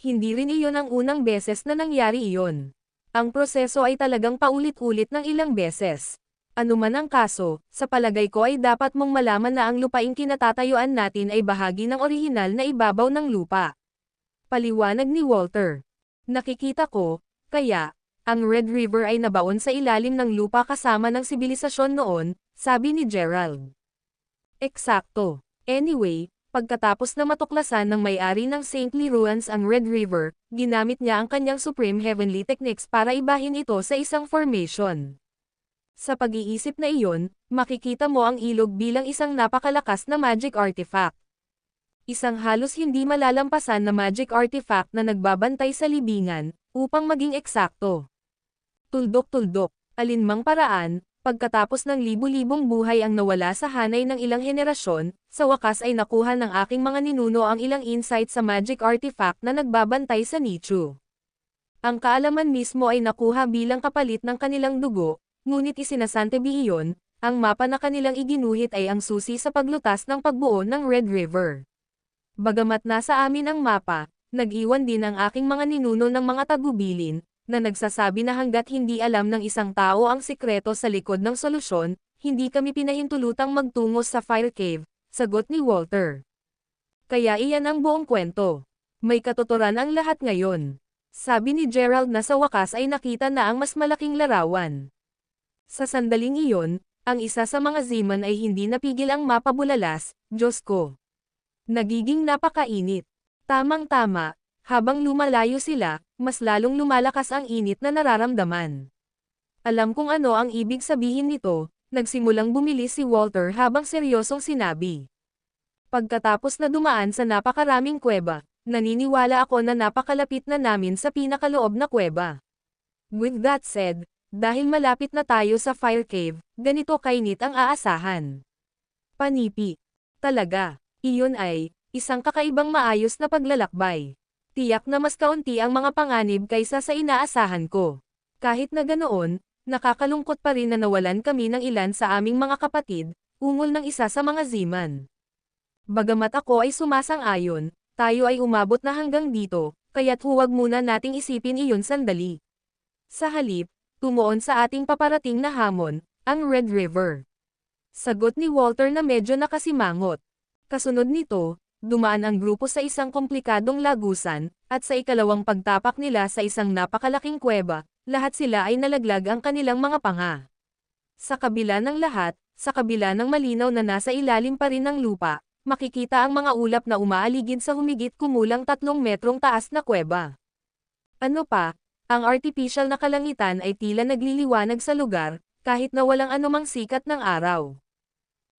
Hindi rin iyon ang unang beses na nangyari iyon. Ang proseso ay talagang paulit-ulit ng ilang beses. Anuman ang kaso, sa palagay ko ay dapat mong malaman na ang lupaing kinatatayuan natin ay bahagi ng orihinal na ibabaw ng lupa. Paliwanag ni Walter. Nakikita ko, kaya, ang Red River ay nabaon sa ilalim ng lupa kasama ng sibilisasyon noon, sabi ni Gerald. Eksakto. Anyway, pagkatapos na matuklasan ng may-ari ng Saintly Ruins ang Red River, ginamit niya ang kanyang Supreme Heavenly Techniques para ibahin ito sa isang formation. Sa pag-iisip na iyon, makikita mo ang ilog bilang isang napakalakas na magic artifact. Isang halos hindi malalampasan na magic artifact na nagbabantay sa libingan, upang maging eksakto. Tuldok-tuldok, alinmang paraan, pagkatapos ng libu-libong buhay ang nawala sa hanay ng ilang henerasyon, sa wakas ay nakuha ng aking mga ninuno ang ilang insight sa magic artifact na nagbabantay sa nicho. Ang kaalaman mismo ay nakuha bilang kapalit ng kanilang dugo, ngunit isinasantabi iyon, ang mapa na kanilang iginuhit ay ang susi sa paglutas ng pagbuo ng Red River. Bagamat nasa amin ang mapa, nag-iwan din ang aking mga ninuno ng mga tagubilin, na nagsasabi na hanggat hindi alam ng isang tao ang sikreto sa likod ng solusyon, hindi kami pinahintulutang magtungo sa Fire Cave, sagot ni Walter. Kaya iyan ang buong kwento. May katuturan ang lahat ngayon. Sabi ni Gerald na sa wakas ay nakita na ang mas malaking larawan. Sa sandaling iyon, ang isa sa mga Zeman ay hindi napigil ang mapabulalas, Diyos ko. Nagiging napakainit. Tamang-tama, habang lumalayo sila, mas lalong lumalakas ang init na nararamdaman. Alam kung ano ang ibig sabihin nito, nagsimulang bumili si Walter habang seryosong sinabi. Pagkatapos na dumaan sa napakaraming kuweba, naniniwala ako na napakalapit na namin sa pinakaloob na kuweba. With that said, dahil malapit na tayo sa Fire Cave, ganito kainit ang aasahan. Panipi. Talaga, iyon ay, isang kakaibang maayos na paglalakbay. Tiyak na mas kaunti ang mga panganib kaysa sa inaasahan ko. Kahit na ganoon, nakakalungkot pa rin na nawalan kami ng ilan sa aming mga kapatid, ungol ng isa sa mga Zeman. Bagamat ako ay sumasang-ayon, tayo ay umabot na hanggang dito, kaya't huwag muna nating isipin iyon sandali. Sa halip, tumuon sa ating paparating na hamon, ang Red River. Sagot ni Walter na medyo nakasimangot. Kasunod nito, dumaan ang grupo sa isang komplikadong lagusan, at sa ikalawang pagtapak nila sa isang napakalaking kuweba, lahat sila ay nalaglag ang kanilang mga panga. Sa kabila ng lahat, sa kabila ng malinaw na nasa ilalim pa rin ng lupa, makikita ang mga ulap na umaaligid sa humigit kumulang 3 metrong taas na kuweba. Ano pa? Ang artificial na kalangitan ay tila nagliliwanag sa lugar, kahit na walang anumang sikat ng araw.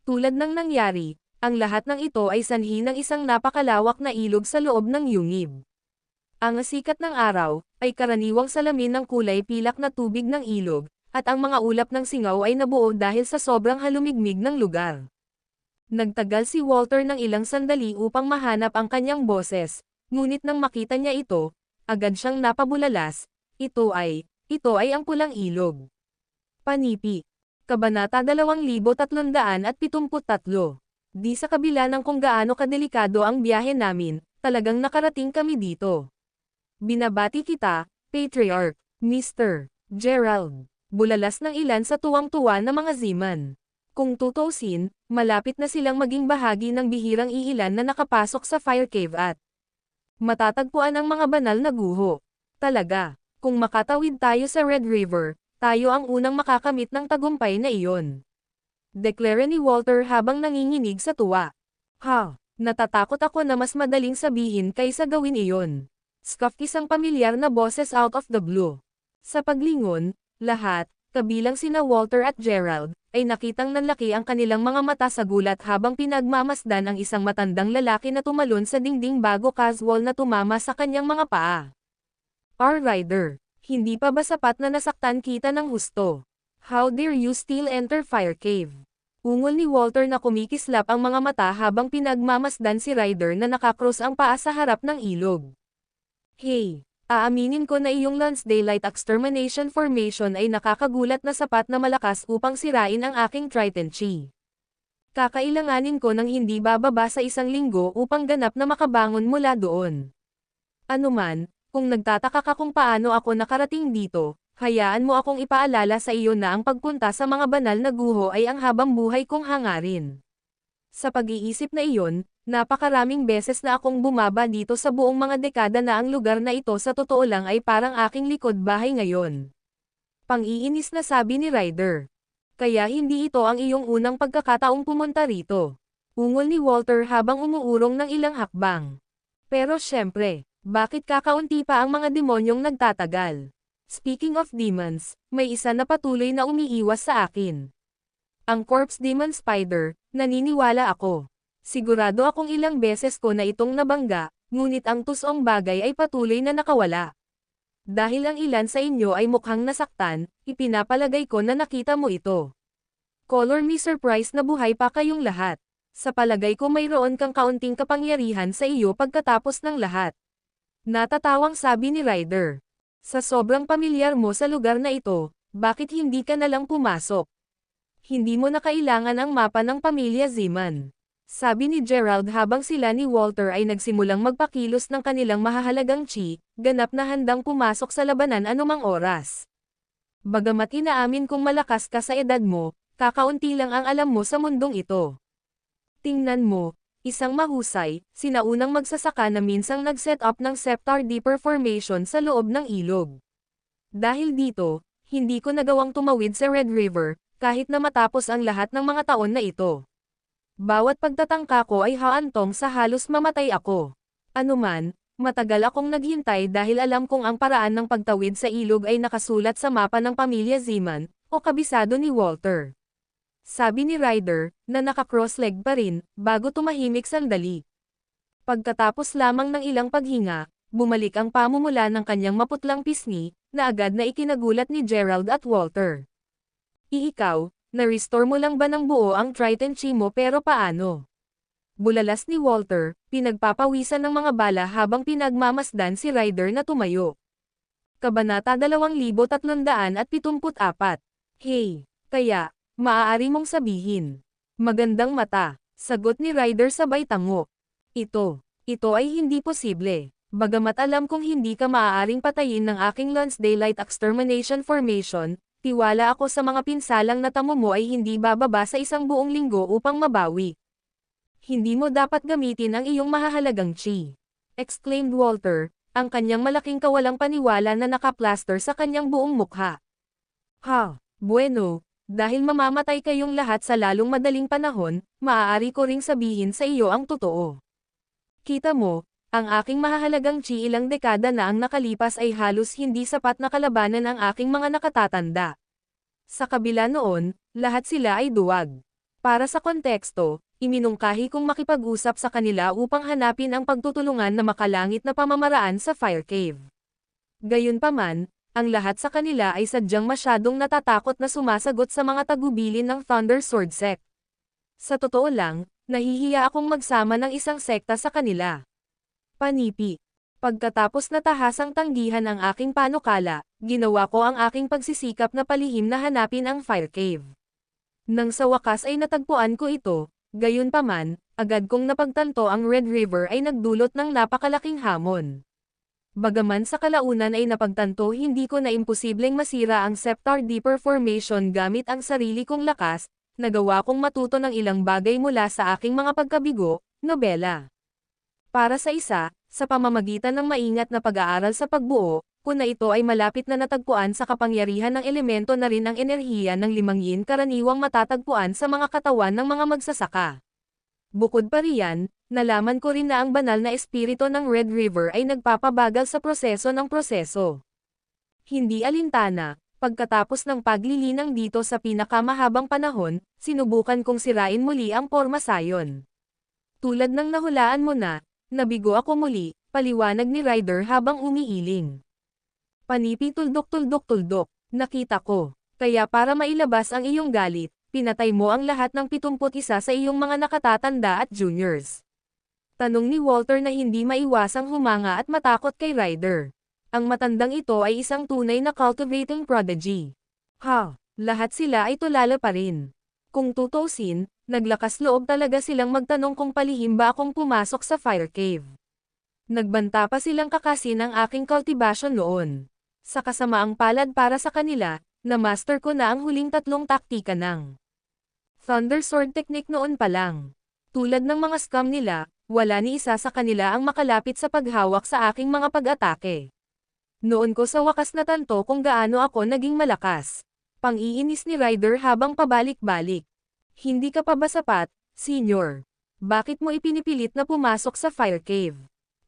Tulad ng nangyari, ang lahat ng ito ay sanhi ng isang napakalawak na ilog sa loob ng yungib. Ang sikat ng araw, ay karaniwang salamin ng kulay pilak na tubig ng ilog, at ang mga ulap ng singaw ay nabuo dahil sa sobrang halumigmig ng lugar. Nagtagal si Walter ng ilang sandali upang mahanap ang kanyang boses, ngunit nang makita niya ito, agad siyang napabulalas. Ito ay ang pulang ilog. Panipi. Kabanata 2373. Di sa kabila ng kung gaano kadelikado ang biyahe namin, talagang nakarating kami dito. Binabati kita, Patriarch, Mr. Gerald. Bulalas ng ilan sa tuwang-tuwa na mga Zeman. Kung tutuusin, malapit na silang maging bahagi ng bihirang iilan na nakapasok sa Fire Cave at matatagpuan ang mga banal na guho. Talaga. Kung makatawid tayo sa Red River, tayo ang unang makakamit ng tagumpay na iyon. Deklara ni Walter habang nanginginig sa tuwa. Ha, natatakot ako na mas madaling sabihin kaysa gawin iyon. Scoff isang pamilyar na boses out of the blue. Sa paglingon, lahat, kabilang sina Walter at Gerald, ay nakitang nanlaki ang kanilang mga mata sa gulat habang pinagmamasdan ang isang matandang lalaki na tumalon sa dingding bago casual na tumama sa kanyang mga paa. R-Rider, hindi pa ba sapat na nasaktan kita ng husto? How dare you still enter Fire Cave? Ungol ni Walter na kumikislap ang mga mata habang pinagmamasdan si Ryder na nakakross ang paa sa harap ng ilog. Hey! Aaminin ko na iyong Lance Daylight Extermination Formation ay nakakagulat na sapat na malakas upang sirain ang aking Triton Chi. Kakailanganin ko ng hindi bababa sa 1 linggo upang ganap na makabangon mula doon. Anuman, kung nagtataka ka kung paano ako nakarating dito, hayaan mo akong ipaalala sa iyo na ang pagpunta sa mga banal na guho ay ang habang buhay kong hangarin. Sa pag-iisip na iyon, napakaraming beses na akong bumaba dito sa buong mga dekada na ang lugar na ito sa totoo lang ay parang aking likod bahay ngayon. Pang-iinis na sabi ni Ryder. Kaya hindi ito ang iyong unang pagkakataong pumunta rito. Ungol ni Walter habang umuurong ng ilang hakbang. Pero syempre, bakit kakaunti pa ang mga demonyong nagtatagal? Speaking of demons, may isa na patuloy na umiiwas sa akin. Ang Corpse Demon Spider, naniniwala ako. Sigurado akong ilang beses ko na itong nabangga, ngunit ang tusong bagay ay patuloy na nakawala. Dahil ang ilan sa inyo ay mukhang nasaktan, ipinapalagay ko na nakita mo ito. Color me surprise na buhay pa kayong lahat. Sa palagay ko mayroon kang kaunting kapangyarihan sa iyo pagkatapos ng lahat. Natatawang sabi ni Ryder. Sa sobrang pamilyar mo sa lugar na ito, bakit hindi ka nalang pumasok? Hindi mo na kailangan ang mapa ng pamilya Zeman. Sabi ni Gerald habang sila ni Walter ay nagsimulang magpakilos ng kanilang mahahalagang chi, ganap na handang pumasok sa labanan anumang oras. Bagamat inaamin kong malakas ka sa edad mo, kakaunti lang ang alam mo sa mundong ito. Tingnan mo, isang mahusay, sinaunang magsasaka na minsang nag-set up ng Septar Deeper Formation sa loob ng ilog. Dahil dito, hindi ko nagawang tumawid sa Red River, kahit na matapos ang lahat ng mga taon na ito. Bawat pagtatangka ko ay haantong sa halos mamatay ako. Anuman, matagal akong naghintay dahil alam kong ang paraan ng pagtawid sa ilog ay nakasulat sa mapa ng pamilya Zeman, o kabisado ni Walter. Sabi ni Ryder, na naka-cross-leg pa rin, bago tumahimik sandali. Pagkatapos lamang ng ilang paghinga, bumalik ang pamumula ng kanyang maputlang pisngi, na agad na ikinagulat ni Gerald at Walter. Ikaw, na-restore mo lang ba ng buo ang Triton Chi mo pero paano? Bulalas ni Walter, pinagpapawisan ng mga bala habang pinagmamasdan si Ryder na tumayo. Kabanata 2374. Hey, kaya, maaari mong sabihin. Magandang mata, sagot ni Ryder sabay tango. Ito ay hindi posible. Bagamat alam kong hindi ka maaaring patayin ng aking Lance Daylight Extermination Formation, tiwala ako sa mga pinsalang natamo mo ay hindi bababa sa 1 buong linggo upang mabawi. Hindi mo dapat gamitin ang iyong mahahalagang chi. Exclaimed Walter, ang kanyang malaking kawalang paniwala na nakaplaster sa kanyang buong mukha. Ha, bueno, dahil mamamatay kayong lahat sa lalong madaling panahon, maaari ko ring sabihin sa iyo ang totoo. Kita mo, ang aking mahahalagang chi ilang dekada na ang nakalipas ay halos hindi sapat na kalabanan ang aking mga nakatatanda. Sa kabila noon, lahat sila ay duwag. Para sa konteksto, iminungkahi kong makipag-usap sa kanila upang hanapin ang pagtutulungan na makalangit na pamamaraan sa Fire Cave. Gayunpaman, ang lahat sa kanila ay sadyang masyadong natatakot na sumasagot sa mga tagubilin ng Thunder Sword Sect. Sa totoo lang, nahihiya akong magsama ng isang sekta sa kanila. Panipi. Pagkatapos na tahasang tanggihan ang aking panukala, ginawa ko ang aking pagsisikap na palihim na hanapin ang Fire Cave. Nang sa wakas ay natagpuan ko ito, gayunpaman, agad kong napagtanto ang Red River ay nagdulot ng napakalaking hamon. Bagaman sa kalaunan ay napagtanto hindi ko na imposibleng masira ang Septar Deeper Formation gamit ang sarili kong lakas, nagawa kong matuto ng ilang bagay mula sa aking mga pagkabigo, nobela. Para sa isa, sa pamamagitan ng maingat na pag-aaral sa pagbuo, kung na ito ay malapit na natagpuan sa kapangyarihan ng elemento na rin ang enerhiya ng 5 yin karaniwang matatagpuan sa mga katawan ng mga magsasaka. Bukod pa riyan, nalaman ko rin na ang banal na espiritu ng Red River ay nagpapabagal sa proseso ng proseso. Hindi alintana, Pagkatapos ng paglilinang dito sa pinakamahabang panahon, sinubukan kong sirain muli ang porma sayon. Tulad ng nahulaan mo na, nabigo ako muli, paliwanag ni Ryder habang umiiling. Panipi tuldok-tuldok-tuldok, nakita ko. Kaya para mailabas ang iyong galit, pinatay mo ang lahat ng 71 sa iyong mga nakatatanda at juniors. Tanong ni Walter na hindi maiwasang humanga at matakot kay Ryder. Ang matandang ito ay isang tunay na cultivating prodigy. Lahat sila ay tulala pa rin. Kung tutusin, naglakas loob talaga silang magtanong kung palihim ba akong pumasok sa fire cave. Nagbanta pa silang kakasin ang aking cultivation noon. Sa kasamaang palad para sa kanila, na-master ko na ang huling 3 taktika ng Thunder Sword technique noon pa lang. Tulad ng mga scum nila, wala ni isa sa kanila ang makalapit sa paghawak sa aking mga pag-atake. Noon ko sa wakas natanto kung gaano ako naging malakas. Pang-iinis ni Ryder habang pabalik-balik. Hindi ka pa ba sapat, Senior? Bakit mo ipinipilit na pumasok sa fire cave?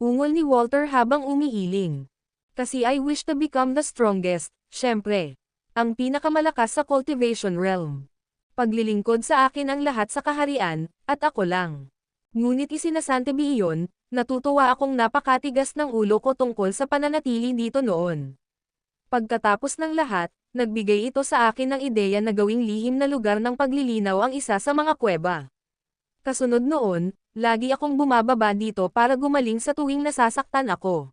Ungol ni Walter habang umiiling. Kasi I wish to become the strongest, syempre. Ang pinakamalakas sa cultivation realm. Paglilingkod sa akin ang lahat sa kaharian, at ako lang. Ngunit isinasantabi iyon, natutuwa akong napakatigas ng ulo ko tungkol sa pananatili dito noon. Pagkatapos ng lahat, nagbigay ito sa akin ng ideya na gawing lihim na lugar ng paglilinaw ang isa sa mga kuweba. Kasunod noon, lagi akong bumababa dito para gumaling sa tuwing nasasaktan ako.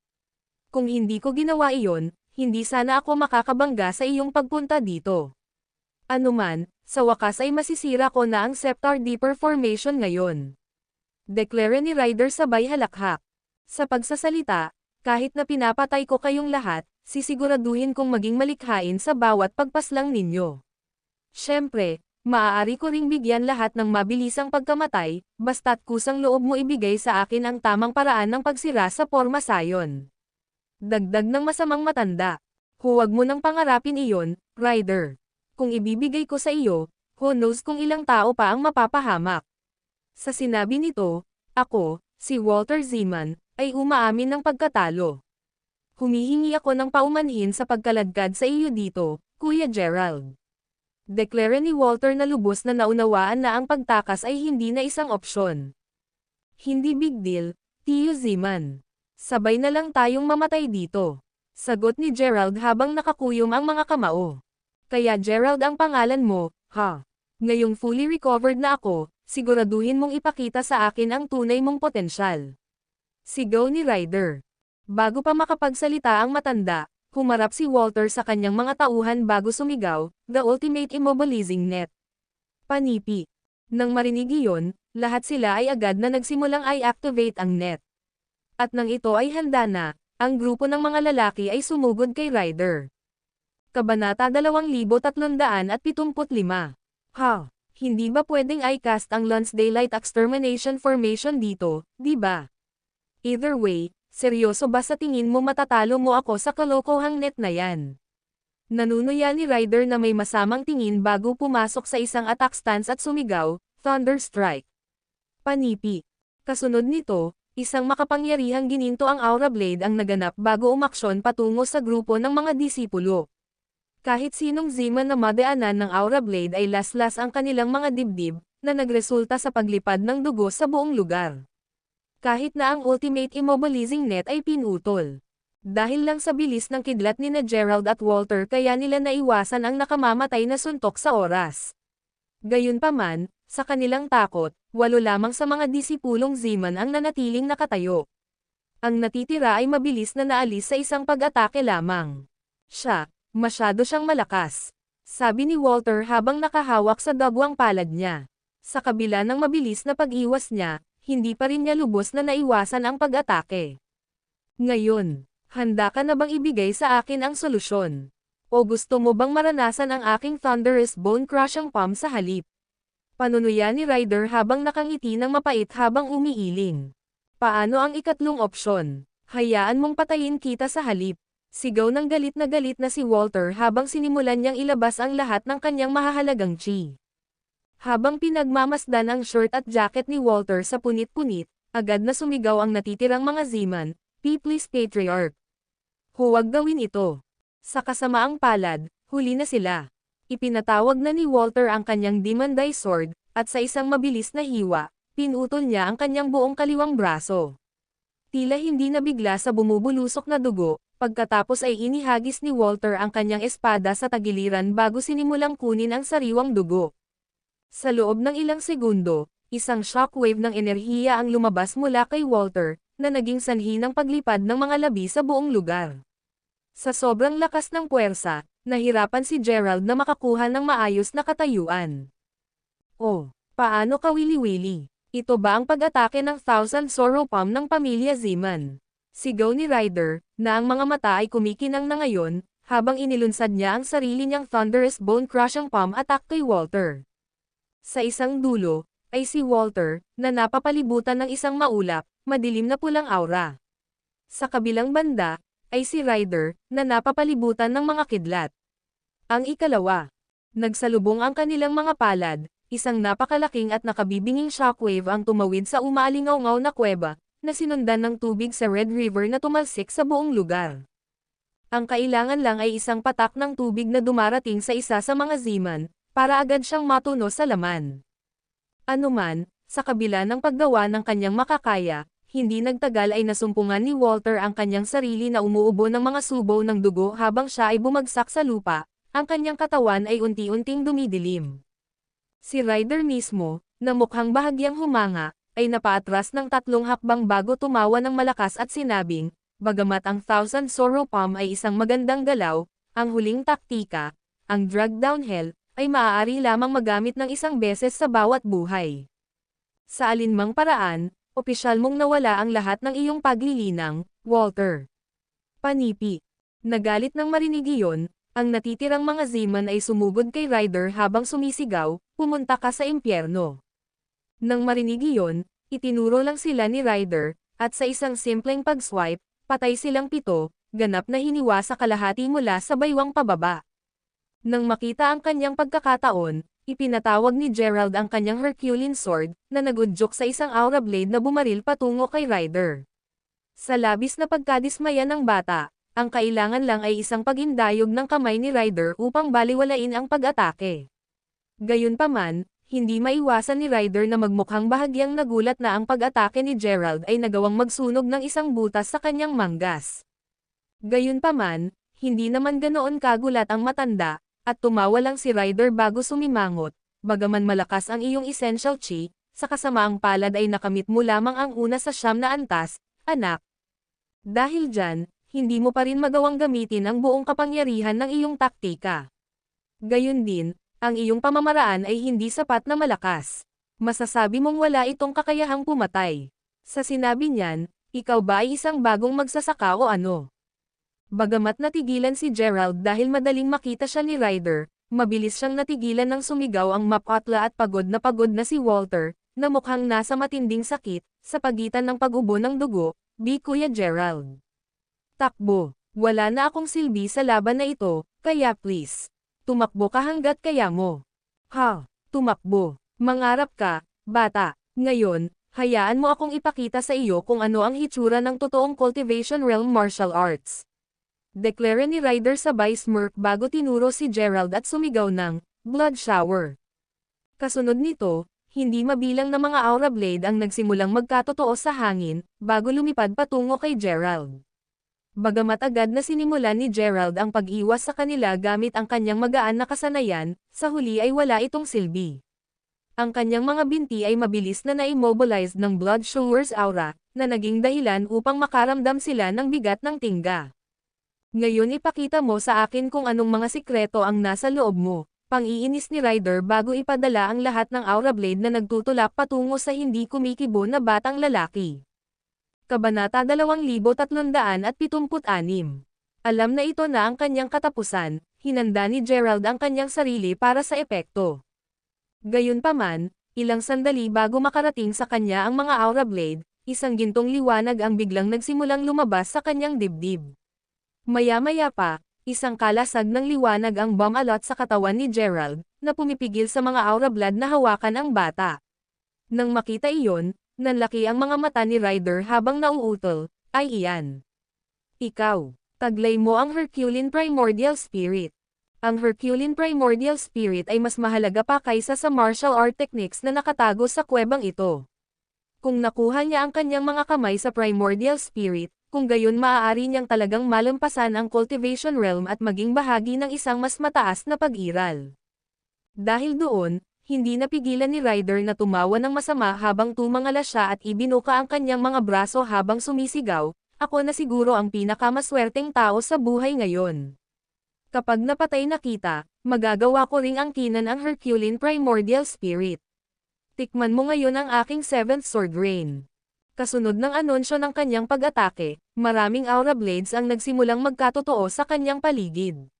Kung hindi ko ginawa iyon, hindi sana ako makakabangga sa iyong pagpunta dito. Anuman, sa wakas ay masisira ko na ang Scepter Deeper Formation ngayon. Deklara ni Ryder sabay halakhak. Sa pagsasalita, kahit na pinapatay ko kayong lahat, sisiguraduhin kong maging malikhain sa bawat pagpaslang ninyo. Siyempre, maaari ko ring bigyan lahat ng mabilisang pagkamatay, basta't kusang loob mo ibigay sa akin ang tamang paraan ng pagsira sa porma sayon. Dagdag ng masamang matanda. Huwag mo nang pangarapin iyon, Ryder. Kung ibibigay ko sa iyo, who knows kung ilang tao pa ang mapapahamak. Sa sinabi nito, ako, si Walter Zeman, ay umaamin ng pagkatalo. Humihingi ako ng paumanhin sa pagkaladkad sa iyo dito, Kuya Gerald. Deklara ni Walter na lubos na naunawaan na ang pagtakas ay hindi na isang opsyon. Hindi big deal, Tio Zeman. Sabay na lang tayong mamatay dito. Sagot ni Gerald habang nakakuyom ang mga kamao. Kaya Gerald ang pangalan mo, ha? Ngayong fully recovered na ako, siguraduhin mong ipakita sa akin ang tunay mong potensyal. Sigaw ni Ryder. Bago pa makapagsalita ang matanda, humarap si Walter sa kanyang mga tauhan bago sumigaw, the ultimate immobilizing net. Panipi. Nang marinig iyon, lahat sila ay agad na nagsimulang i-activate ang net. At nang ito ay handa na, ang grupo ng mga lalaki ay sumugod kay Ryder. Kabanata 2375. Hindi ba pwedeng i-cast ang Lance Daylight Extermination Formation dito, di ba? Either way, seryoso ba sa tingin mo matatalo mo ako sa kalokohang net na yan? Nanunuya ni Ryder na may masamang tingin bago pumasok sa isang attack stance at sumigaw, Thunder Strike. Panipi. Kasunod nito, isang makapangyarihang gininto ang Aura Blade ang naganap bago umaksyon patungo sa grupo ng mga disipulo. Kahit sinong Zeman na madaanan ng Aura Blade ay laslas ang kanilang mga dibdib, na nagresulta sa paglipad ng dugo sa buong lugar. Kahit na ang ultimate immobilizing net ay pinutol. Dahil lang sa bilis ng kidlat ni na Gerald at Walter kaya nila naiwasan ang nakamamatay na suntok sa oras. Gayunpaman, sa kanilang takot, 8 lamang sa mga disipulong Zeman ang nanatiling nakatayo. Ang natitira ay mabilis na naalis sa isang pag-atake lamang. Siya, masyado siyang malakas. Sabi ni Walter habang nakahawak sa dagwang palad niya. Sa kabila ng mabilis na pag-iwas niya, hindi pa rin niya lubos na naiwasan ang pag-atake. Ngayon, handa ka na bang ibigay sa akin ang solusyon? O gusto mo bang maranasan ang aking thunderous bone-crushing palm sa halip? Panunuya ni Ryder habang nakangiti ng mapait habang umiiling. Paano ang ikatlong opsyon? Hayaan mong patayin kita sa halip. Sigaw ng galit na si Walter habang sinimulan niyang ilabas ang lahat ng kanyang mahahalagang chi. Habang pinagmamasdan ang shirt at jacket ni Walter sa punit-punit, agad na sumigaw ang natitirang mga Zeman, People's Patriarch. Huwag gawin ito. Sa kasamaang palad, huli na sila. Ipinatawag na ni Walter ang kanyang Demon Dai Sword, at sa isang mabilis na hiwa, pinutol niya ang kanyang buong kaliwang braso. Tila hindi nabigla sa bumubulusok na dugo, pagkatapos ay inihagis ni Walter ang kanyang espada sa tagiliran bago sinimulang kunin ang sariwang dugo. Sa loob ng ilang segundo, isang shockwave ng enerhiya ang lumabas mula kay Walter, na naging sanhi ng paglipad ng mga labi sa buong lugar. Sa sobrang lakas ng puwersa, nahirapan si Gerald na makakuha ng maayos na katayuan. Oh, paano ka wili-wili? Ito ba ang pag-atake ng Thousand Sorrow Palm ng pamilya Zeman? Sigaw ni Ryder, na ang mga mata ay kumikinang na ngayon, habang inilunsad niya ang sarili niyang Thunderous Bone-Crushing Palm attack kay Walter. Sa isang dulo, ay si Walter, na napapalibutan ng isang maulap, madilim na pulang aura. Sa kabilang banda, ay si Ryder, na napapalibutan ng mga kidlat. Ang ikalawa, nagsalubong ang kanilang mga palad, isang napakalaking at nakabibinging shockwave ang tumawid sa umaalingaw-ngaw na kuweba, na sinundan ng tubig sa Red River na tumalsik sa buong lugar. Ang kailangan lang ay isang patak ng tubig na dumarating sa isa sa mga Zeman, para agad siyang matuno sa laman. Anuman, sa kabila ng paggawa ng kanyang makakaya, hindi nagtagal ay nasumpungan ni Walter ang kanyang sarili na umuubo ng mga subo ng dugo habang siya ay bumagsak sa lupa, ang kanyang katawan ay unti-unting dumidilim. Si Ryder mismo, na mukhang bahagyang humanga, ay napaatras ng 3 hakbang bago tumawa ng malakas at sinabing, bagamat ang Thousand Sorrow Palm ay isang magandang galaw, ang huling taktika, ang drag down hell, ay maaari lamang magamit ng isang beses sa bawat buhay. Sa alinmang paraan, opisyal mong nawala ang lahat ng iyong paglilinang, Walter. Panipi. Nagalit nang marinig iyon, ang natitirang mga Zeman ay sumugod kay Ryder habang sumisigaw, pumunta ka sa impyerno. Nang marinig iyon, itinuro lang sila ni Ryder, at sa isang simpleng pag-swipe, patay silang 7, ganap na hiniwa sa kalahati mula sa baywang pababa. Nang makita ang kanyang pagkakataon, ipinatawag ni Gerald ang kanyang Herculean sword, na nagudyok sa isang aura blade na bumaril patungo kay Ryder. Sa labis na pagkadismaya ng bata, ang kailangan lang ay isang pagindayog ng kamay ni Ryder upang baliwalain ang pag-atake. Gayunpaman, hindi maiwasan ni Ryder na magmukhang bahagyang nagulat na ang pag-atake ni Gerald ay nagawang magsunog ng isang butas sa kanyang manggas. Gayunpaman, hindi naman ganoon kagulat ang matanda, at tumawa lang si Ryder bago sumimangot, bagaman malakas ang iyong essential chi, sa kasamaang palad ay nakamit mo lamang ang una sa 9 na antas, anak. Dahil dyan, hindi mo pa rin magawang gamitin ang buong kapangyarihan ng iyong taktika. Gayon din, ang iyong pamamaraan ay hindi sapat na malakas. Masasabi mong wala itong kakayahang pumatay. Sa sinabi niyan, ikaw ba ay isang bagong magsasaka o ano? Bagamat natigilan si Gerald dahil madaling makita siya ni Ryder, mabilis siyang natigilan ng sumigaw ang mapatla at pagod na si Walter, na mukhang nasa matinding sakit, sa pagitan ng pag-ubo ng dugo, Kuya Gerald. Takbo, wala na akong silbi sa laban na ito, kaya please. Tumakbo ka hanggat kaya mo. Ha, tumakbo. Mangarap ka, bata. Ngayon, hayaan mo akong ipakita sa iyo kung ano ang hitsura ng totoong Cultivation Realm Martial Arts. Deklara ni Ryder sabay smirk bago tinuro si Gerald at sumigaw ng Blood Shower. Kasunod nito, hindi mabilang na mga aura blade ang nagsimulang magkatotoo sa hangin, bago lumipad patungo kay Gerald. Bagamat agad na sinimulan ni Gerald ang pag-iwas sa kanila gamit ang kanyang magaan na kasanayan, sa huli ay wala itong silbi. Ang kanyang mga binti ay mabilis na na-immobilized ng Blood Shower's aura, na naging dahilan upang makaramdam sila ng bigat ng tingga. Ngayon ipakita mo sa akin kung anong mga sikreto ang nasa loob mo, pang-iinis ni Ryder bago ipadala ang lahat ng aura blade na nagtutulak patungo sa hindi kumikibo na batang lalaki. Kabanata 2376. Alam na ito na ang kanyang katapusan, hinanda ni Gerald ang kanyang sarili para sa epekto. Gayunpaman, ilang sandali bago makarating sa kanya ang mga aura blade, isang gintong liwanag ang biglang nagsimulang lumabas sa kanyang dibdib. Maya-maya pa, isang kalasag ng liwanag ang bumalot sa katawan ni Gerald, na pumipigil sa mga aura blade na hawakan ang bata. Nang makita iyon, nanlaki ang mga mata ni Ryder habang nauutol, ay iyan. Ikaw, taglay mo ang Herculean Primordial Spirit. Ang Herculean Primordial Spirit ay mas mahalaga pa kaysa sa martial art techniques na nakatago sa kuwebang ito. Kung nakuha niya ang kanyang mga kamay sa Primordial Spirit, kung gayon maaari niyang talagang malampasan ang Cultivation Realm at maging bahagi ng isang mas mataas na pag-iral. Dahil doon, hindi napigilan ni Ryder na tumawa ng masama habang tumangala siya at ibinuka ang kanyang mga braso habang sumisigaw, "Ako na siguro ang pinakamaswerteng tao sa buhay ngayon. Kapag napatay na kita, magagawa ko ring angkinan ang Herculean Primordial Spirit. Tikman mo ngayon ang aking 7th Sword Rain." Kasunod ng anunsyo ng kanyang pag-atake, maraming aura blades ang nagsimulang magkatotoo sa kanyang paligid.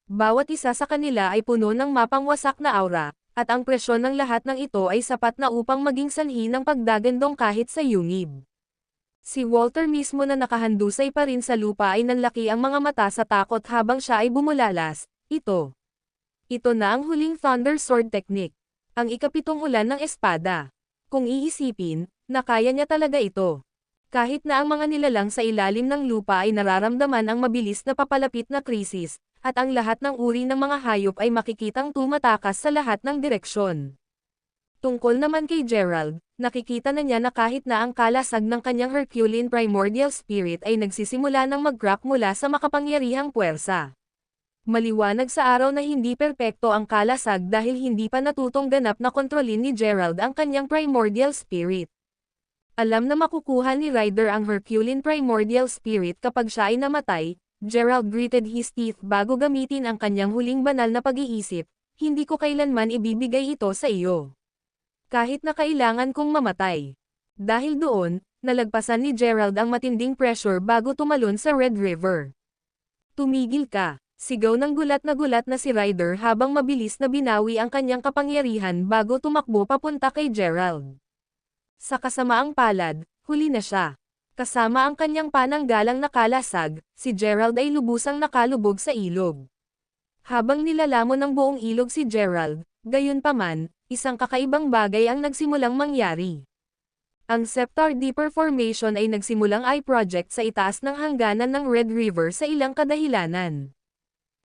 Bawat isa sa kanila ay puno ng mapangwasak na aura, at ang presyon ng lahat ng ito ay sapat na upang maging sanhi ng pagdagandong kahit sa yungib. Si Walter mismo na nakahandusay pa rin sa lupa ay nanlaki ang mga mata sa takot habang siya ay bumulalas. Ito na ang huling Thunder Sword Technique. Ang ikapitong ulan ng espada. Kung iisipin, na kaya niya talaga ito. Kahit na ang mga nilalang sa ilalim ng lupa ay nararamdaman ang mabilis na papalapit na krisis, at ang lahat ng uri ng mga hayop ay makikitang tumatakas sa lahat ng direksyon. Tungkol naman kay Gerald, nakikita na niya na kahit na ang kalasag ng kanyang Herculean Primordial Spirit ay nagsisimula ng mag-crack mula sa makapangyarihang puwersa. Maliwanag sa araw na hindi perpekto ang kalasag dahil hindi pa natutong ganap na kontrolin ni Gerald ang kanyang Primordial Spirit. Alam na makukuha ni Ryder ang Herculean Primordial Spirit kapag siya ay namatay. Gerald gritted his teeth bago gamitin ang kanyang huling banal na pag-iisip, "Hindi ko kailanman ibibigay ito sa iyo. Kahit na kailangan kong mamatay." Dahil doon, nalagpasan ni Gerald ang matinding pressure bago tumalon sa Red River. "Tumigil ka," sigaw ng gulat na si Ryder habang mabilis na binawi ang kanyang kapangyarihan bago tumakbo papunta kay Gerald. Sa kasamaang palad, huli na siya. Kasama ang kanyang pananggalang na kalasag, si Gerald ay lubusang nakalubog sa ilog. Habang nilalamon ng buong ilog si Gerald, gayunpaman, isang kakaibang bagay ang nagsimulang mangyari. Ang Scepter Deeper Formation ay nagsimulang i-project sa itaas ng hangganan ng Red River sa ilang kadahilanan.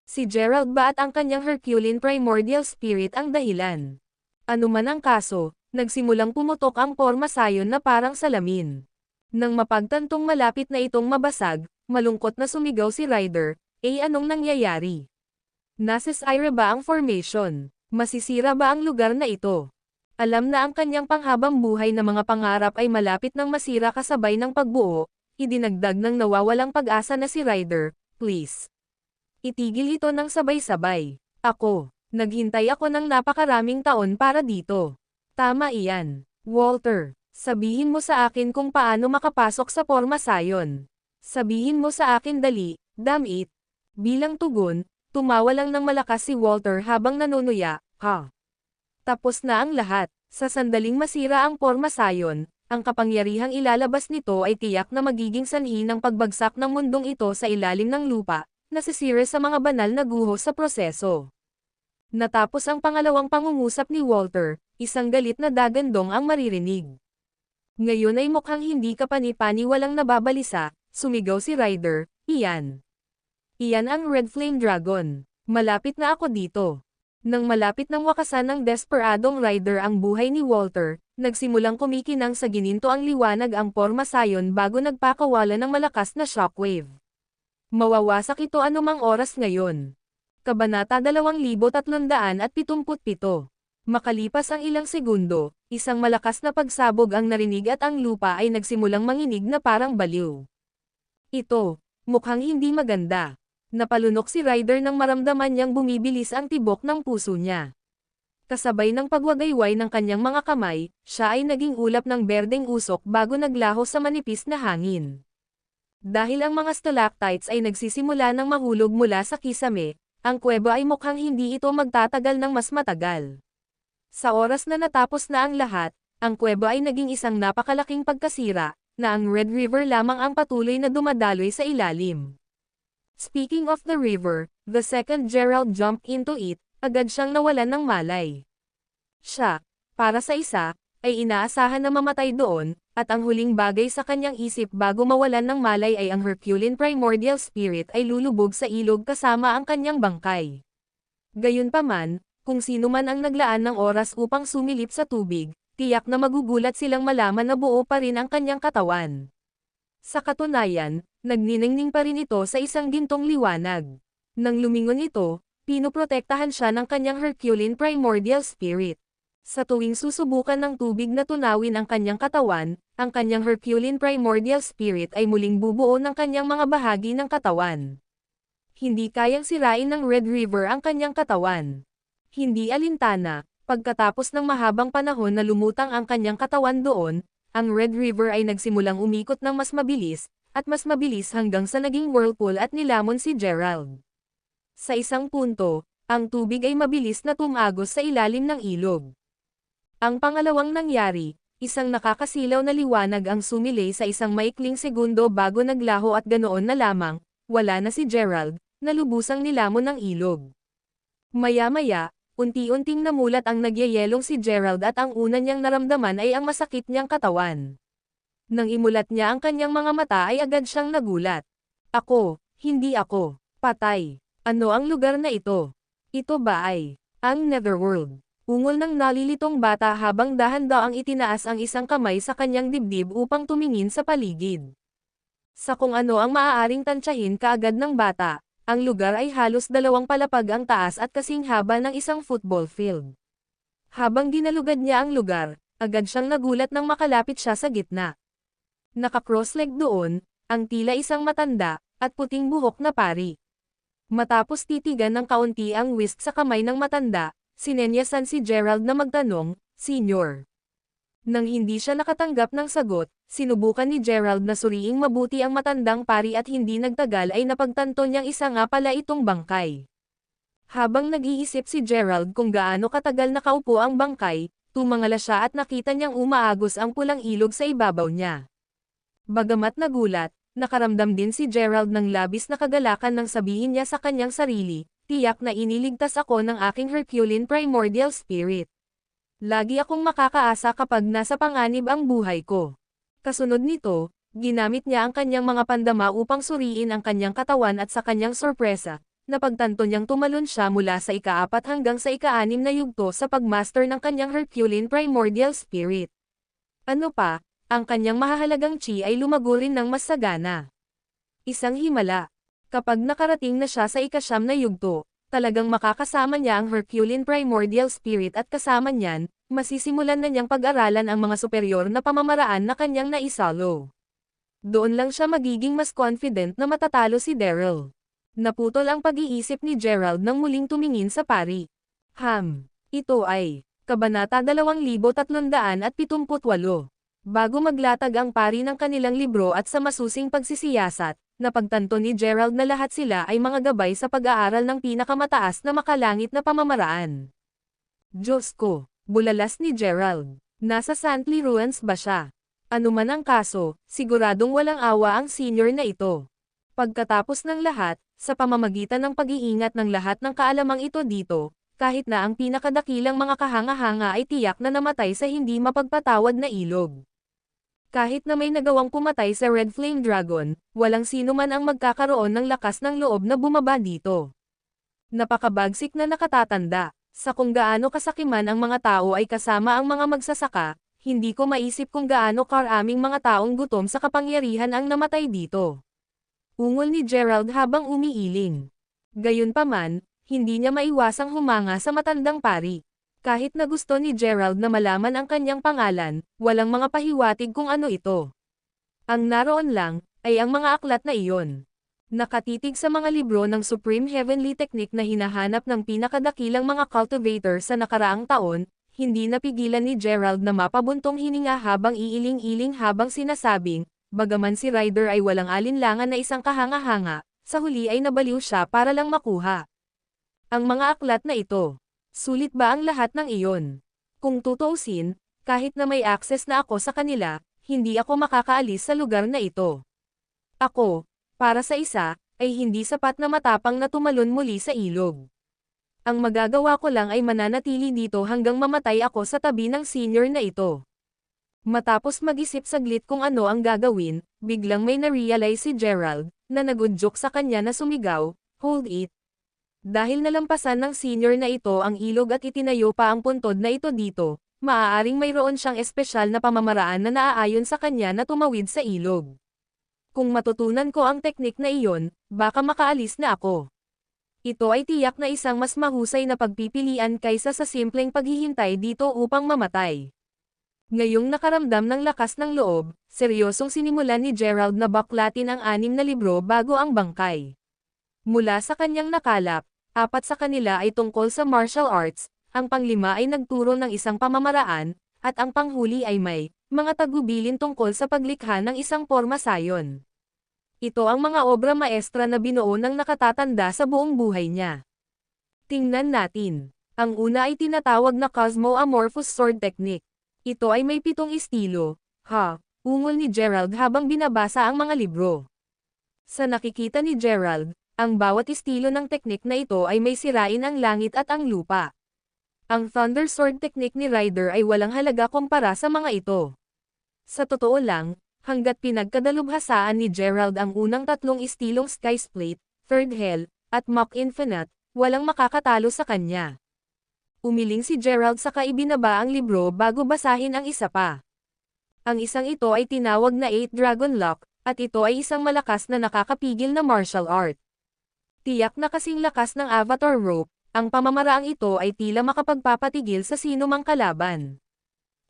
Si Gerald ba at ang kanyang Herculean Primordial Spirit ang dahilan? Ano man ang kaso, nagsimulang pumutok ang porma sayon na parang salamin. Nang mapagtantong malapit na itong mabasag, malungkot na sumigaw si Ryder, anong nangyayari? Nasisira ba ang formation? Masisira ba ang lugar na ito?" Alam na ang kanyang panghabang buhay na mga pangarap ay malapit nang masira kasabay ng pagbuo, idinagdag ng nawawalang pag-asa na si Ryder, "Please. Itigil ito ng sabay-sabay. Naghintay ako ng napakaraming taon para dito. Tama iyan. Walter. Sabihin mo sa akin kung paano makapasok sa porma sayon. Sabihin mo sa akin dali, damn it." Bilang tugon, tumawa lang ng malakas si Walter habang nanunuya, "Ha? Tapos na ang lahat." Sa sandaling masira ang porma sayon, ang kapangyarihang ilalabas nito ay tiyak na magiging sanhi ng pagbagsak ng mundong ito sa ilalim ng lupa, nasisira sa mga banal na guho sa proseso. Natapos ang pangalawang pangungusap ni Walter, isang galit na dagandong ang maririnig. Ngayon ay mukhang hindi ka pani-paniwalang nababalisa, sumigaw si Ryder, "Iyan ang Red Flame Dragon. Malapit na ako dito." Nang malapit ng wakasan ng desperadong Ryder ang buhay ni Walter, nagsimulang kumikinang sa gininto ang liwanag ang porma sayon bago nagpakawala ng malakas na shockwave. Mawawasak ito anumang oras ngayon. Kabanata 2377. Makalipas ang ilang segundo, isang malakas na pagsabog ang narinig at ang lupa ay nagsimulang manginig na parang baliw. Ito, mukhang hindi maganda. Napalunok si Ryder nang maramdaman niyang bumibilis ang tibok ng puso niya. Kasabay ng pagwagayway ng kanyang mga kamay, siya ay naging ulap ng berdeng usok bago naglaho sa manipis na hangin. Dahil ang mga stalactites ay nagsisimula ng mahulog mula sa kisame, ang kuweba ay mukhang hindi ito magtatagal ng mas matagal. Sa oras na natapos na ang lahat, ang kuweba ay naging isang napakalaking pagkasira, na ang Red River lamang ang patuloy na dumadaloy sa ilalim. Speaking of the river, the second Gerald jumped into it, agad siyang nawalan ng malay. Siya, para sa isa, ay inaasahan na mamatay doon, at ang huling bagay sa kanyang isip bago mawalan ng malay ay ang Herculean Primordial Spirit ay lulubog sa ilog kasama ang kanyang bangkay. Gayunpaman, kung sino man ang naglaan ng oras upang sumilip sa tubig, tiyak na magugulat silang malaman na buo pa rin ang kanyang katawan. Sa katunayan, nagniningning pa rin ito sa isang gintong liwanag. Nang lumingon ito, pinoprotektahan siya ng kanyang Herculean Primordial Spirit. Sa tuwing susubukan ng tubig na tunawin ang kanyang katawan, ang kanyang Herculean Primordial Spirit ay muling bubuo ng kanyang mga bahagi ng katawan. Hindi kayang sirain ng Red River ang kanyang katawan. Hindi alintana, pagkatapos ng mahabang panahon na lumutang ang kanyang katawan doon, ang Red River ay nagsimulang umikot ng mas mabilis, at mas mabilis hanggang sa naging whirlpool at nilamon si Gerald. Sa isang punto, ang tubig ay mabilis na tumagos sa ilalim ng ilog. Ang pangalawang nangyari, isang nakakasilaw na liwanag ang sumilay sa isang maikling segundo bago naglaho at ganoon na lamang, wala na si Gerald, na lubusang nilamon ng ilog. Maya-maya, unti-unting namulat ang nagyayelong si Gerald at ang una niyang naramdaman ay ang masakit niyang katawan. Nang imulat niya ang kanyang mga mata ay agad siyang nagulat. Ako, hindi ako, patay. Ano ang lugar na ito? Ito ba ay ang Netherworld? Ungol ng nalilitong bata habang dahan-daang itinaas ang isang kamay sa kanyang dibdib upang tumingin sa paligid. Sa kung ano ang maaaring tansyahin kaagad ng bata, ang lugar ay halos 2 palapag ang taas at kasing haba ng isang football field. Habang dinalugad niya ang lugar, agad siyang nagulat nang makalapit siya sa gitna. Naka-cross-leg doon, ang tila isang matanda, at puting buhok na pari. Matapos titigan ng kaunti ang whisk sa kamay ng matanda, sinenyasan si Gerald na magtanong, "Senior." Nang hindi siya nakatanggap ng sagot, sinubukan ni Gerald na suriing mabuti ang matandang pari at hindi nagtagal ay napagtanto niyang isa nga pala itong bangkay. Habang nag-iisip si Gerald kung gaano katagal nakaupo ang bangkay, tumangala siya at nakita niyang umaagos ang pulang ilog sa ibabaw niya. Bagamat nagulat, nakaramdam din si Gerald ng labis na kagalakan nang sabihin niya sa kanyang sarili, "Tiyak na iniligtas ako ng aking Herculean Primordial Spirit. Lagi akong makakaasa kapag nasa panganib ang buhay ko." Kasunod nito, ginamit niya ang kanyang mga pandama upang suriin ang kanyang katawan at sa kanyang sorpresa, napagtanto niyang tumalon siya mula sa ika-4 hanggang sa ika-6 na yugto sa pagmaster ng kanyang Herculean Primordial Spirit. Ano pa, ang kanyang mahahalagang chi ay lumago rin ng mas sagana. Isang himala. Kapag nakarating na siya sa ika-9 na yugto, talagang makakasama niya ang Herculean Primordial Spirit at kasama niyan, masisimulan na niyang pag-aralan ang mga superior na pamamaraan na kanyang naisalo. Doon lang siya magiging mas confident na matatalo si Daryl. Naputol ang pag-iisip ni Gerald nang muling tumingin sa pari. Ito ay Kabanata 2378. Bago maglatag ang pari ng kanilang libro at sa masusing pagsisiyasat, napagtanto ni Gerald na lahat sila ay mga gabay sa pag-aaral ng pinakamataas na makalangit na pamamaraan. Diyos ko, bulalas ni Gerald. Nasa Santley Ruins ba siya? Ano man ang kaso, siguradong walang awa ang senior na ito. Pagkatapos ng lahat, sa pamamagitan ng pag-iingat ng lahat ng kaalamang ito dito, kahit na ang pinakadakilang mga kahanga-hanga ay tiyak na namatay sa hindi mapagpatawad na ilog. Kahit na may nagawang pumatay sa Red Flame Dragon, walang sino man ang magkakaroon ng lakas ng loob na bumaba dito. Napakabagsik na nakatatanda, sa kung gaano kasakiman ang mga tao ay kasama ang mga magsasaka, hindi ko maisip kung gaano karaming mga taong gutom sa kapangyarihan ang namatay dito. Ungol ni Gerald habang umiiling. Gayunpaman, hindi niya maiwasang humanga sa matandang pari. Kahit na gusto ni Gerald na malaman ang kanyang pangalan, walang mga pahiwatig kung ano ito. Ang naroon lang, ay ang mga aklat na iyon. Nakatitig sa mga libro ng Supreme Heavenly Technique na hinahanap ng pinakadakilang mga cultivator sa nakaraang taon, hindi napigilan ni Gerald na mapabuntong hininga habang iiling-iling habang sinasabing, bagaman si Ryder ay walang alinlangan na isang kahanga-hanga, sa huli ay nabaliw siya para lang makuha ang mga aklat na ito. Sulit ba ang lahat ng iyon? Kung tutuusin, kahit na may access na ako sa kanila, hindi ako makakaalis sa lugar na ito. Ako, para sa isa, ay hindi sapat na matapang na tumalon muli sa ilog. Ang magagawa ko lang ay mananatili dito hanggang mamatay ako sa tabi ng senior na ito. Matapos mag-isip saglit kung ano ang gagawin, biglang may na-realize si Gerald, na nagudyok sa kanya na sumigaw, "Hold it!" Dahil nalampasan ng senior na ito ang ilog at itinayo pa ang puntod na ito dito, maaaring mayroon siyang espesyal na pamamaraan na naaayon sa kanya na tumawid sa ilog. Kung matutunan ko ang teknik na iyon, baka makaalis na ako. Ito ay tiyak na isang mas mahusay na pagpipilian kaysa sa simpleng paghihintay dito upang mamatay. Ngayong nakaramdam ng lakas ng loob, seryosong sinimulan ni Gerald na baklatin ang 6 na libro bago ang bangkay. Mula sa kanyang nakalap, 4 sa kanila ay tungkol sa martial arts, ang pang-5 ay nagturo ng isang pamamaraan, at ang panghuli ay may mga tagubilin tungkol sa paglikha ng isang pormasayon. Ito ang mga obra maestra na binuo ng nakatatanda sa buong buhay niya. Tingnan natin. Ang una ay tinatawag na Cosmo-Amorphous Sword Technique. Ito ay may 7 estilo, ungol ni Gerald habang binabasa ang mga libro. Sa nakikita ni Gerald, ang bawat estilo ng teknik na ito ay may sirain ang langit at ang lupa. Ang Thunder Sword Technique ni Ryder ay walang halaga kumpara sa mga ito. Sa totoo lang, hanggat pinagkadalubhasaan ni Gerald ang unang 3 estilong Sky Split, Third Hell, at Mach Infinite, walang makakatalo sa kanya. Umiling si Gerald saka ibinaba ang libro bago basahin ang isa pa. Ang isang ito ay tinawag na 8 Dragon Lock, at ito ay isang malakas na nakakapigil na martial art. Tiyak na kasing lakas ng Avatar Rope, ang pamamaraang ito ay tila makapagpapatigil sa sino mang kalaban.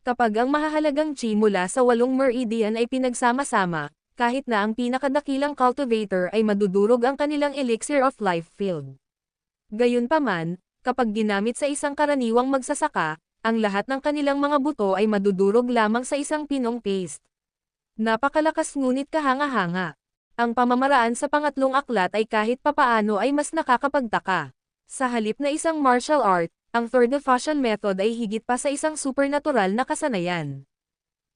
Kapag ang mahahalagang chi mula sa 8 meridian ay pinagsama-sama, kahit na ang pinakadakilang cultivator ay madudurog ang kanilang elixir of life field. Gayunpaman, kapag ginamit sa isang karaniwang magsasaka, ang lahat ng kanilang mga buto ay madudurog lamang sa isang pinong paste. Napakalakas ngunit kahanga-hanga. Ang pamamaraan sa pangatlong aklat ay kahit papaano ay mas nakakapagtaka. Sa halip na isang martial art, ang third fusion method ay higit pa sa isang supernatural na kasanayan.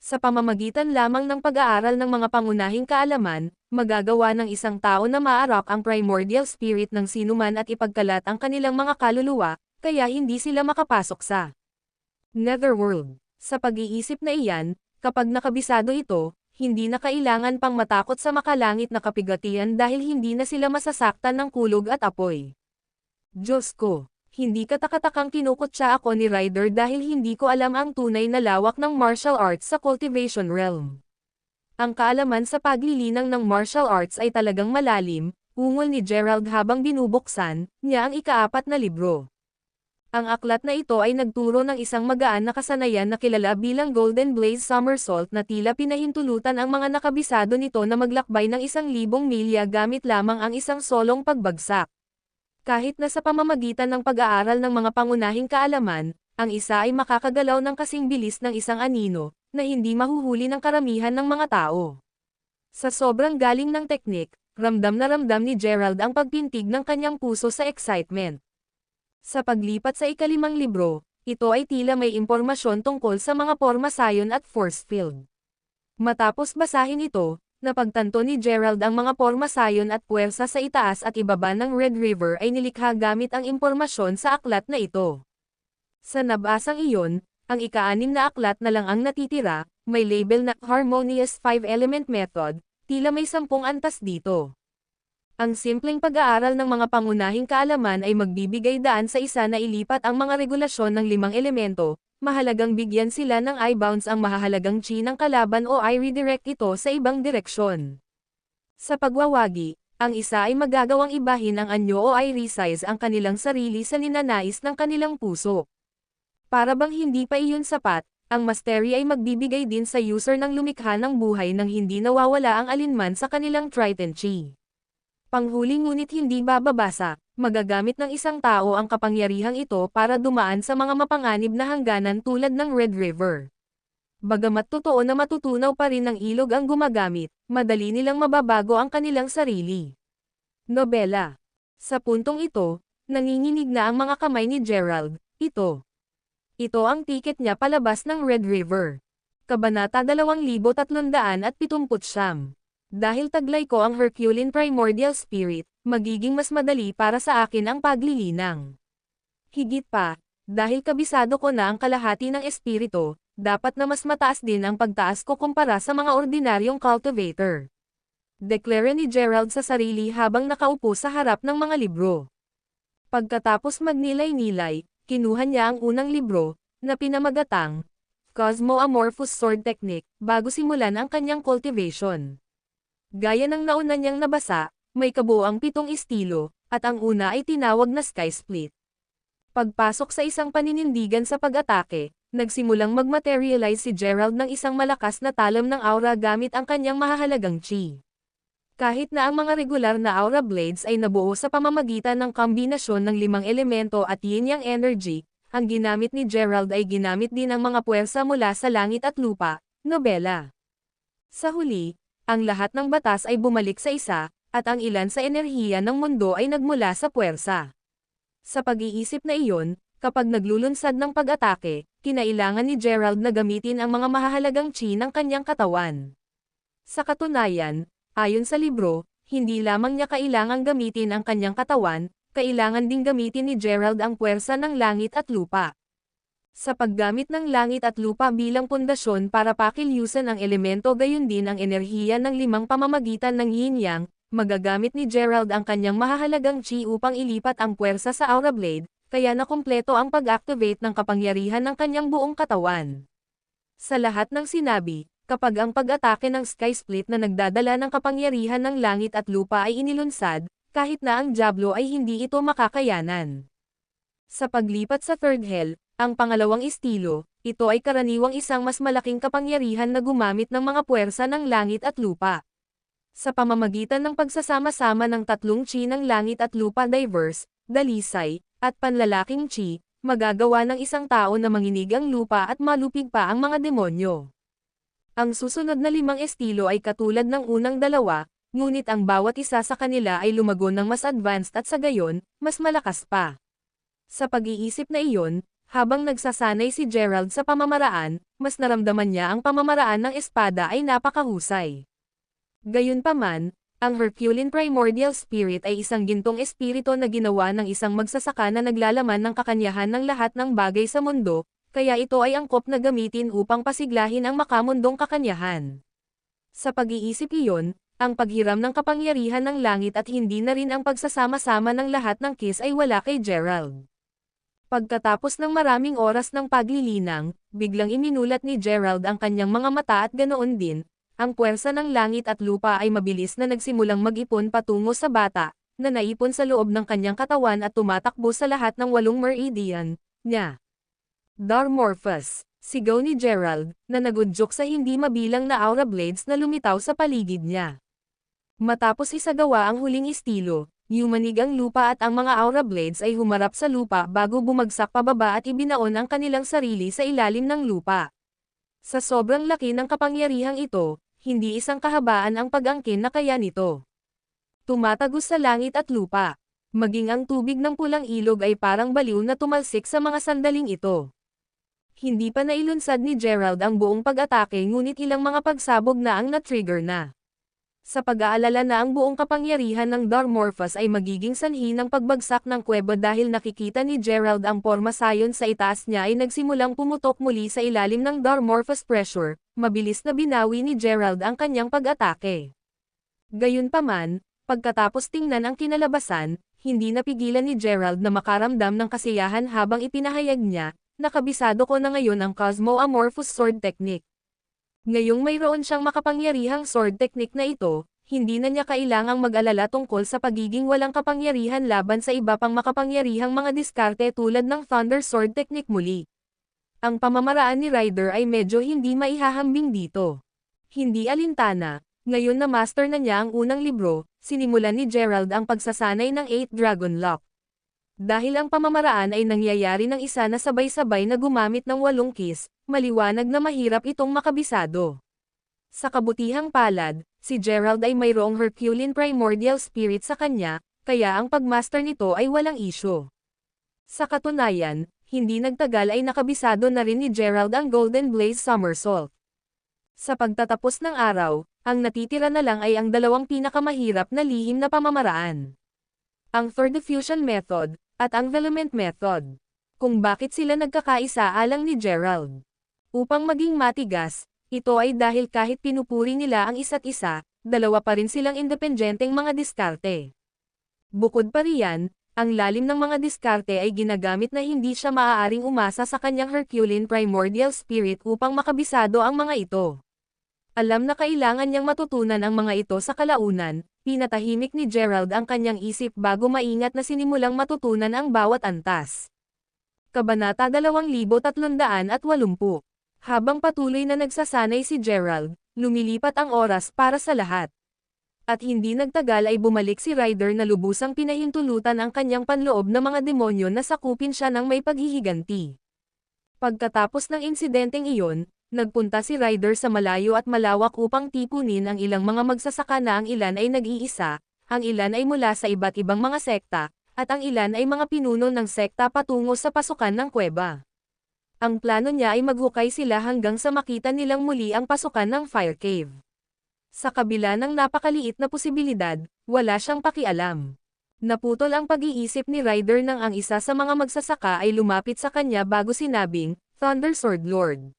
Sa pamamagitan lamang ng pag-aaral ng mga pangunahing kaalaman, magagawa ng isang tao na maarap ang primordial spirit ng sinuman at ipagkalat ang kanilang mga kaluluwa, kaya hindi sila makapasok sa Netherworld. Sa pag-iisip na iyan, kapag nakabisado ito, hindi na kailangan pang matakot sa makalangit na kapigatian dahil hindi na sila masasaktan ng kulog at apoy. Diyos ko, hindi katakatakang kinukutya ako ni Ryder dahil hindi ko alam ang tunay na lawak ng martial arts sa cultivation realm. Ang kaalaman sa paglilinang ng martial arts ay talagang malalim, ungol ni Gerald habang binubuksan niya ang ika-4 na libro. Ang aklat na ito ay nagturo ng isang magaan na kasanayan na kilala bilang Golden Blaze Somersault na tila pinahintulutan ang mga nakabisado nito na maglakbay ng 1,000 milya gamit lamang ang isang solong pagbagsak. Kahit na sa pamamagitan ng pag-aaral ng mga pangunahing kaalaman, ang isa ay makakagalaw ng kasing bilis ng isang anino, na hindi mahuhuli ng karamihan ng mga tao. Sa sobrang galing ng teknik, ramdam na ramdam ni Gerald ang pagpintig ng kanyang puso sa excitement. Sa paglipat sa ika-5 libro, ito ay tila may impormasyon tungkol sa mga pormasayon at force field. Matapos basahin ito, napagtanto ni Gerald ang mga pormasayon at puwersa sa itaas at ibaba ng Red River ay nilikha gamit ang impormasyon sa aklat na ito. Sa nabasang iyon, ang ika-6 na aklat na lang ang natitira, may label na Harmonious 5-Element Method, tila may 10 antas dito. Ang simpleng pag-aaral ng mga pangunahing kaalaman ay magbibigay daan sa isa na ilipat ang mga regulasyon ng 5 elemento, mahalagang bigyan sila ng I-bounce ang mahahalagang chi ng kalaban o I-redirect ito sa ibang direksyon. Sa pagwawagi, ang isa ay magagawang ibahin ang anyo o I-resize ang kanilang sarili sa ninanais ng kanilang puso. Para bang hindi pa iyon sapat, ang mastery ay magbibigay din sa user ng lumikha ng buhay nang hindi nawawala ang alinman sa kanilang Triton Chi. Panghuli ngunit hindi bababasa, magagamit ng isang tao ang kapangyarihang ito para dumaan sa mga mapanganib na hangganan tulad ng Red River. Bagamat totoo na matutunaw pa rin ng ilog ang gumagamit, madali nilang mababago ang kanilang sarili. Nobela. Sa puntong ito, nanginginig na ang mga kamay ni Gerald, ito. Ito ang tiket niya palabas ng Red River. Kabanata 2379. Dahil taglay ko ang Herculean Primordial Spirit, magiging mas madali para sa akin ang paglilinang. Higit pa, dahil kabisado ko na ang kalahati ng espiritu, dapat na mas mataas din ang pagtaas ko kumpara sa mga ordinaryong cultivator. Deklara ni Gerald sa sarili habang nakaupo sa harap ng mga libro. Pagkatapos magnilay-nilay, kinuha niya ang unang libro, na pinamagatang Cosmo Amorphous Sword Technique, bago simulan ang kanyang cultivation. Gaya ng nauna niyang nabasa, may kabuuang 7 estilo, at ang una ay tinawag na Sky Split. Pagpasok sa isang paninindigan sa pag-atake, nagsimulang mag-materialize si Gerald ng isang malakas na talam ng aura gamit ang kanyang mahahalagang chi. Kahit na ang mga regular na aura blades ay nabuo sa pamamagitan ng kombinasyon ng 5 elemento at yin-yang energy, ang ginamit ni Gerald ay ginamit din ang mga puwersa mula sa langit at lupa, nobela. Sa huli, ang lahat ng batas ay bumalik sa isa, at ang ilan sa enerhiya ng mundo ay nagmula sa puwersa. Sa pag-iisip na iyon, kapag naglulunsad ng pag-atake, kinailangan ni Gerald na gamitin ang mga mahahalagang chi ng kanyang katawan. Sa katunayan, ayon sa libro, hindi lamang niya kailangang gamitin ang kanyang katawan, kailangan ding gamitin ni Gerald ang puwersa ng langit at lupa. Sa paggamit ng langit at lupa bilang pundasyon para pakilusan ang elemento gayon din ang enerhiya ng 5 pamamagitan ng yin-yang, magagamit ni Gerald ang kanyang mahahalagang chi upang ilipat ang puwersa sa aura blade, kaya nakumpleto ang pag-activate ng kapangyarihan ng kanyang buong katawan. Sa lahat ng sinabi, kapag ang pag-atake ng Sky Split na nagdadala ng kapangyarihan ng langit at lupa ay inilunsad, kahit na ang Diablo ay hindi ito makakayanan. Sa paglipat sa Third Hell, ang pangalawang estilo, ito ay karaniwang isang mas malaking kapangyarihan na gumamit ng mga puwersa ng langit at lupa. Sa pamamagitan ng pagsasama-sama ng 3 chi ng langit at lupa diverse, dalisay, at panlalaking chi, magagawa ng isang tao na manginig ang lupa at malupig pa ang mga demonyo. Ang susunod na 5 estilo ay katulad ng unang 2, ngunit ang bawat isa sa kanila ay lumago ng mas advanced at sa gayon, mas malakas pa. Sa pag-iisip na iyon, habang nagsasanay si Gerald sa pamamaraan, mas naramdaman niya ang pamamaraan ng espada ay napakahusay. Gayunpaman, ang Herculean Primordial Spirit ay isang gintong espiritu na ginawa ng isang magsasaka na naglalaman ng kakanyahan ng lahat ng bagay sa mundo, kaya ito ay angkop na gamitin upang pasiglahin ang makamundong kakanyahan. Sa pag-iisip iyon, ang paghiram ng kapangyarihan ng langit at hindi na rin ang pagsasama-sama ng lahat ng kiss ay wala kay Gerald. Pagkatapos ng maraming oras ng paglilinang, biglang iminulat ni Gerald ang kanyang mga mata at ganoon din, ang puwersa ng langit at lupa ay mabilis na nagsimulang mag-ipon patungo sa bata, na naipon sa loob ng kanyang katawan at tumatakbo sa lahat ng 8 meridian niya. Darmorphous, sigaw ni Gerald, na nagudyok sa hindi mabilang na aura blades na lumitaw sa paligid niya. Matapos isagawa ang huling estilo, yumanig ang lupa at ang mga aura blades ay humarap sa lupa bago bumagsak pababa at ibinaon ang kanilang sarili sa ilalim ng lupa. Sa sobrang laki ng kapangyarihang ito, hindi isang kahabaan ang pag-angkin na kaya nito. Tumatagos sa langit at lupa. Maging ang tubig ng pulang ilog ay parang baliw na tumalsik sa mga sandaling ito. Hindi pa nailunsad ni Gerald ang buong pag-atake ngunit ilang mga pagsabog na ang na-trigger na. Sa pag-aalala na ang buong kapangyarihan ng Darmorphous ay magiging sanhi ng pagbagsak ng kuweba dahil nakikita ni Gerald ang porma sayon sa itaas niya ay nagsimulang pumutok muli sa ilalim ng Darmorphous pressure, mabilis na binawi ni Gerald ang kanyang pag-atake. Gayunpaman, pagkatapos tingnan ang kinalabasan, hindi napigilan ni Gerald na makaramdam ng kasiyahan habang ipinahayag niya, nakabisado ko na ngayon ang Cosmo Amorphous Sword Technique. Ngayong mayroon siyang makapangyarihang sword technique na ito, hindi na niya kailangang mag-alala tungkol sa pagiging walang kapangyarihan laban sa iba pang makapangyarihang mga diskarte tulad ng Thunder Sword Technique muli. Ang pamamaraan ni Ryder ay medyo hindi maihahambing dito. Hindi alintana, ngayon na master na niya ang unang libro, sinimulan ni Gerald ang pagsasanay ng 8 Dragon Lock. Dahil ang pamamaraan ay nangyayari ng isa na sabay-sabay na gumamit ng 8 kiss, maliwanag na mahirap itong makabisado. Sa kabutihang palad, si Gerald ay mayroong Herculean Primordial Spirit sa kanya, kaya ang pagmaster nito ay walang isyu. Sa katunayan, hindi nagtagal ay nakabisado na rin ni Gerald ang Golden Blaze Somersault. Sa pagtatapos ng araw, ang natitira na lang ay ang 2 pinakamahirap na lihim na pamamaraan. Ang Third Diffusion Method, at ang Vehement Method. Kung bakit sila nagkakaisa alang ni Gerald. Upang maging matigas, ito ay dahil kahit pinupuri nila ang isa't isa, 2 pa rin silang independenteng mga diskarte. Bukod pa riyan, Ang lalim ng mga diskarte ay ginagamit na hindi siya maaaring umasa sa kanyang Herculean primordial spirit upang makabisado ang mga ito. Alam na kailangan niyang matutunan ang mga ito sa kalaunan, pinatahimik ni Gerald ang kanyang isip bago maingat na sinimulang matutunan ang bawat antas. Kabanata 2380. Habang patuloy na nagsasanay si Gerald, lumilipat ang oras para sa lahat. At hindi nagtagal ay bumalik si Ryder na lubusang pinahintulutan ang kanyang panloob na mga demonyo na sakupin siya ng may paghihiganti. Pagkatapos ng insidenteng iyon, nagpunta si Ryder sa malayo at malawak upang tipunin ang ilang mga magsasaka na ang ilan ay nag-iisa, ang ilan ay mula sa iba't ibang mga sekta, at ang ilan ay mga pinuno ng sekta patungo sa pasukan ng kuweba. Ang plano niya ay maghukay sila hanggang sa makita nilang muli ang pasukan ng Fire Cave. Sa kabila ng napakaliit na posibilidad, wala siyang pakialam. Naputol ang pag-iisip ni Ryder nang ang isa sa mga magsasaka ay lumapit sa kanya bago sinabing, Thunder Sword Lord.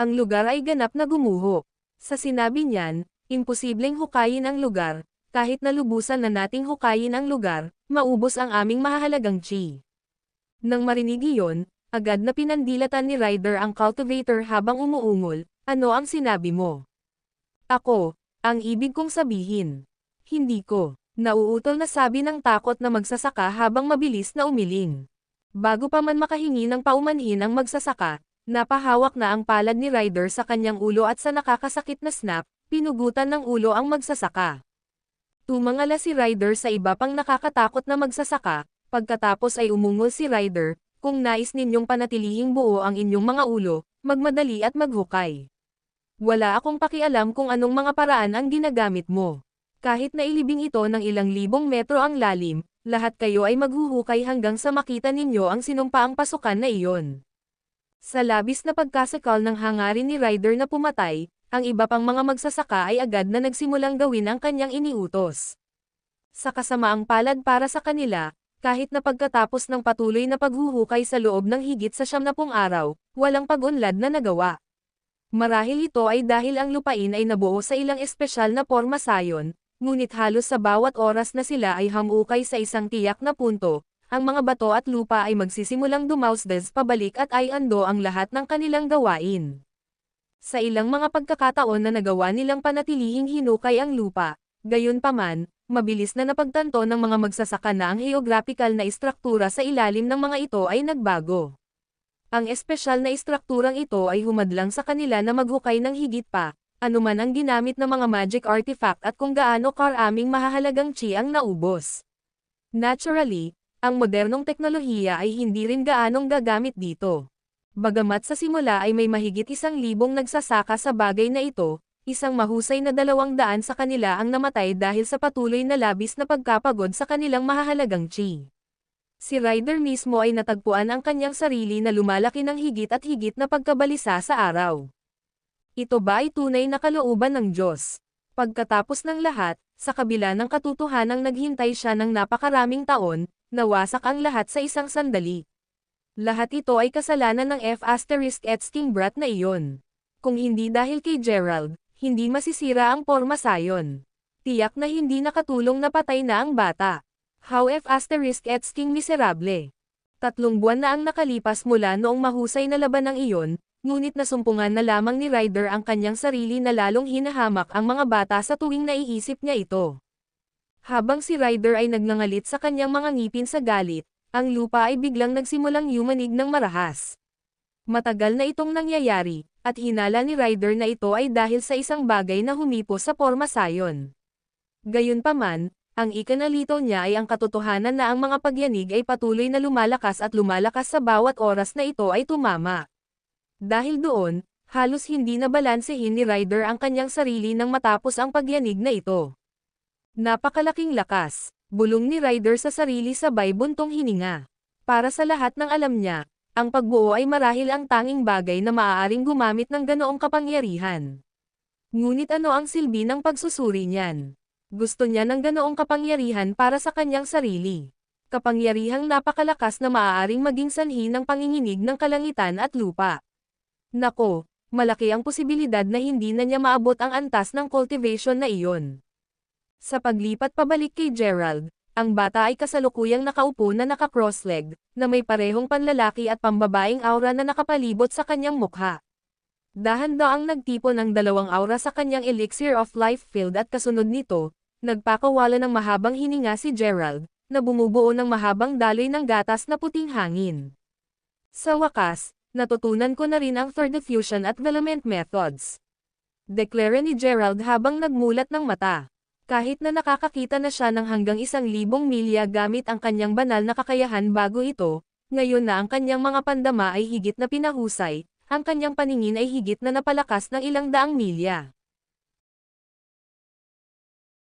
Ang lugar ay ganap na gumuho. Sa sinabi niyan, imposibleng hukayin ang lugar, kahit na lubusan na nating hukayin ang lugar, maubos ang aming mahahalagang chi. Nang marinig iyon, agad na pinandilatan ni Ryder ang cultivator habang umuungol, ano ang sinabi mo? Ako, ang ibig kong sabihin. Hindi ko. Nauutol na sabi ng takot na magsasaka habang mabilis na umiling. Bago pa man makahingi ng paumanhin ang magsasaka, napahawak na ang palad ni Ryder sa kanyang ulo at sa nakakasakit na snap, pinugutan ng ulo ang magsasaka. Tumangala si Ryder sa iba pang nakakatakot na magsasaka, pagkatapos ay umungol si Ryder, kung nais ninyong panatilihing buo ang inyong mga ulo, magmadali at maghukay. Wala akong pakialam kung anong mga paraan ang ginagamit mo. Kahit na ilibing ito ng ilang libong metro ang lalim, lahat kayo ay maghuhukay hanggang sa makita ninyo ang sinumpaang pasukan na iyon. Sa labis na pagkasakal ng hangarin ni Ryder na pumatay, ang iba pang mga magsasaka ay agad na nagsimulang gawin ang kanyang iniutos. Sa kasamaang palad para sa kanila, kahit na pagkatapos ng patuloy na paghuhukay sa loob ng higit sa 70 araw, walang pag-unlad na nagawa. Marahil ito ay dahil ang lupain ay nabuo sa ilang espesyal na porma sayon, ngunit halos sa bawat oras na sila ay hamukay sa isang tiyak na punto, ang mga bato at lupa ay magsisimulang dumausdes pabalik at ay ando ang lahat ng kanilang gawain. Sa ilang mga pagkakataon na nagawa nilang panatilihing hinukay ang lupa, gayunpaman, mabilis na napagtanto ng mga magsasaka na ang geographical na istruktura sa ilalim ng mga ito ay nagbago. Ang espesyal na istrukturang ito ay humadlang sa kanila na maghukay ng higit pa, anuman ang ginamit na mga magic artifact at kung gaano karaming mahahalagang chi ang naubos. Naturally, ang modernong teknolohiya ay hindi rin gaanong gagamit dito. Bagamat sa simula ay may mahigit 1,000 nagsasaka sa bagay na ito, isang mahusay na 200 sa kanila ang namatay dahil sa patuloy na labis na pagkapagod sa kanilang mahahalagang chi. Si Ryder mismo ay natagpuan ang kanyang sarili na lumalaki ng higit at higit na pagkabalisa sa araw. Ito ba ay tunay na kalooban ng Diyos? Pagkatapos ng lahat, sa kabila ng katotohanang naghintay siya ng napakaraming taon, nawasak ang lahat sa isang sandali. Lahat ito ay kasalanan ng F***Stingbrat na iyon. Kung hindi dahil kay Gerald, hindi masisira ang porma sayon. Tiyak na hindi nakatulong na patay na ang bata. How F***Sting miserable. 3 buwan na ang nakalipas mula noong mahusay na labanang iyon, ngunit nasumpungan na lamang ni Ryder ang kanyang sarili na lalong hinahamak ang mga bata sa tuwing naiisip niya ito. Habang si Ryder ay nagngangalit sa kanyang mga ngipin sa galit, ang lupa ay biglang nagsimulang yumanig ng marahas. Matagal na itong nangyayari, at hinala ni Ryder na ito ay dahil sa isang bagay na humipo sa porma sayon. Gayunpaman, ang ikanalito niya ay ang katotohanan na ang mga pagyanig ay patuloy na lumalakas at lumalakas sa bawat oras na ito ay tumama. Dahil doon, halos hindi na balansehin ni Ryder ang kanyang sarili nang matapos ang pagyanig na ito. Napakalaking lakas, bulong ni Ryder sa sarili sabay buntong hininga. Para sa lahat ng alam niya, ang pagbuo ay marahil ang tanging bagay na maaaring gumamit ng ganoong kapangyarihan. Ngunit ano ang silbi ng pagsusuri niyan? Gusto niya ng ganoong kapangyarihan para sa kanyang sarili. Kapangyarihang napakalakas na maaaring maging sanhi ng panginginig ng kalangitan at lupa. Nako, malaki ang posibilidad na hindi na niya maabot ang antas ng cultivation na iyon. Sa paglipat pabalik kay Gerald, Ang bata ay kasalukuyang nakaupo na naka-cross-leg, na may parehong panlalaki at pambabaing aura na nakapalibot sa kanyang mukha. Dahan-daang nagtipon ang dalawang aura sa kanyang Elixir of Life field at kasunod nito, nagpakawala ng mahabang hininga si Gerald, na bumubuo ng mahabang daloy ng gatas na puting hangin. Sa wakas, natutunan ko na rin ang third diffusion at development methods. Deklara ni Gerald habang nagmulat ng mata. Kahit na nakakakita na siya ng hanggang 1,000 milya gamit ang kanyang banal na kakayahan bago ito, ngayon na ang kanyang mga pandama ay higit na pinahusay, ang kanyang paningin ay higit na napalakas ng ilang daang milya.